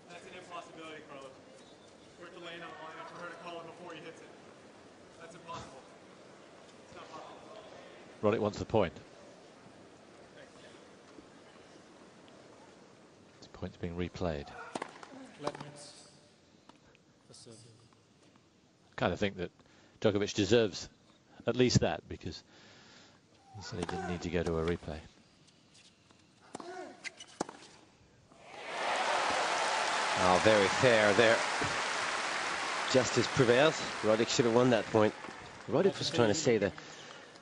Speaker 11: That's an impossibility, Carlos. For it to land on the line and for her to call it before he hits it. That's impossible. It's not possible.
Speaker 4: Roddick wants the point. This point's being replayed. Kind of think that Djokovic deserves at least that, because he said he didn't need to go to a replay.
Speaker 5: Oh, very fair there. Justice prevails. Roddick should have won that point. Roddick was trying to say that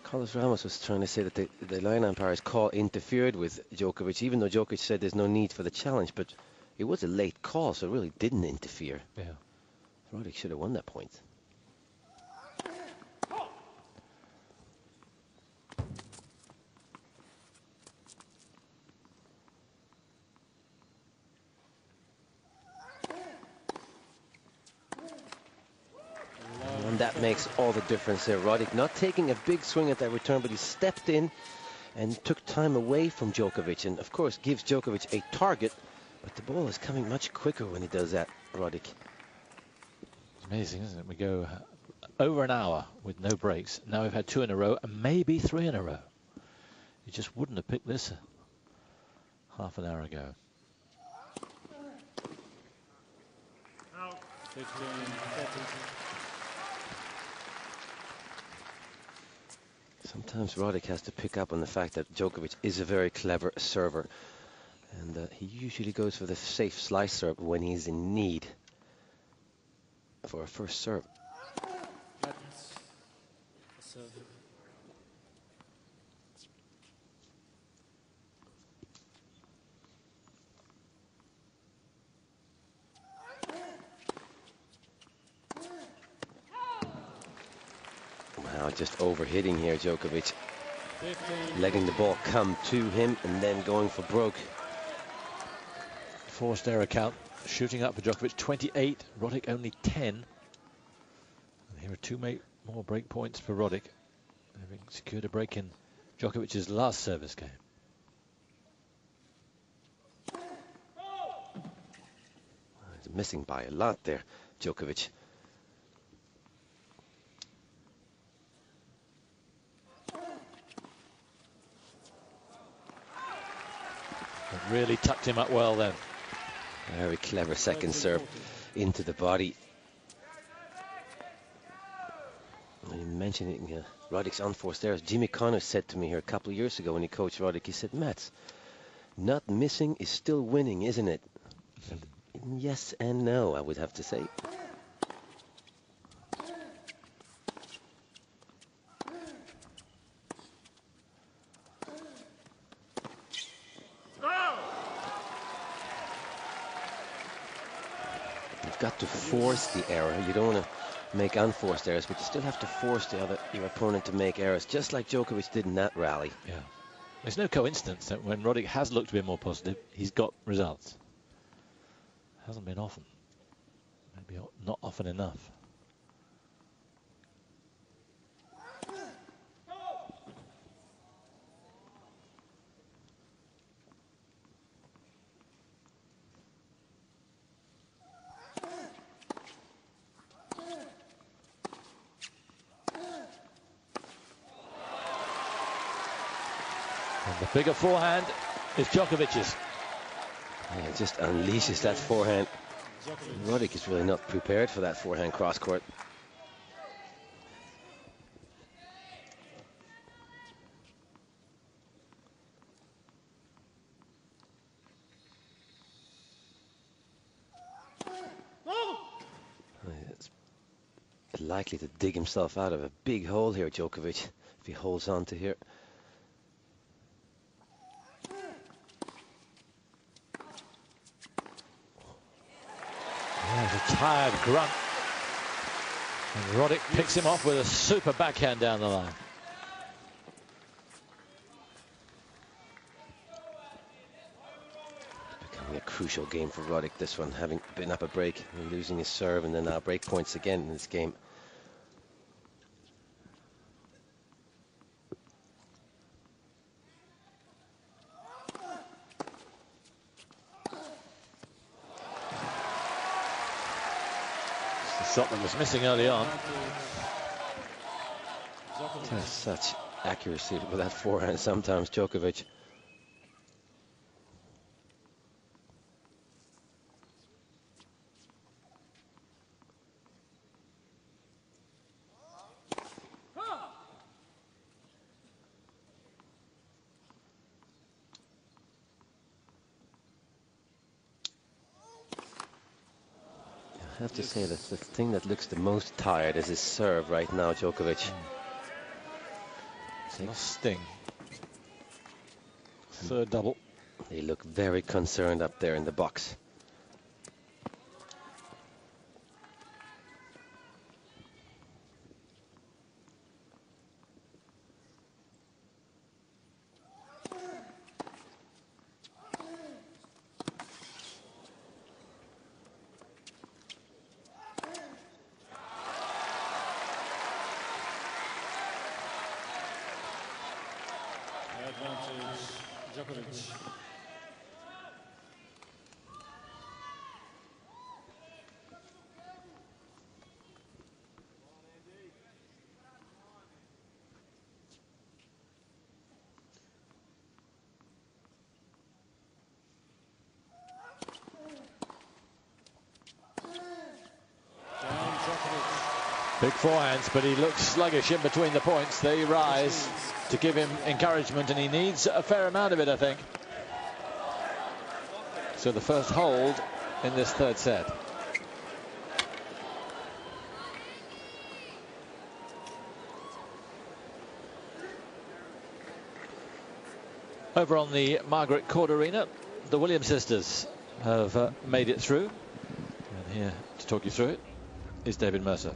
Speaker 5: Carlos Ramos was trying to say that the line umpire's call interfered with Djokovic, even though Djokovic said there's no need for the challenge. But it was a late call, so it really didn't interfere.
Speaker 4: Yeah.
Speaker 5: Roddick should have won that point. And that makes all the difference there. Roddick not taking a big swing at that return, but he stepped in and took time away from Djokovic, and of course gives Djokovic a target But the ball is coming much quicker when he does that, Roddick.
Speaker 4: It's amazing, isn't it? We go over an hour with no breaks. Now we've had 2 in a row and maybe 3 in a row. You just wouldn't have picked this half an hour ago.
Speaker 11: Out. 15, 14.
Speaker 5: Sometimes Roddick has to pick up on the fact that Djokovic is a very clever server. And he usually goes for the safe slice serve when he's in need for a first serve.
Speaker 11: That's a serve.
Speaker 5: Wow, just overhitting here, Djokovic.
Speaker 11: 15.
Speaker 5: Letting the ball come to him and then going for broke.
Speaker 4: Forced error count. Shooting up for Djokovic, 28. Roddick only 10. And here are 2 more break points for Roddick, having secured a break in Djokovic's last service game.
Speaker 5: He's missing by a lot there, Djokovic.
Speaker 4: But really tucked him up well then.
Speaker 5: Very clever second serve into the body. Mentioning Roddick's unforced errors, Jimmy Connors said to me here a couple of years ago when he coached Roddick, he said, Mats, not missing is still winning, isn't it? Yes and no, I would have to say. You've got to force the error. You don't want to make unforced errors, but you still have to force your opponent to make errors, just like Djokovic did in that rally.
Speaker 4: Yeah. There's no coincidence that when Roddick has looked a bit more positive, he's got results. Hasn't been often. Maybe not often enough. And the bigger forehand is Djokovic's.
Speaker 5: Yeah, just unleashes that forehand. Roddick is really not prepared for that forehand cross court. It's likely to dig himself out of a big hole here, Djokovic, if he holds on to here.
Speaker 4: There's a tired grunt. And Roddick picks him off with a super backhand down the line.
Speaker 5: Becoming a crucial game for Roddick, this one, having been up a break and losing his serve, and then now break points again in this game.
Speaker 4: Shot that was missing early on.
Speaker 5: Such accuracy with that forehand sometimes, Djokovic. I have to say that the thing that looks the most tired is his serve right now, Djokovic.
Speaker 4: It's a sting. Third double.
Speaker 5: They look very concerned up there in the box.
Speaker 11: Advantage, Djokovic.
Speaker 4: Big forehands, but he looks sluggish in between the points. They rise to give him encouragement, and he needs a fair amount of it, I think. So the first hold in this third set. Over on the Margaret Court Arena, the Williams sisters have made it through. And here to talk you through it is David Mercer.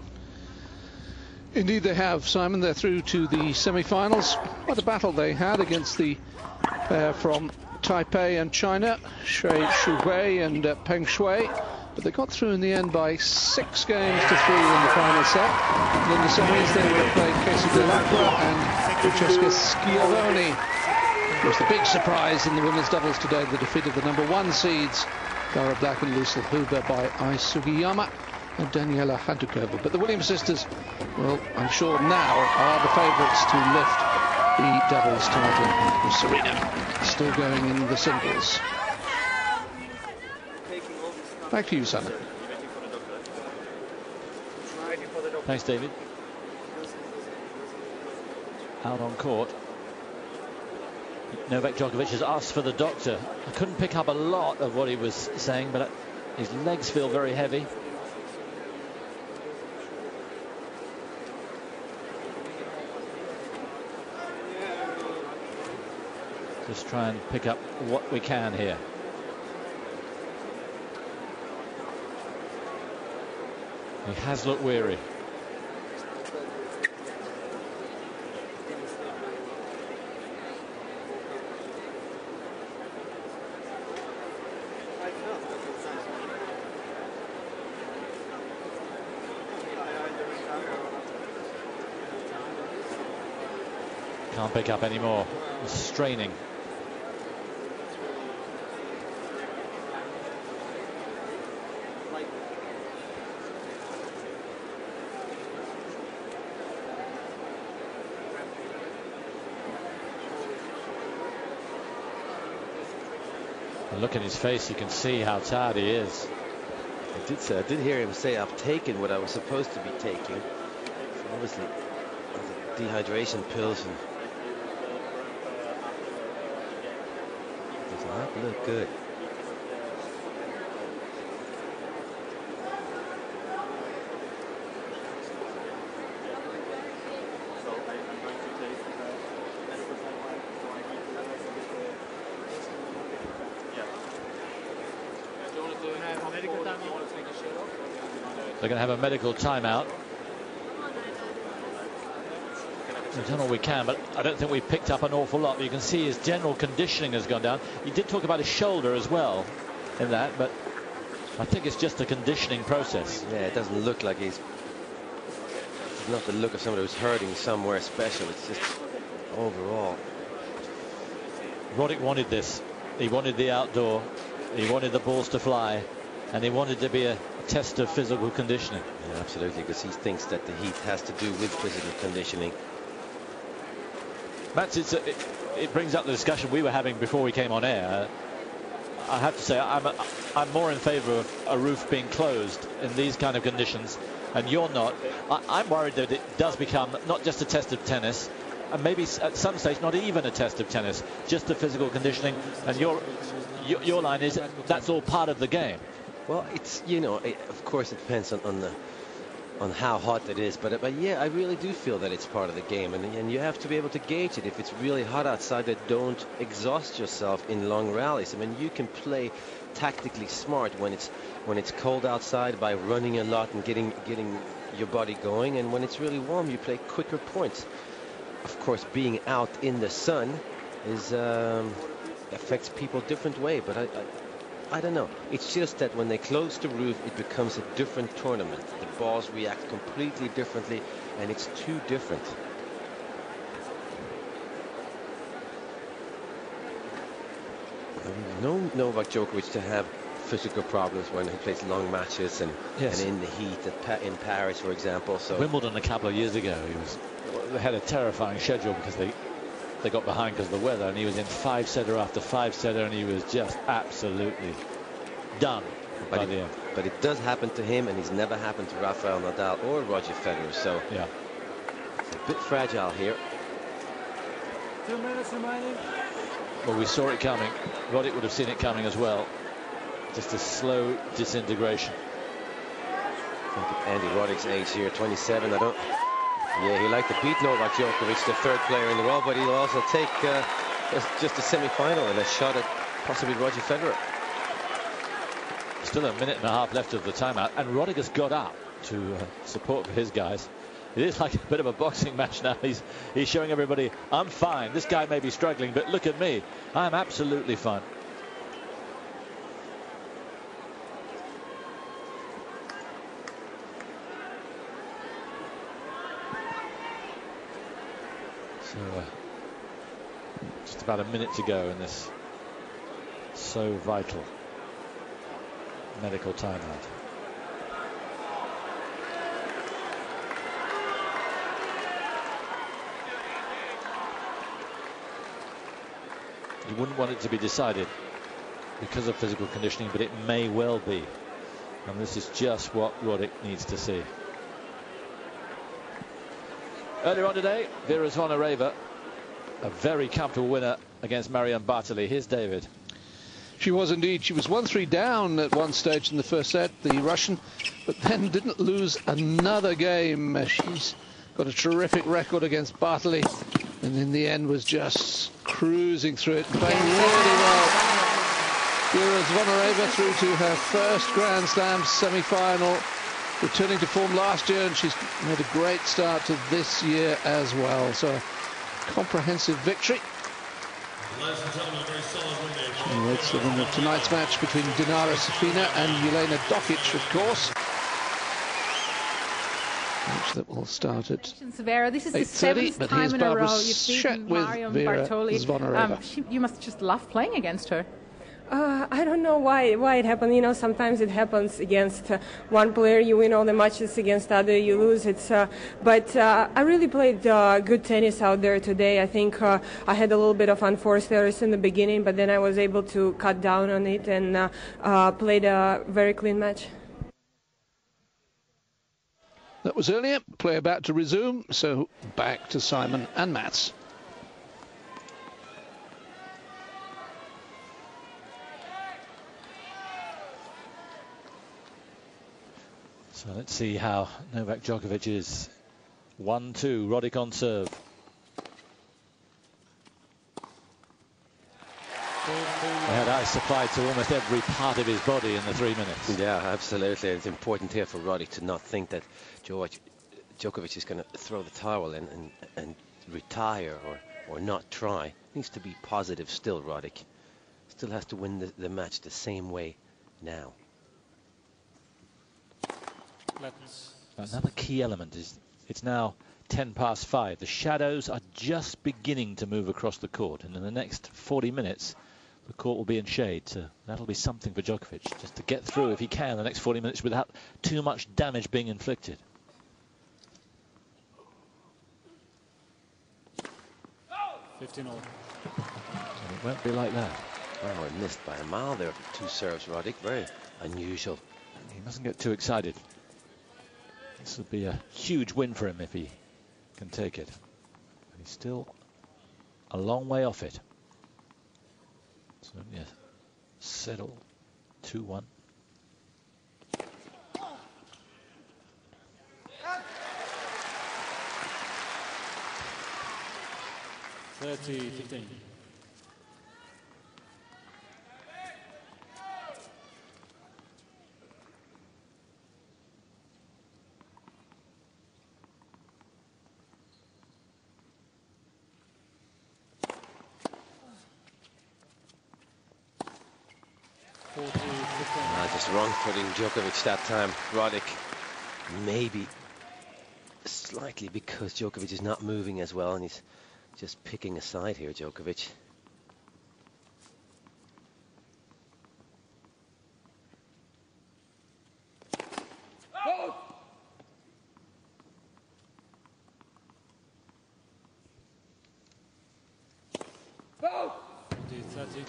Speaker 3: Indeed they have, Simon. They're through to the semi-finals. What a battle they had against the pair from Taipei and China, Shui Shuhui and Peng Shui. But they got through in the end by 6 games to 3 in the final set. And in the semis they would have played Casey Dell'Acqua and Francesca Schiavone. Of course, the big surprise in the women's doubles today, the defeat of the #1 seeds, Cara Black and Lucille Huber, by Ai Sugiyama and Daniela Hadukova. But the Williams sisters, well, I'm sure now are the favourites to lift the doubles title. Serena still going in the singles. Back to you, Simon.
Speaker 4: Thanks, David. Out on court, Novak Djokovic has asked for the doctor. I couldn't pick up a lot of what he was saying, but his legs feel very heavy. Just try and pick up what we can here. He has looked weary. Can't pick up anymore. It's straining. Look at his face, you can see how tired he is.
Speaker 5: I did hear him say, I've taken what I was supposed to be taking. So obviously, the dehydration pills and does not look good.
Speaker 4: They're going to have a medical timeout. We've done all we can, but I don't think we've picked up an awful lot. You can see his general conditioning has gone down. He did talk about his shoulder as well in that, but I think it's just a conditioning process.
Speaker 5: Yeah, it doesn't look like it's not the look of somebody who's hurting somewhere special. It's just overall.
Speaker 4: Roddick wanted this. He wanted the outdoor. He wanted the balls to fly. And he wanted to be a test of physical conditioning.
Speaker 5: Yeah, absolutely, because he thinks that the heat has to do with physical conditioning.
Speaker 4: Mats, it brings up the discussion we were having before we came on air. I have to say, I'm more in favour of a roof being closed in these kind of conditions, and you're not. I'm worried that it does become not just a test of tennis, and maybe at some stage not even a test of tennis, just the physical conditioning. And your line is that's all part of the game.
Speaker 5: Well, it's, you know, of course it depends on how hot it is, but yeah, I really do feel that it's part of the game, and you have to be able to gauge it. If it's really hot outside, that don't exhaust yourself in long rallies. I mean, you can play tactically smart when it's cold outside by running a lot and getting your body going, and when it's really warm, you play quicker points. Of course, being out in the sun is affects people different way, but I don't know. It's just that when they close the roof, it becomes a different tournament. The balls react completely differently, and it's too different. I've known Novak Djokovic to have physical problems when he plays long matches and in the heat in Paris, for example. So
Speaker 4: Wimbledon a couple of years ago, they had a terrifying schedule because they got behind because of the weather, and he was in 5-setter after 5-setter, and he was just absolutely done by the end.
Speaker 5: but it does happen to him, and it's never happened to Rafael Nadal or Roger Federer. So
Speaker 4: yeah,
Speaker 5: it's a bit fragile here.
Speaker 6: 2 minutes remaining.
Speaker 4: Well, we saw it coming. Roddick would have seen it coming as well. Just a slow disintegration.
Speaker 5: I think at Andy Roddick's age here, 27, I don't... Yeah, he'd like to beat Novak Djokovic, the third player in the world, but he'll also take just a semi-final and a shot at possibly Roger Federer.
Speaker 4: Still a minute and a half left of the timeout, and Roddick has got up to support for his guys. It is like a bit of a boxing match now. He's showing everybody, I'm fine. This guy may be struggling, but look at me. I'm absolutely fine. So just about a minute to go in this so vital medical timeout. You wouldn't want it to be decided because of physical conditioning, but it may well be. And this is just what Roddick needs to see. Earlier on today, Vera Zvonareva, a very comfortable winner against Marion Bartoli. Here's David.
Speaker 3: She was indeed. She was 1-3 down at one stage in the first set, the Russian, but then didn't lose another game. She's got a terrific record against Bartoli, and in the end was just cruising through it, playing really well. Vera Zvonareva through to her first Grand Slam semi-final, returning to form last year, and she's made a great start to this year as well. So a comprehensive victory. She waits the winner of tonight's match between Dinara Safina and Jelena Dokic, of course. Match that will start at
Speaker 2: Vera, this is the 7th
Speaker 3: but
Speaker 2: time
Speaker 3: here's
Speaker 2: in a
Speaker 3: Barbara
Speaker 2: row you've
Speaker 3: Shet
Speaker 2: beaten
Speaker 3: with
Speaker 2: Marion
Speaker 3: Vera
Speaker 2: Bartoli.
Speaker 3: Zvonareva.
Speaker 2: You must just love playing against her.
Speaker 13: I don't know why it happened. You know, sometimes it happens against one player. You win all the matches, against other you lose. But I really played good tennis out there today. I think I had a little bit of unforced errors in the beginning, but then I was able to cut down on it and played a very clean match.
Speaker 3: That was earlier. Play about to resume. So back to Simon and Mats.
Speaker 4: So let's see how Novak Djokovic is. 1-2, Roddick on serve. They had ice supplied to almost every part of his body in the 3 minutes.
Speaker 5: Yeah, absolutely. It's important here for Roddick to not think that Djokovic is going to throw the towel and retire or not try. Needs to be positive still, Roddick. Still has to win the match the same way now.
Speaker 4: Another key element is it's now 10 past 5. The shadows are just beginning to move across the court, and in the next 40 minutes the court will be in shade, so that'll be something for Djokovic, just to get through if he can the next 40 minutes without too much damage being inflicted.
Speaker 6: 15 all.
Speaker 4: It won't be like that.
Speaker 5: Oh, I missed by a mile there. 2 serves, Roddick. Very unusual.
Speaker 4: He mustn't get too excited. This would be a huge win for him if he can take it. But he's still a long way off it. So, yes, settle 2-1.
Speaker 6: $30-15.
Speaker 5: Just wrong footing Djokovic that time. Roddick maybe slightly because Djokovic is not moving as well, and he's just picking a side here, Djokovic.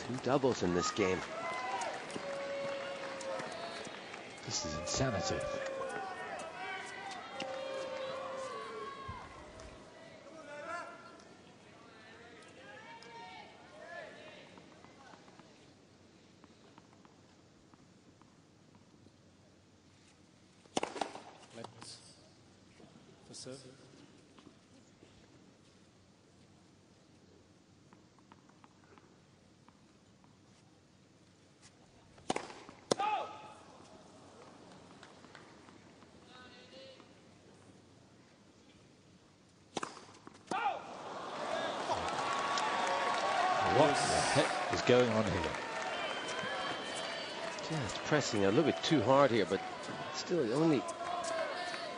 Speaker 5: Two doubles in this game.
Speaker 4: This is insanity.
Speaker 6: Serve.
Speaker 4: What the heck is going on here?
Speaker 5: Just pressing a little bit too hard here, but still only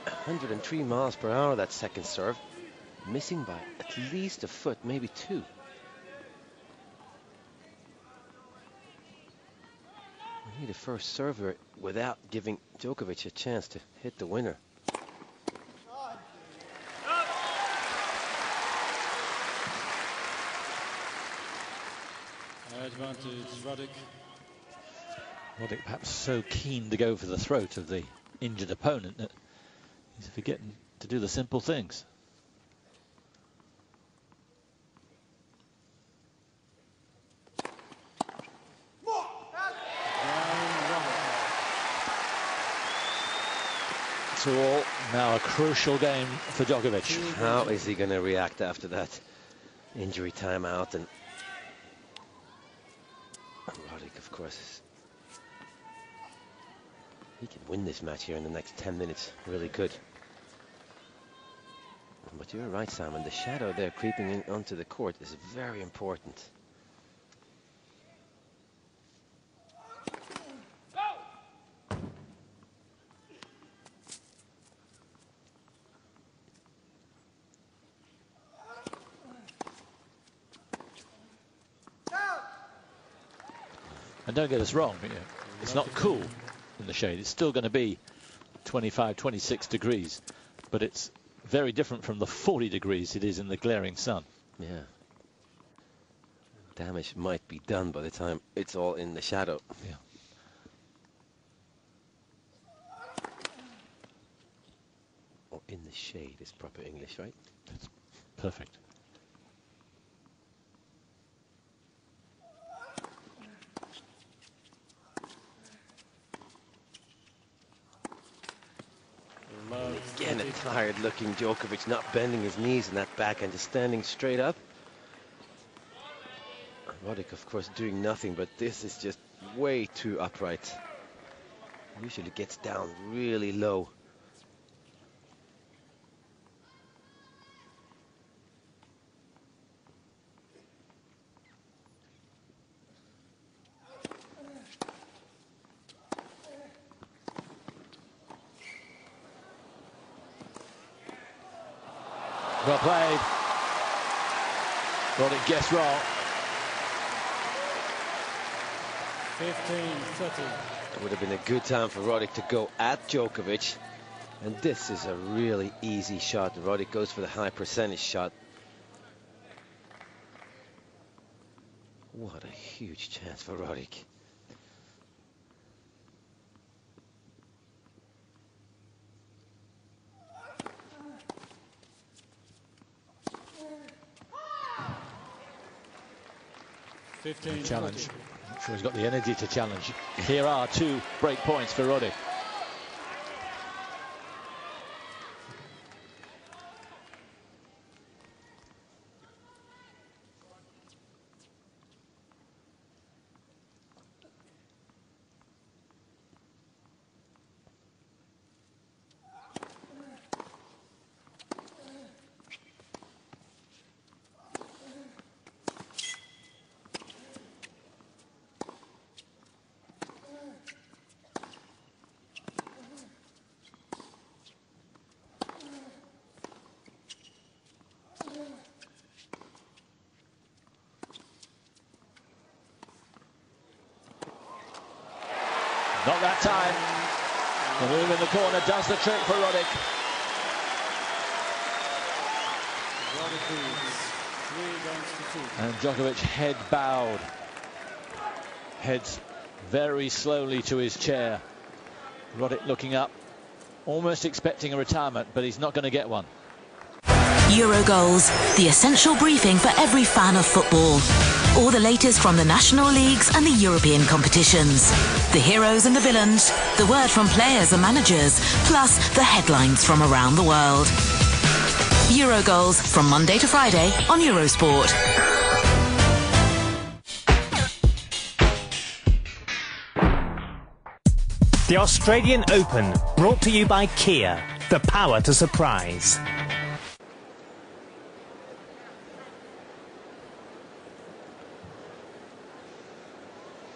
Speaker 5: 103 miles per hour, that second serve. Missing by at least a foot, maybe two. We need a first server without giving Djokovic a chance to hit the winner.
Speaker 6: Advantage, Roddick.
Speaker 4: Roddick perhaps so keen to go for the throat of the injured opponent that he's forgetting to do the simple things. To all, now a crucial game for Djokovic.
Speaker 5: How is he going to react after that injury timeout? And Roddick, of course, he can win this match here in the next 10 minutes. Really good. But you're right, Simon. The shadow there creeping in onto the court is very important.
Speaker 4: And don't get us wrong, it's not cool in the shade. It's still going to be 25, 26 degrees, but it's very different from the 40 degrees it is in the glaring sun.
Speaker 5: Yeah. Damage might be done by the time it's all in the shadow.
Speaker 4: Yeah.
Speaker 5: Or in the shade is proper English, right?
Speaker 4: That's perfect.
Speaker 5: Again, a tired-looking Djokovic, not bending his knees in that backhand, just standing straight up. Roddick, of course, doing nothing, but this is just way too upright. Usually gets down really low.
Speaker 4: Well played. Roddick guessed wrong.
Speaker 6: 15-30.
Speaker 5: It would have been a good time for Roddick to go at Djokovic. And this is a really easy shot. Roddick goes for the high percentage shot. What a huge chance for Roddick.
Speaker 4: Challenge. I'm sure he's got the energy to challenge. Here are 2 break points for Roddick. Not that time. The move in the corner does the trick for Roddick. And Djokovic head bowed. Heads very slowly to his chair. Roddick looking up, almost expecting a retirement, but he's not going to get one.
Speaker 8: Eurogoals, the essential briefing for every fan of football. All the latest from the national leagues and the European competitions. The heroes and the villains, the word from players and managers, plus the headlines from around the world. Eurogoals from Monday to Friday on Eurosport.
Speaker 9: The Australian Open, brought to you by Kia, the power to surprise.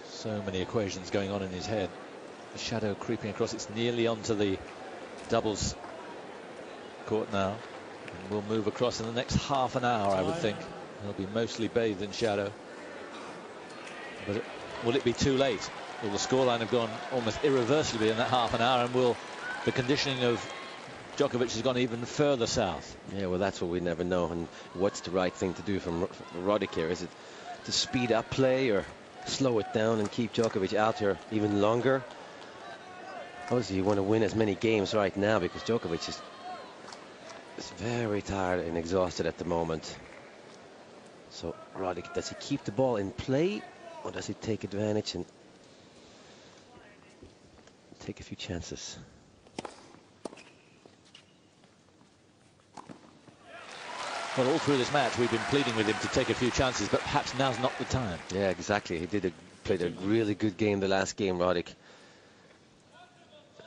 Speaker 4: So many equations going on in his head. The shadow creeping across. It's nearly onto the doubles court now. And we'll move across in the next half an hour, I would think. He'll be mostly bathed in shadow. But will it be too late? Will the scoreline have gone almost irreversibly in that half an hour, and will the conditioning of Djokovic has gone even further south?
Speaker 5: Yeah, well, that's what we never know. And what's the right thing to do from Roddick here? Is it to speed up play or slow it down and keep Djokovic out here even longer? Obviously, you want to win as many games right now because Djokovic is very tired and exhausted at the moment. So Roddick, does he keep the ball in play, or does he take advantage and take a few chances?
Speaker 4: Well, all through this match we've been pleading with him to take a few chances, but perhaps now's not the time.
Speaker 5: Yeah, exactly. He played a really good game the last game, Roddick.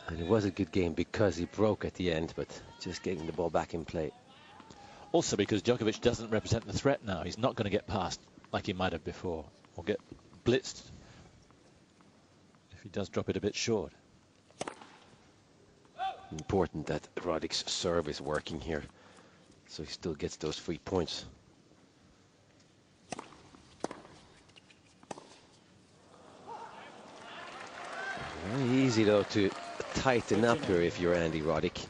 Speaker 5: And it was a good game because he broke at the end, but just getting the ball back in play.
Speaker 4: Also because Djokovic doesn't represent the threat now. He's not going to get past like he might have before, or get blitzed if he does drop it a bit short.
Speaker 5: Important that Roddick's serve is working here, so he still gets those 3 points. Very easy though to tighten up here if you're Andy Roddick.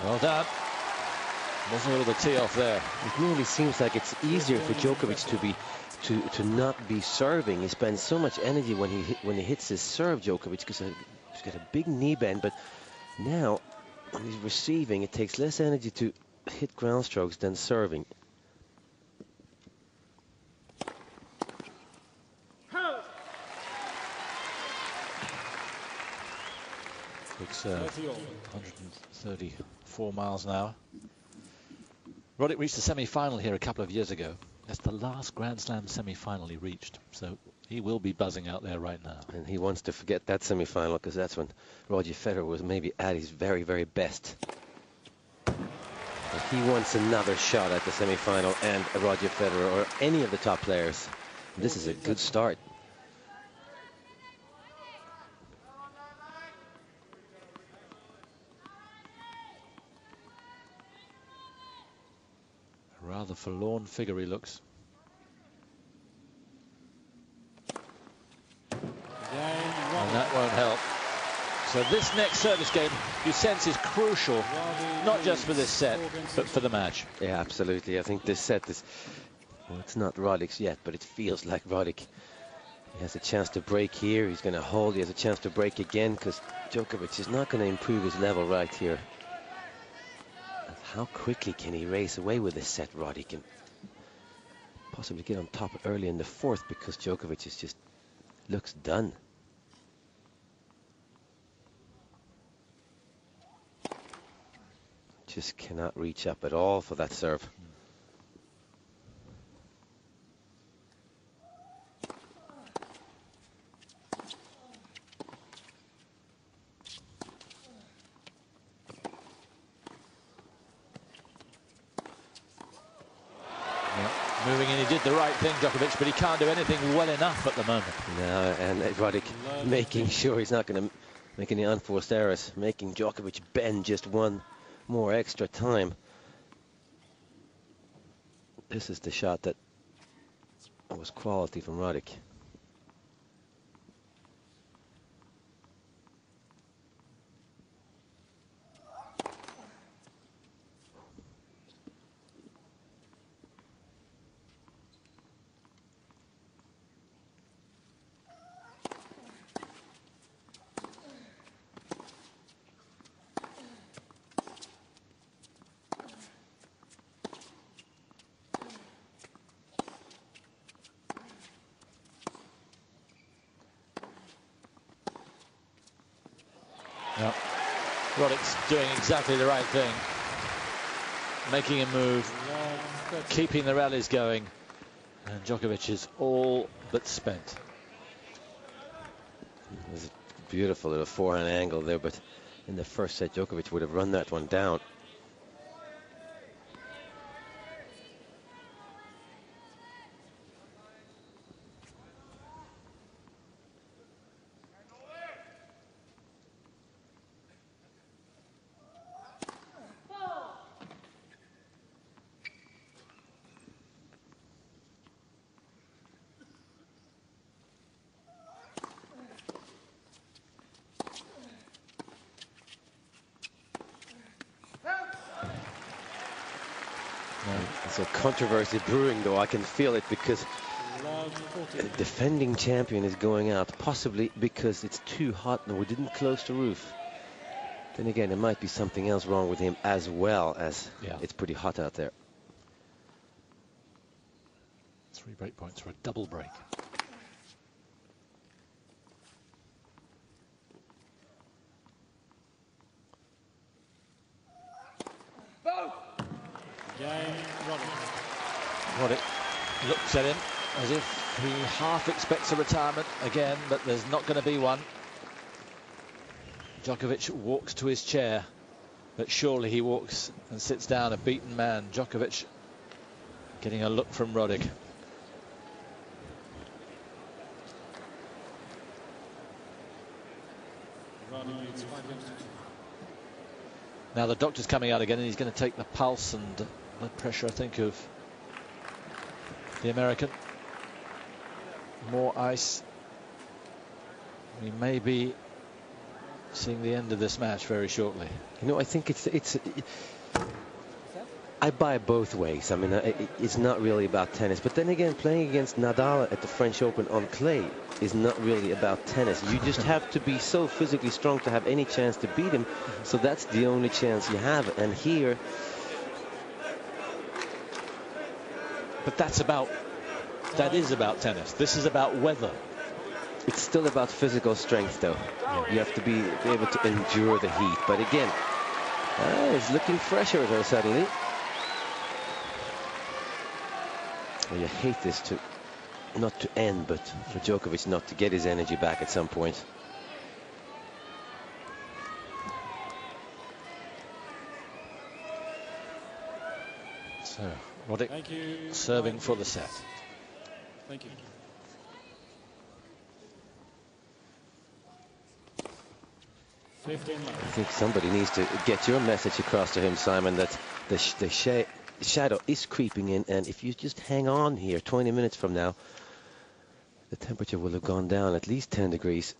Speaker 4: Well done. Wasn't able to tee off there.
Speaker 5: It really seems like it's easier for Djokovic to not be serving. He spends so much energy when he hits his serve, Djokovic, because he's got a big knee bend. But now, when he's receiving, it takes less energy to hit ground strokes than serving.
Speaker 4: It's 134 miles an hour. Roddick reached the semi-final here a couple of years ago. That's the last Grand Slam semi-final he reached. So he will be buzzing out there right now.
Speaker 5: And he wants to forget that semi-final because that's when Roger Federer was maybe at his very, very best. But he wants another shot at the semi-final and Roger Federer or any of the top players. This is a good start.
Speaker 4: Rather forlorn figure he looks. And that won't help. So this next service game, you sense, is crucial, not just for this set, but for the match.
Speaker 5: Yeah, absolutely. I think this set is, well, it's not Roddick's yet, but it feels like Roddick. He has a chance to break here. He's going to hold. He has a chance to break again because Djokovic is not going to improve his level right here. How quickly can he race away with this set, Roddick, and possibly get on top early in the fourth because Djokovic is just looks done. Just cannot reach up at all for that serve.
Speaker 4: Moving in, he did the right thing, Djokovic, but he can't do anything well enough at the moment.
Speaker 5: No, and Roddick making sure he's not going to make any unforced errors, making Djokovic bend just one more extra time. This is the shot that was quality from Roddick.
Speaker 4: Yeah. Roddick's doing exactly the right thing. Making a move, keeping the rallies going. And Djokovic is all but spent.
Speaker 5: There's a beautiful little forehand angle there, but in the first set, Djokovic would have run that one down. There's a controversy brewing, though. I can feel it because the defending champion is going out, possibly because it's too hot and we didn't close the roof. Then again, there might be something else wrong with him as well, as it's pretty hot out there.
Speaker 4: 3 break points for a double break. Roddick looks at him as if he half expects a retirement again, but there's not going to be one. Djokovic walks to his chair, but surely he walks and sits down a beaten man. Djokovic getting a look from Roddick. Now the doctor's coming out again, and he's going to take the pulse and blood pressure, I think, of the American. More ice. We may be seeing the end of this match very shortly.
Speaker 5: You know, I think I buy both ways. I mean, it's not really about tennis. But then again, playing against Nadal at the French Open on clay is not really about tennis. You just have to be so physically strong to have any chance to beat him. So that's the only chance you have. And here...
Speaker 4: But that is about tennis. This is about weather.
Speaker 5: It's still about physical strength, though. You have to be able to endure the heat. But again, it's looking fresher there suddenly. Well, you hate this not to end, but for Djokovic not to get his energy back at some point.
Speaker 4: So, Roddick serving for the set.
Speaker 6: Thank you.
Speaker 5: I think somebody needs to get your message across to him, Simon, that the shadow is creeping in, and if you just hang on here 20 minutes from now, the temperature will have gone down at least 10 degrees.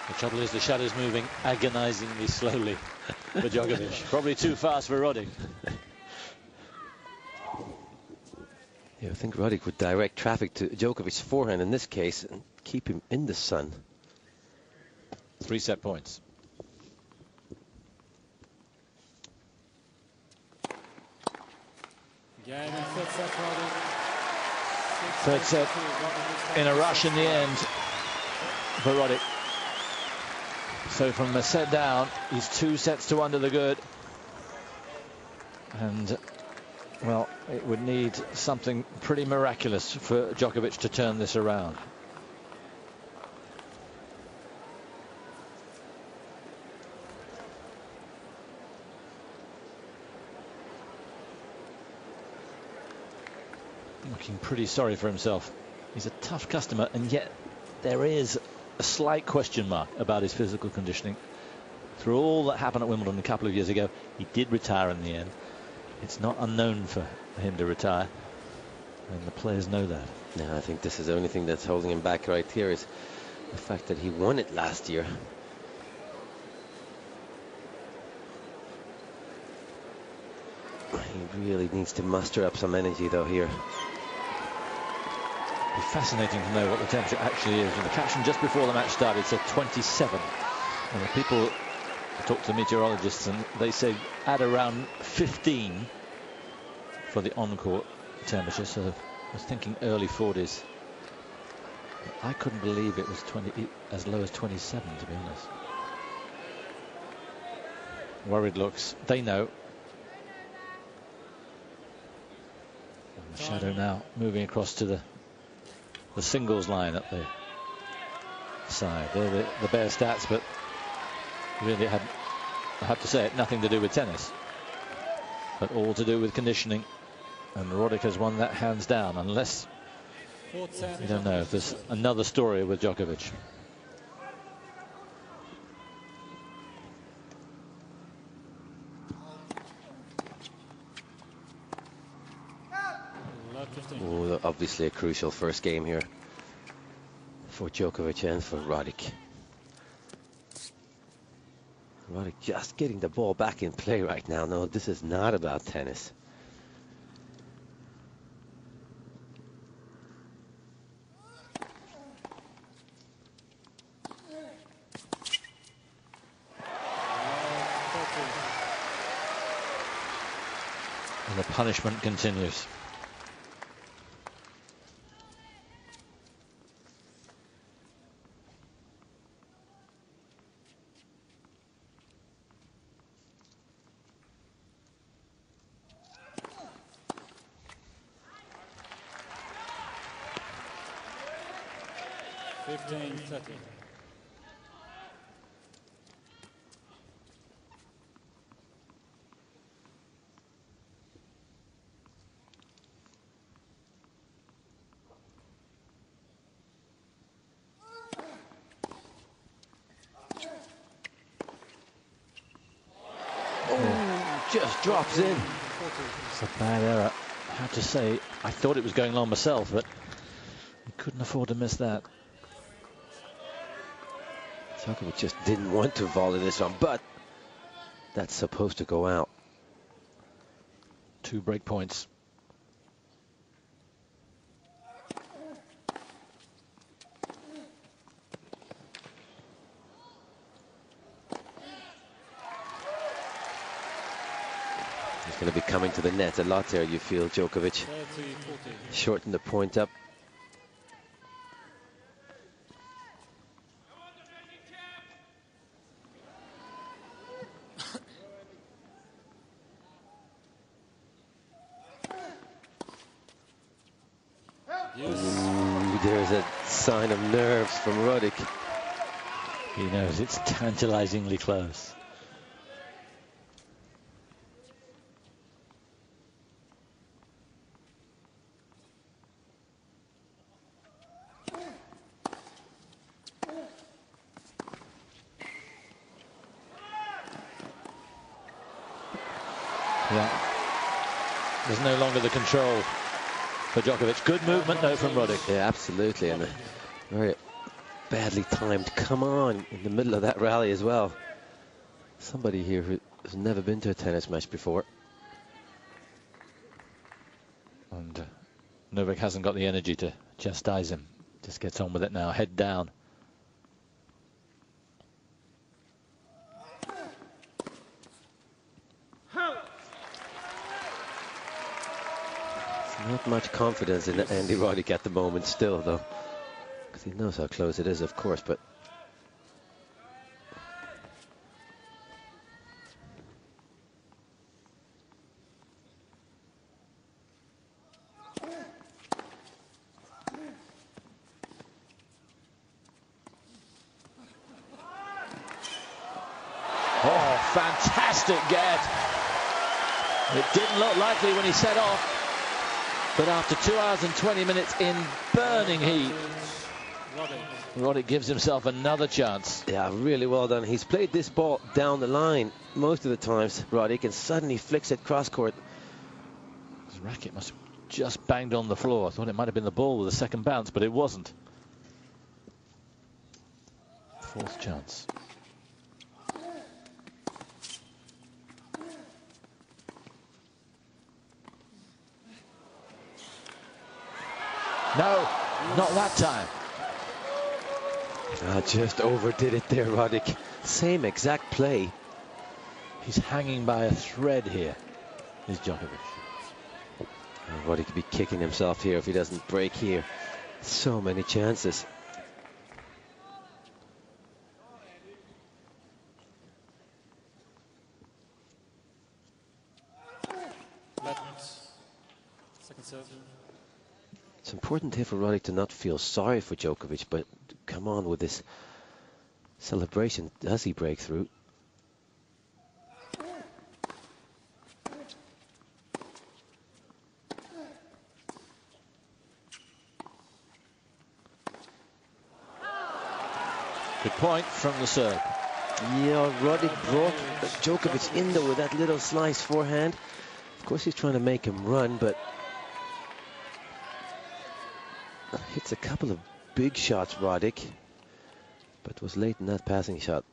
Speaker 4: The trouble is the shadow's moving agonizingly slowly for Djokovic. Probably too fast for Roddick.
Speaker 5: Yeah, I think Roddick would direct traffic to Djokovic's forehand in this case and keep him in the sun.
Speaker 4: 3 set points. Third set in a rush in the end for Roddick. So from a set down, he's 2 sets to under the good. And, well, it would need something pretty miraculous for Djokovic to turn this around. Looking pretty sorry for himself. He's a tough customer, and yet there is a slight question mark about his physical conditioning. Through all that happened at Wimbledon a couple of years ago, he did retire in the end. It's not unknown for him to retire, and the players know that.
Speaker 5: No, I think this is the only thing that's holding him back right here is the fact that he won it last year. He really needs to muster up some energy though here.
Speaker 4: It'd be fascinating to know what the temperature actually is. And the caption just before the match started said 27. And the people talk to the meteorologists and they say at around 15 for the on-court temperature. So I was thinking early 40s. I couldn't believe it was as low as 27, to be honest. Worried looks. They know. And the shadow now moving across to the singles line at the side. They're the bare stats, but really had, I have to say it, nothing to do with tennis, but all to do with conditioning. And Roddick has won that hands down, unless you don't know if there's another story with Djokovic.
Speaker 5: Oh, obviously a crucial first game here for Djokovic and for Roddick. Roddick just getting the ball back in play right now. No, this is not about tennis.
Speaker 4: And the punishment continues.
Speaker 5: Just drops in.
Speaker 4: It's a bad error. I have to say, I thought it was going long myself, but you couldn't afford to miss that.
Speaker 5: Djokovic just didn't want to volley this one, but that's supposed to go out.
Speaker 4: 2 break points.
Speaker 5: He's going to be coming to the net a lot there, you feel, Djokovic. Shorten the point up. Ooh, there's a sign of nerves from Roddick.
Speaker 4: He knows it's tantalizingly close. Yeah, there's no longer the control for Djokovic. Good movement though from Roddick.
Speaker 5: Yeah, absolutely, and a very badly timed come on in the middle of that rally as well. Somebody here who has never been to a tennis match before.
Speaker 4: And Novak hasn't got the energy to chastise him. Just gets on with it now, head down.
Speaker 5: Not much confidence in Andy Roddick at the moment still, though, because he knows how close it is, of course, but
Speaker 4: fantastic get. It didn't look likely when he set off, but after 2 hours and 20 minutes in burning heat, Roddick gives himself another chance.
Speaker 5: Yeah, really well done. He's played this ball down the line most of the times, Roddick, and suddenly flicks it cross-court.
Speaker 4: His racket must have just banged on the floor. I thought it might have been the ball with a second bounce, but it wasn't. Fourth chance. No, not that time.
Speaker 5: Just overdid it there, Roddick. Same exact play.
Speaker 4: He's hanging by a thread here, is Djokovic.
Speaker 5: Roddick could be kicking himself here if he doesn't break here. So many chances.
Speaker 6: Second serve.
Speaker 5: It's important here for Roddick to not feel sorry for Djokovic, but come on with this celebration. Does he break through?
Speaker 4: Good point from the serve.
Speaker 5: Yeah, Roddick brought Djokovic in there with that little slice forehand. Of course, he's trying to make him run, but hits a couple of big shots, Roddick, but was late in that passing shot.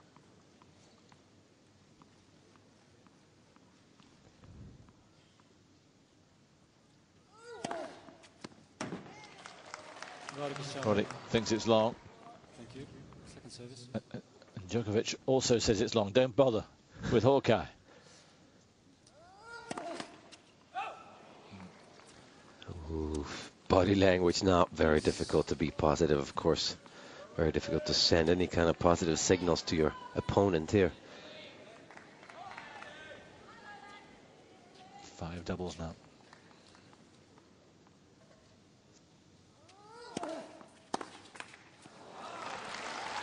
Speaker 4: Roddick thinks it's long.
Speaker 6: Thank you. Second service.
Speaker 4: And Djokovic also says it's long. Don't bother with Hawkeye.
Speaker 5: Oof. Body language now very difficult to be positive, of course. Very difficult to send any kind of positive signals to your opponent here.
Speaker 4: 5 doubles now.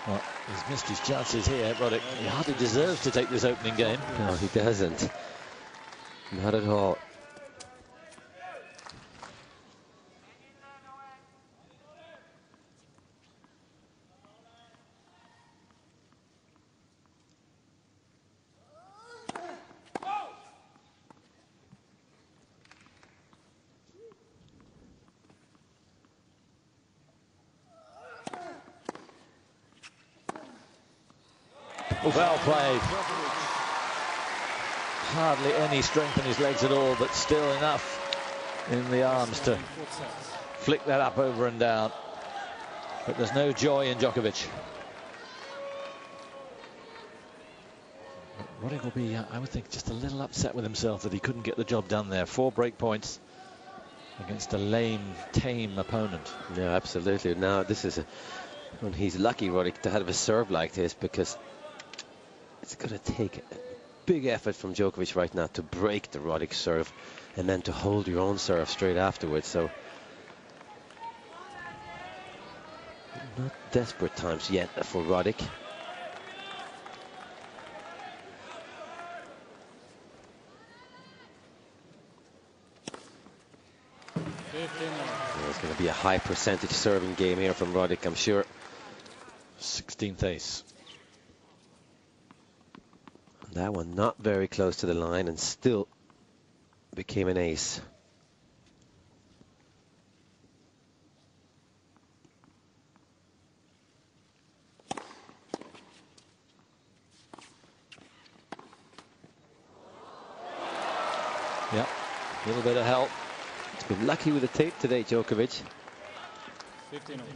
Speaker 4: Well, he's missed his chances here, Roddick. He hardly deserves to take this opening game.
Speaker 5: No, he doesn't. Not at all.
Speaker 4: Well played. Hardly any strength in his legs at all, but still enough in the arms to flick that up over and down. But there's no joy in Djokovic. Roddick will be, I would think, just a little upset with himself that he couldn't get the job done there. 4 break points against a lame, tame opponent.
Speaker 5: Yeah, absolutely. Now, this is when he's lucky, Roddick, to have a serve like this, because it's going to take a big effort from Djokovic right now to break the Roddick serve and then to hold your own serve straight afterwards. So, not desperate times yet for Roddick. It's going to be a high percentage serving game here from Roddick, I'm sure.
Speaker 4: 16th ace.
Speaker 5: That one not very close to the line and still became an ace.
Speaker 4: Yep, a little bit of help.
Speaker 5: He's been lucky with the tape today, Djokovic.
Speaker 6: 15 over.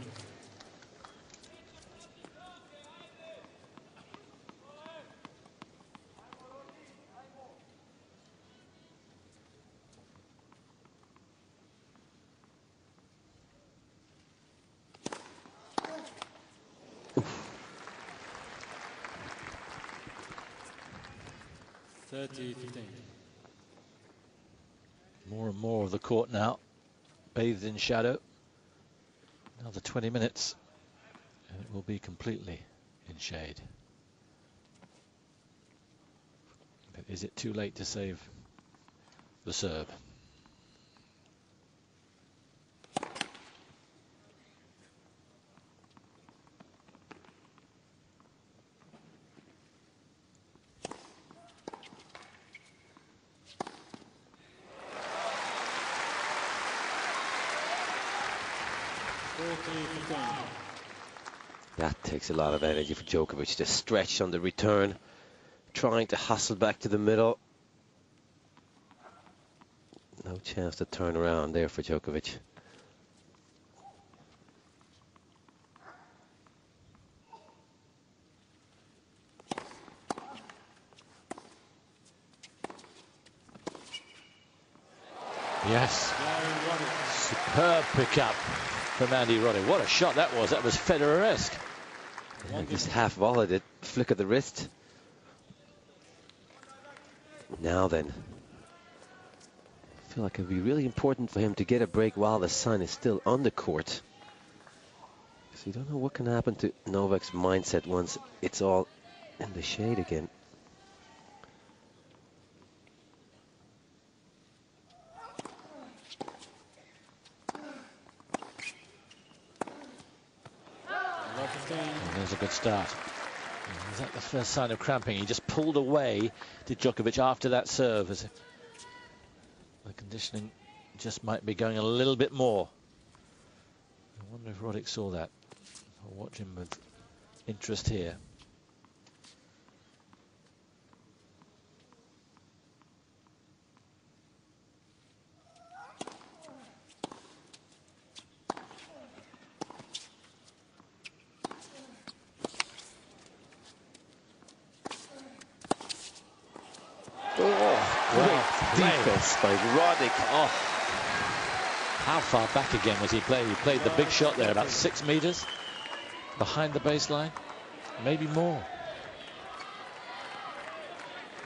Speaker 4: More and more of the court now bathed in shadow. Another 20 minutes and it will be completely in shade. But is it too late to save the serve?
Speaker 5: That takes a lot of energy for Djokovic to stretch on the return, trying to hustle back to the middle. No chance to turn around there for Djokovic.
Speaker 4: Yes. Superb pickup from Andy Roddick. What a shot that was. That was Federer-esque.
Speaker 5: Yeah, just half volleyed it, flick of the wrist. Now then, I feel like it would be really important for him to get a break while the sun is still on the court. Because you don't know what can happen to Novak's mindset once it's all in the shade again.
Speaker 4: And there's a good start. Is that the first sign of cramping? He just pulled away, did Djokovic, after that serve, as if the conditioning just might be going a little bit more. I wonder if Roddick saw that. I'll watch him with interest here.
Speaker 5: Defense by Roddick.
Speaker 4: Oh, how far back again was he playing? He played the big shot there, about 6 meters behind the baseline, maybe more.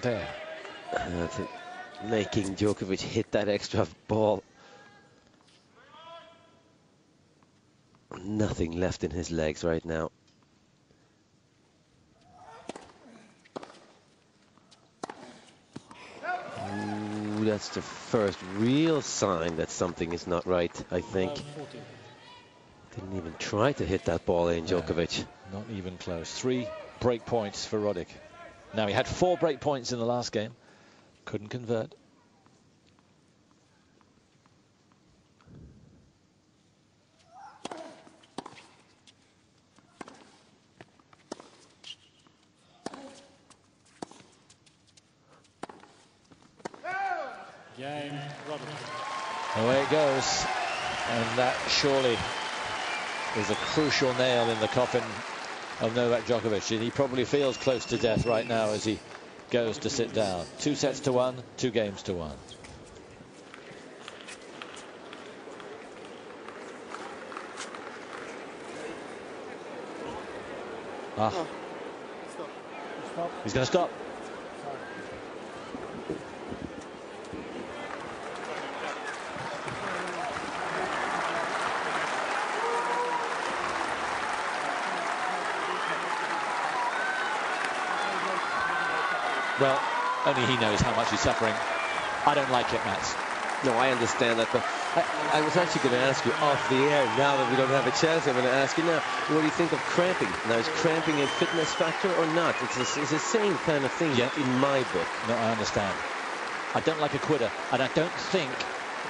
Speaker 4: There.
Speaker 5: Making Djokovic hit that extra ball. Nothing left in his legs right now. That's the first real sign that something is not right, I think. Didn't even try to hit that ball in, Djokovic.
Speaker 4: Not even close. 3 break points for Roddick. Now, he had 4 break points in the last game. Couldn't convert. Away it goes, and that surely is a crucial nail in the coffin of Novak Djokovic, and he probably feels close to death right now as he goes to sit down. 2 sets to 1, 2 games to 1. He's going to stop. Well, only he knows how much he's suffering. I don't like it, Mats.
Speaker 5: No, I understand that, but I was actually going to ask you off the air. Now that we don't have a chance, I'm going to ask you now, what do you think of cramping? Now, is cramping a fitness factor or not? It's the same kind of thing in my book.
Speaker 4: No, I understand. I don't like a quitter, and I don't think,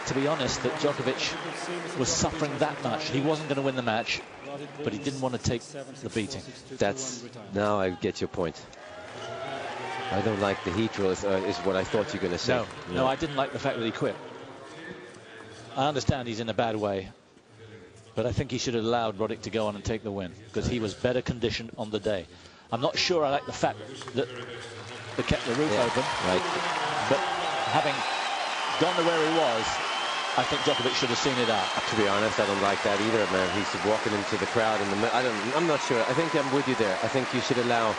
Speaker 4: to be honest, that Djokovic was suffering that much. He wasn't going to win the match, but he didn't want to take the beating.
Speaker 5: Now I get your point. I don't like the heat rule, is what I thought you were going to say.
Speaker 4: No, I didn't like the fact that he quit. I understand he's in a bad way, but I think he should have allowed Roddick to go on and take the win, because he was better conditioned on the day. I'm not sure I like the fact that they kept the roof open, but having gone to where he was, I think Djokovic should have seen it out.
Speaker 5: To be honest, I don't like that either, man. He's walking into the crowd in the I'm not sure. I think I'm with you there. I think you should allow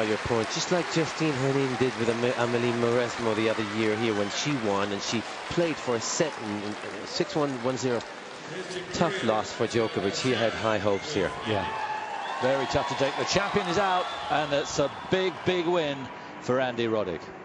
Speaker 5: your point, just like Justine Henin did with Amélie Mauresmo the other year here when she won and she played for a set in 6-1, 1-0. Tough loss for Djokovic. He had high hopes here.
Speaker 4: Yeah, very tough to take. The champion is out, and it's a big, big win for Andy Roddick.